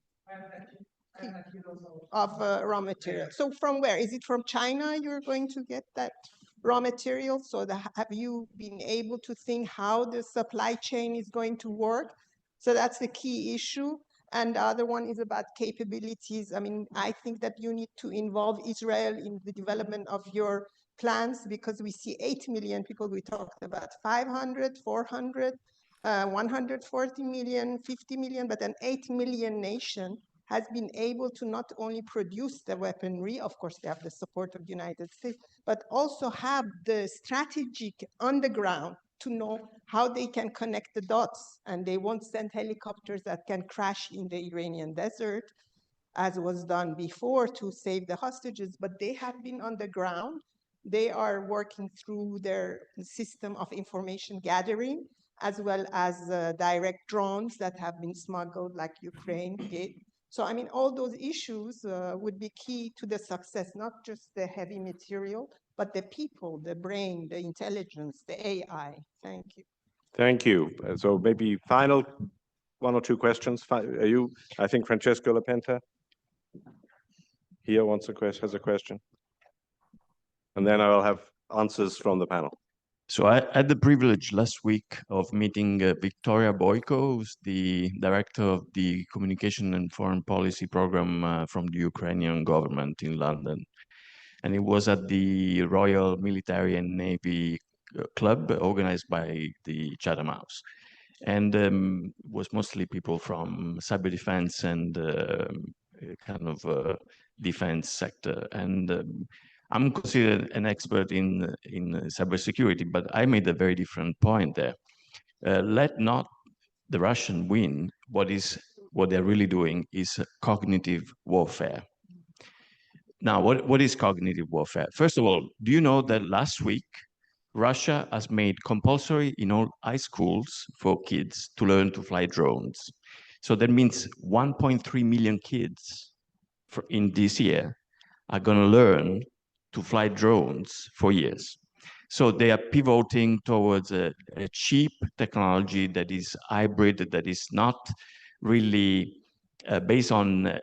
of raw material. So from where? Is it from China you're going to get that raw material? So have you been able to think how the supply chain is going to work? So that's the key issue. And the other one is about capabilities. I mean, I think that you need to involve Israel in the development of your plans, because we see 8 million people. We talked about 500, 400, 140 million, 50 million, but an 8 million nation has been able to not only produce the weaponry, of course they have the support of the United States, but also have the strategic on the ground to know how they can connect the dots. And they won't send helicopters that can crash in the Iranian desert, as was done before, to save the hostages, but they have been on the ground. They are working through their system of information gathering, as well as direct drones that have been smuggled, like Ukraine did. So, I mean, all those issues would be key to the success, not just the heavy material, but the people, the brain, the intelligence, the AI. Thank you. Thank you. So maybe final one or two questions. Are you, I think Francesco Lapenta here has a question. And then I'll have answers from the panel. So I had the privilege last week of meeting Victoria Boyko, who's the director of the Communication and Foreign Policy Program from the Ukrainian government in London. And it was at the Royal Military and Navy Club organized by the Chatham House. And was mostly people from cyber defense and kind of defense sector. And I'm considered an expert in cybersecurity, but I made a very different point there. Let not the Russian win. What they're really doing is cognitive warfare. Now, what is cognitive warfare? First of all, do you know that last week Russia has made compulsory in all high schools for kids to learn to fly drones? So that means 1.3 million kids in this year are going to learn to fly drones for years. So they are pivoting towards a cheap technology that is hybrid, that is not really based on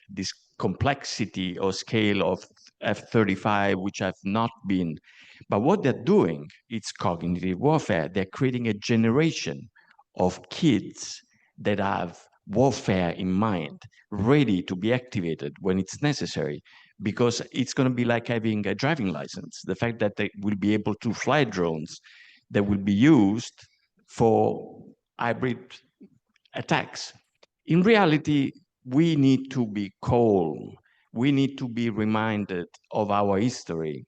this complexity or scale of F-35, which have not been. But what they're doing, it's cognitive warfare. They're creating a generation of kids that have warfare in mind, ready to be activated when it's necessary, because it's going to be like having a driving license. The fact that they will be able to fly drones that will be used for hybrid attacks. In reality, we need to be calm. We need to be reminded of our history.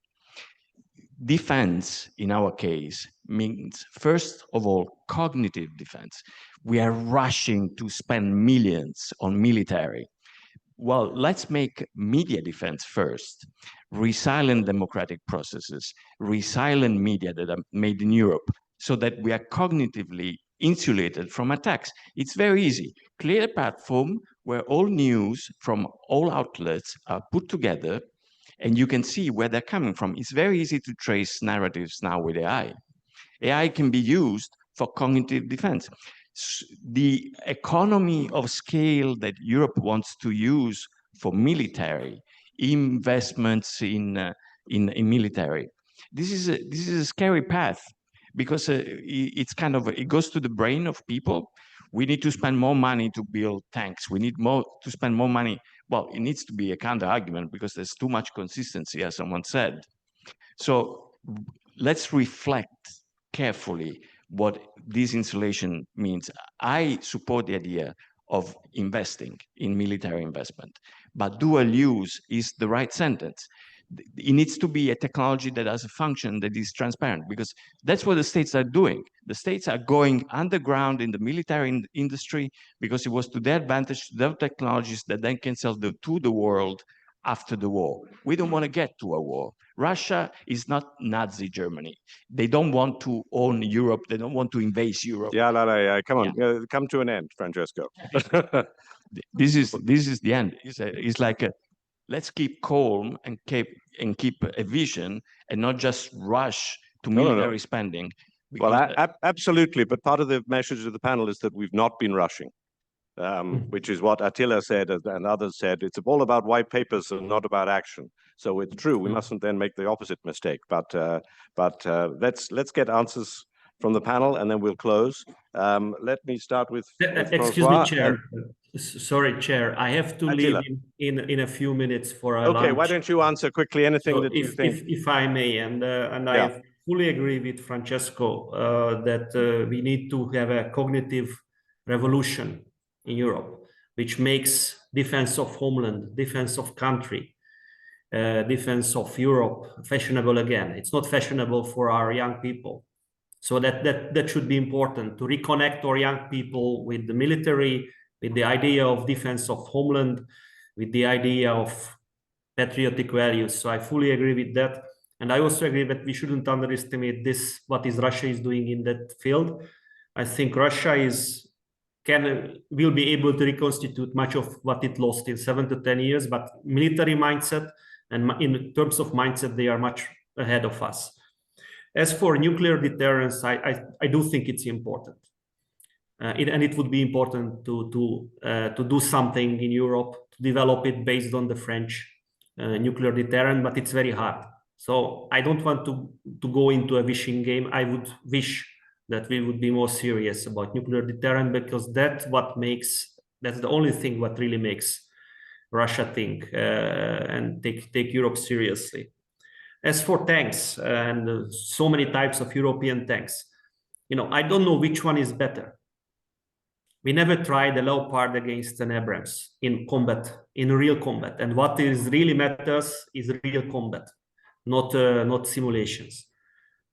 Defense, in our case, means, first of all, cognitive defense. We are rushing to spend millions on military. Well, let's make media defense first. Resilient democratic processes, resilient media that are made in Europe, so that we are cognitively insulated from attacks. It's very easy. Create a platform where all news from all outlets are put together, and you can see where they're coming from. It's very easy to trace narratives now with AI. AI can be used for cognitive defense. The economy of scale that Europe wants to use for military investments in military, this is a scary path, because it's kind of, it goes to the brain of people. We need to spend more money to build tanks. We need to spend more money. Well, it needs to be a counter argument, because there's too much consistency, as someone said. So let's reflect carefully what this insulation means. I support the idea of investing in military investment, but dual use is the right sentence. It needs to be a technology that has a function that is transparent, because that's what the states are doing. The states are going underground in the military industry because it was to their advantage, to their technologies that then can sell to the world after the war. We don't want to get to a war. Russia is not Nazi Germany. They don't want to own Europe. They don't want to invade Europe. Yeah, come on, come to an end, Francesco. This is the end. It's like let's keep calm and keep a vision, and not just rush to military spending. Well, absolutely. But part of the message of the panel is that we've not been rushing, which is what Attila said and others said. It's all about white papers and not about action. So it's true. We mustn't then make the opposite mistake. But let's get answers from the panel, and then we'll close. Let me start with excuse me, Chair. Sorry, Chair. I have to Attila. leave in a few minutes for a Okay, lunch. why don't you answer quickly anything that you think? If I may, and I fully agree with Francesco that we need to have a cognitive revolution in Europe, which makes defense of homeland, defense of country, defense of Europe fashionable again. It's not fashionable for our young people. So that should be important, to reconnect our young people with the military, with the idea of defense of homeland, with the idea of patriotic values. So I fully agree with that. And I also agree that we shouldn't underestimate what Russia is doing in that field. I think Russia will be able to reconstitute much of what it lost in 7 to 10 years, but military mindset and in terms of mindset, they are much ahead of us. As for nuclear deterrence, I do think it's important. And it would be important to do something in Europe, to develop it based on the French nuclear deterrent, but it's very hard. So I don't want to go into a wishing game. I would wish that we would be more serious about nuclear deterrent, because that's the only thing what really makes Russia think and take Europe seriously. As for tanks and so many types of European tanks, I don't know which one is better. We never tried a Leopard against an Abrams in combat in real combat. And what is really matters is real combat, not simulations.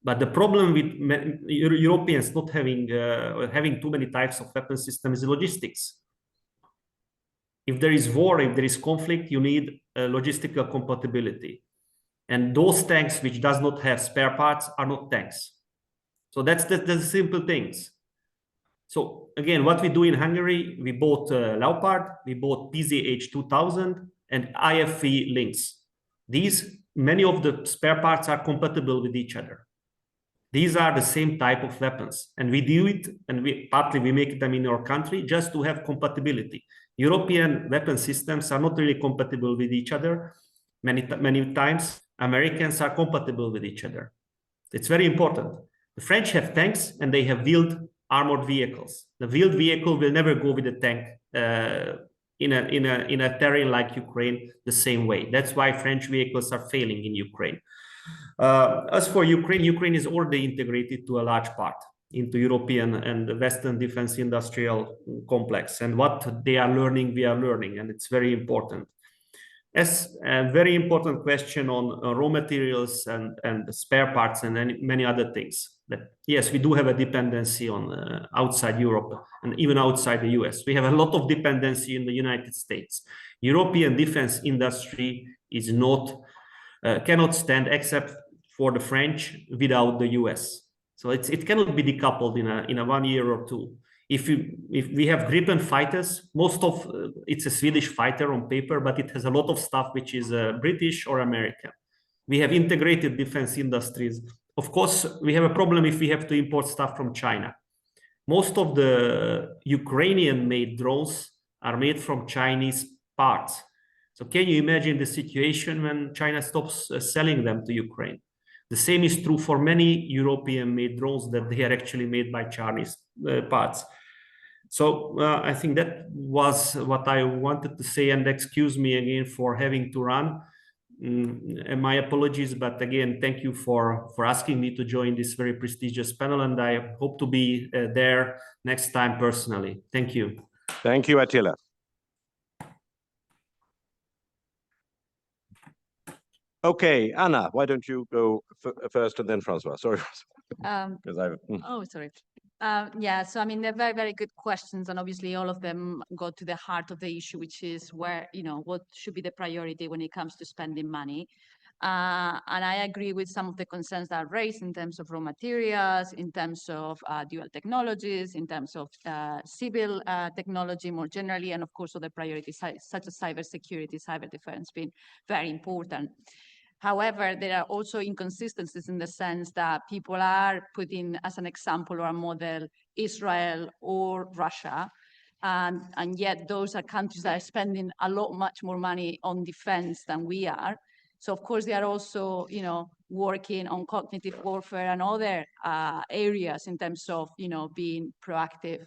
But the problem with Europeans not having having too many types of weapon systems is logistics. If there is war, if there is conflict, you need logistical compatibility. And those tanks which does not have spare parts are not tanks. So that's the simple things. So again, what we do in Hungary, we bought Leopard, we bought PZH 2000 and IFV Lynx. These, many of the spare parts are compatible with each other. These are the same type of weapons, and we do it, and partly we make them in our country just to have compatibility. European weapon systems are not really compatible with each other. Many times, Americans are compatible with each other. It's very important. The French have tanks, and they have wheeled armored vehicles. The wheeled vehicle will never go with a tank in a terrain like Ukraine the same way. That's why French vehicles are failing in Ukraine. As for Ukraine, Ukraine is already integrated to a large part into European and Western defense industrial complex. And what they are learning, we are learning, and it's very important. As a very important question on raw materials and spare parts and many other things. That yes, we do have a dependency on outside Europe and even outside the US. We have a lot of dependency in the United States. European defense industry is not cannot stand except for the French without the US. So it cannot be decoupled in a 1 year or two. If we have Gripen fighters, most of it's a Swedish fighter on paper, but it has a lot of stuff which is British or American. We have integrated defense industries. Of course, we have a problem if we have to import stuff from China. Most of the Ukrainian-made drones are made from Chinese parts. So can you imagine the situation when China stops selling them to Ukraine? The same is true for many European-made drones that they are actually made by Chinese parts. So I think that was what I wanted to say, and excuse me again for having to run. And my apologies, but again, thank you for asking me to join this very prestigious panel, and I hope to be there next time personally. Thank you. Thank you, Attila. Okay, Anna, why don't you go first and then Francois? Sorry. Oh, sorry. Yeah, so I mean, they're very, very good questions, and obviously all of them go to the heart of the issue, which is where, what should be the priority when it comes to spending money. And I agree with some of the concerns that are raised in terms of raw materials, in terms of dual technologies, in terms of civil technology more generally, and of course other priorities such as cybersecurity, cyber defense being very important. However, there are also inconsistencies in the sense that people are putting as an example or a model Israel or Russia, and yet those are countries that are spending a lot much more money on defense than we are. So of course they are also, working on cognitive warfare and other areas in terms of, being proactive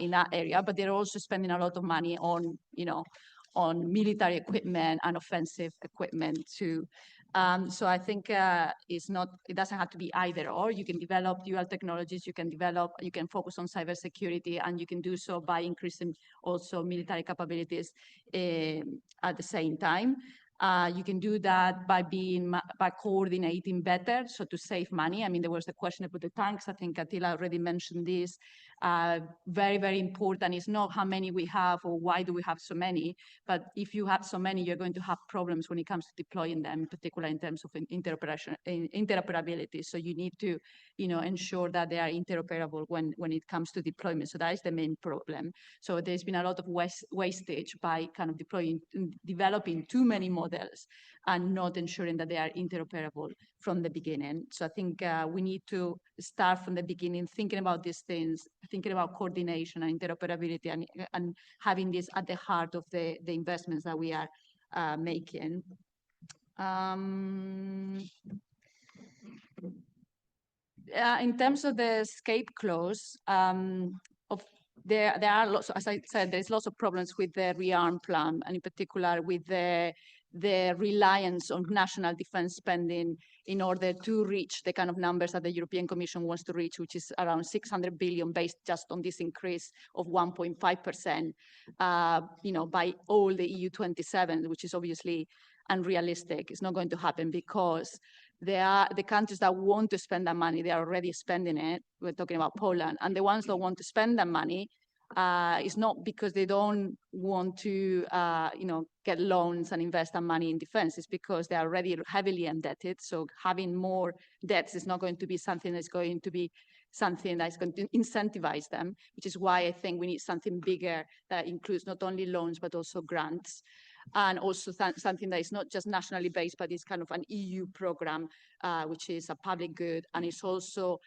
in that area, but they're also spending a lot of money on, on military equipment and offensive equipment too. So I think it doesn't have to be either or. You can develop dual technologies, you can focus on cybersecurity, and you can do so by increasing also military capabilities at the same time. You can do that by coordinating better, so to save money. I mean, there was a question about the tanks. I think Attila already mentioned this. Very, very important is not how many we have or why do we have so many, but if you have so many, you're going to have problems when it comes to deploying them, in particular in terms of interoperability. So you need to, ensure that they are interoperable when it comes to deployment. So that is the main problem. So there's been a lot of wastage by kind of developing too many models and not ensuring that they are interoperable from the beginning. So I think we need to start from the beginning, thinking about these things, thinking about coordination and interoperability, and having this at the heart of the investments that we are making. In terms of the escape clause, there are lots, as I said, there's lots of problems with the rearm plan, and in particular with the the reliance on national defense spending in order to reach the kind of numbers that the European Commission wants to reach, which is around 600 billion based just on this increase of 1.5%, by all the EU 27, which is obviously unrealistic. It's not going to happen because the countries that want to spend that money, they are already spending it. We're talking about Poland. And the ones that want to spend that money, it's not because they don't want to, get loans and invest that money in defense. It's because they are already heavily indebted. So having more debts is not going to be something that's going to incentivize them, which is why I think we need something bigger that includes not only loans, but also grants. And also something that is not just nationally based, but is kind of an EU program, which is a public good. And it's also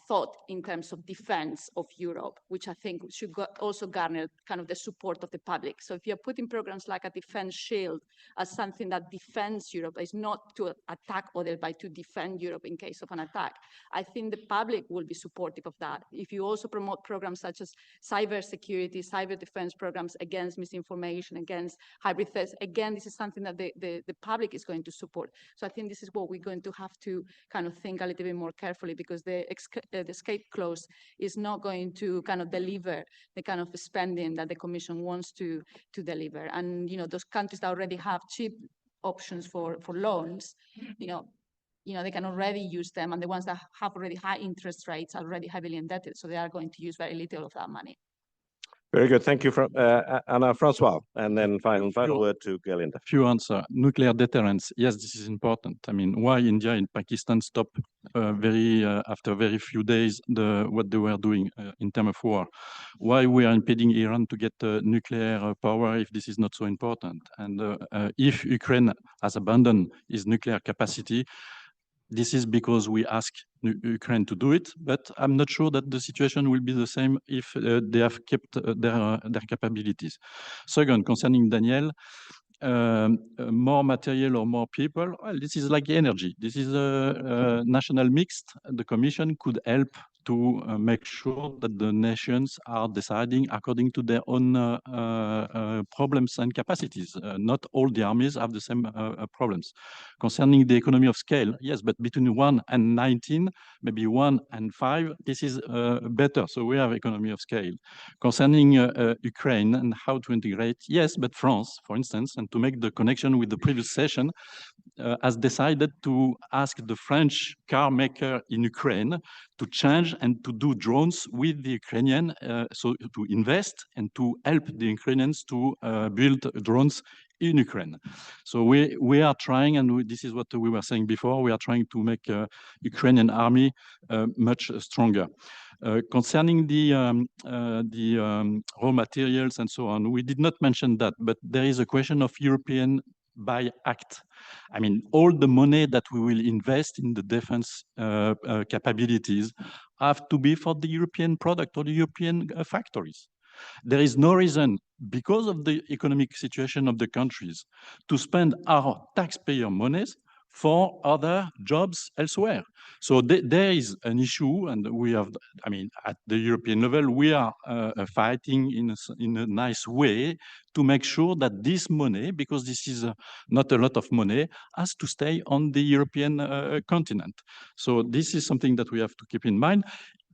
thought in terms of defense of Europe, which I think should also garner kind of the support of the public. So if you're putting programs like a defense shield as something that defends Europe, is not to attack others, but to defend Europe in case of an attack, I think the public will be supportive of that. If you also promote programs such as cyber security, cyber defense programs against misinformation, against hybrid threats, again, this is something that the public is going to support. So I think this is what we're going to have to kind of think a little bit more carefully, because the escape clause is not going to kind of deliver the kind of spending that the Commission wants to deliver. And, those countries that already have cheap options for loans, they can already use them. And the ones that have already high interest rates are already heavily indebted. So they are going to use very little of that money. Very good. Thank you, Anna. Francois, and then final word to Galinda. Few answer. Nuclear deterrence. Yes, this is important. I mean, why India and Pakistan stopped after very few days what they were doing in terms of war? Why we are impeding Iran to get nuclear power if this is not so important? And if Ukraine has abandoned its nuclear capacity, this is because we ask Ukraine to do it, but I'm not sure that the situation will be the same if they have kept their capabilities. Second, concerning Daniel, more material or more people, well, this is like energy. This is a national mixed. The Commission could help to make sure that the nations are deciding according to their own problems and capacities. Not all the armies have the same problems. Concerning the economy of scale, yes, but between 1 and 19, maybe 1 and 5, this is better. So we have economy of scale. Concerning Ukraine and how to integrate, yes, but France, for instance, and to make the connection with the previous session, has decided to ask the French car maker in Ukraine to change and to do drones with the Ukrainian, so to invest and to help the Ukrainians to build drones in Ukraine. So we are trying, and this is what we were saying before, we are trying to make Ukrainian army much stronger. Concerning the raw materials and so on, we did not mention that, but there is a question of European by act. I mean, all the money that we will invest in the defense capabilities have to be for the European product or the European factories. There is no reason, because of the economic situation of the countries, to spend our taxpayer monies for other jobs elsewhere. So there is an issue, and we have, I mean, at the European level, we are fighting in a nice way to make sure that this money, because this is not a lot of money, has to stay on the European continent. So this is something that we have to keep in mind,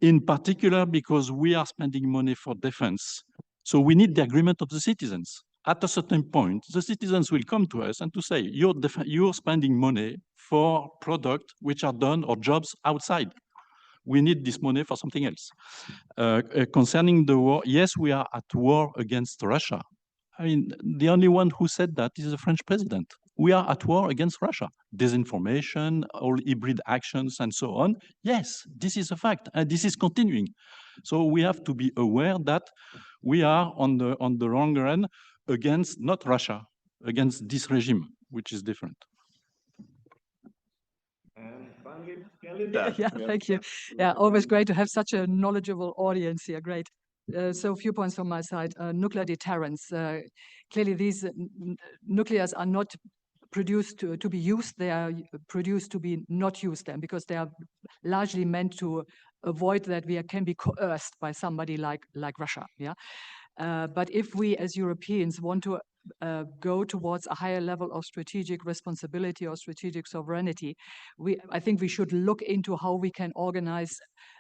in particular because we are spending money for defense. So we need the agreement of the citizens. At a certain point, the citizens will come to us and to say, you're spending money for products which are done or jobs outside. We need this money for something else. Concerning the war, yes, we are at war against Russia. I mean, the only one who said that is the French president. We are at war against Russia. Disinformation, all hybrid actions, and so on. Yes, this is a fact, and this is continuing. So we have to be aware that we are on the wrong run against not Russia, against this regime, which is different. And finally, Galinda. Yeah, thank you. Yeah, always great to have such a knowledgeable audience here. Great. So a few points from my side. Nuclear deterrence. Clearly, these nuclears are not produced to be used. They are produced to be not used then, because they are largely meant to avoid that we can be coerced by somebody like Russia. Yeah. But if we as Europeans want to go towards a higher level of strategic responsibility or strategic sovereignty, I think we should look into how we can organize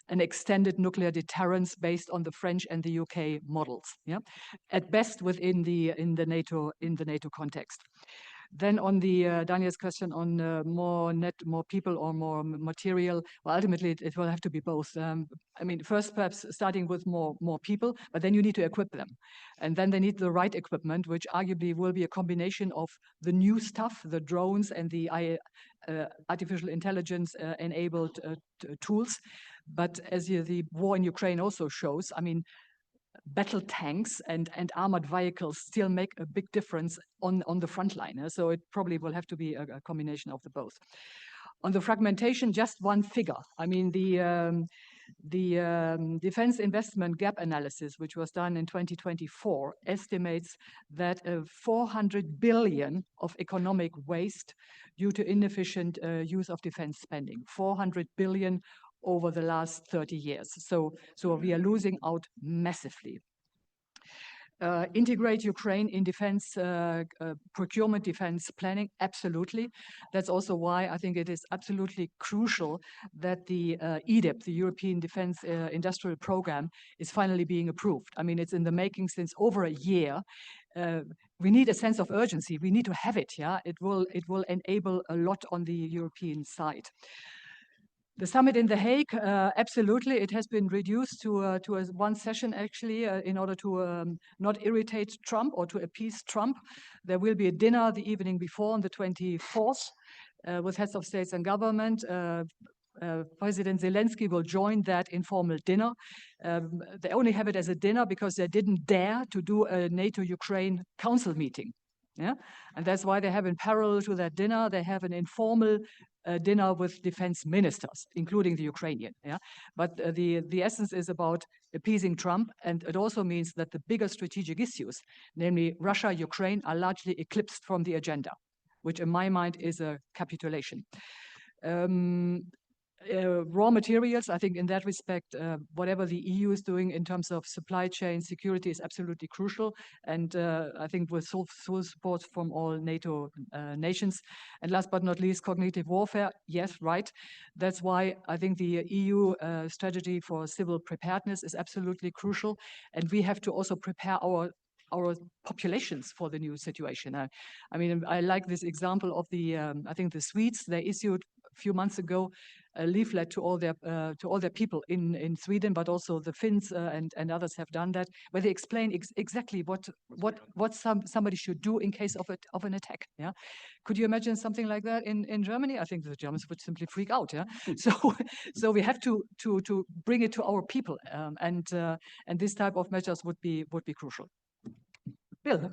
an extended nuclear deterrence based on the French and the UK models. Yeah, at best within the NATO context. Then on the Daniel's question on more people or more material, well, ultimately it will have to be both. I mean, first perhaps starting with more people, but then you need to equip them, and then they need the right equipment, which arguably will be a combination of the new stuff, the drones and the artificial intelligence enabled tools. But as the war in Ukraine also shows, I mean, battle tanks and armored vehicles still make a big difference on the front line. So it probably will have to be a combination of the both. On the fragmentation, just one figure. I mean, the defense investment gap analysis, which was done in 2024, estimates that 400 billion of economic waste due to inefficient use of defense spending. 400 billion over the last 30 years. So we are losing out massively. Integrate Ukraine in defense procurement, defense planning, absolutely. That's also why I think it is absolutely crucial that the EDIP, the European Defense Industrial Program, is finally being approved. I mean, it's in the making since over a year. We need a sense of urgency. We need to have it. Yeah, it will enable a lot on the European side. The summit in The Hague, absolutely, it has been reduced to one session actually in order to not irritate Trump or to appease Trump. There will be a dinner the evening before on the 24th with heads of states and government. President Zelensky will join that informal dinner. They only have it as a dinner because they didn't dare to do a NATO-Ukraine council meeting. Yeah, and that's why they have in parallel to that dinner, they have an informal dinner with defense ministers, including the Ukrainian. Yeah, but the essence is about appeasing Trump, and it also means that the bigger strategic issues, namely Russia, Ukraine, are largely eclipsed from the agenda, which in my mind is a capitulation. Raw materials, I think in that respect, whatever the EU is doing in terms of supply chain security is absolutely crucial. And I think with full support from all NATO nations. And last but not least, cognitive warfare. Yes, right. That's why I think the EU strategy for civil preparedness is absolutely crucial. And we have to also prepare our populations for the new situation. I mean, I like this example of the, I think the Swedes, they issued a few months ago a leaflet to all their people in Sweden, but also the Finns and others have done that, where they explain exactly what somebody should do in case of an attack. Yeah, could you imagine something like that in Germany? I think the Germans would simply freak out. Yeah, so we have to bring it to our people, and this type of measures would be crucial. Bill.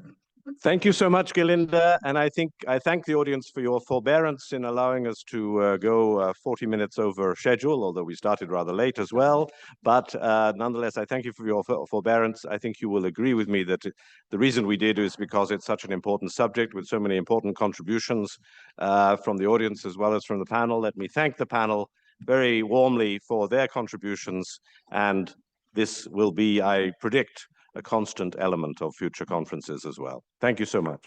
Thank you so much, Galinda. And I thank the audience for your forbearance in allowing us to go 40 minutes over schedule, although we started rather late as well. But nonetheless, I thank you for your forbearance. I think you will agree with me that the reason we did is because it's such an important subject with so many important contributions from the audience as well as from the panel. Let me thank the panel very warmly for their contributions. And this will be, I predict, a constant element of future conferences as well. Thank you so much.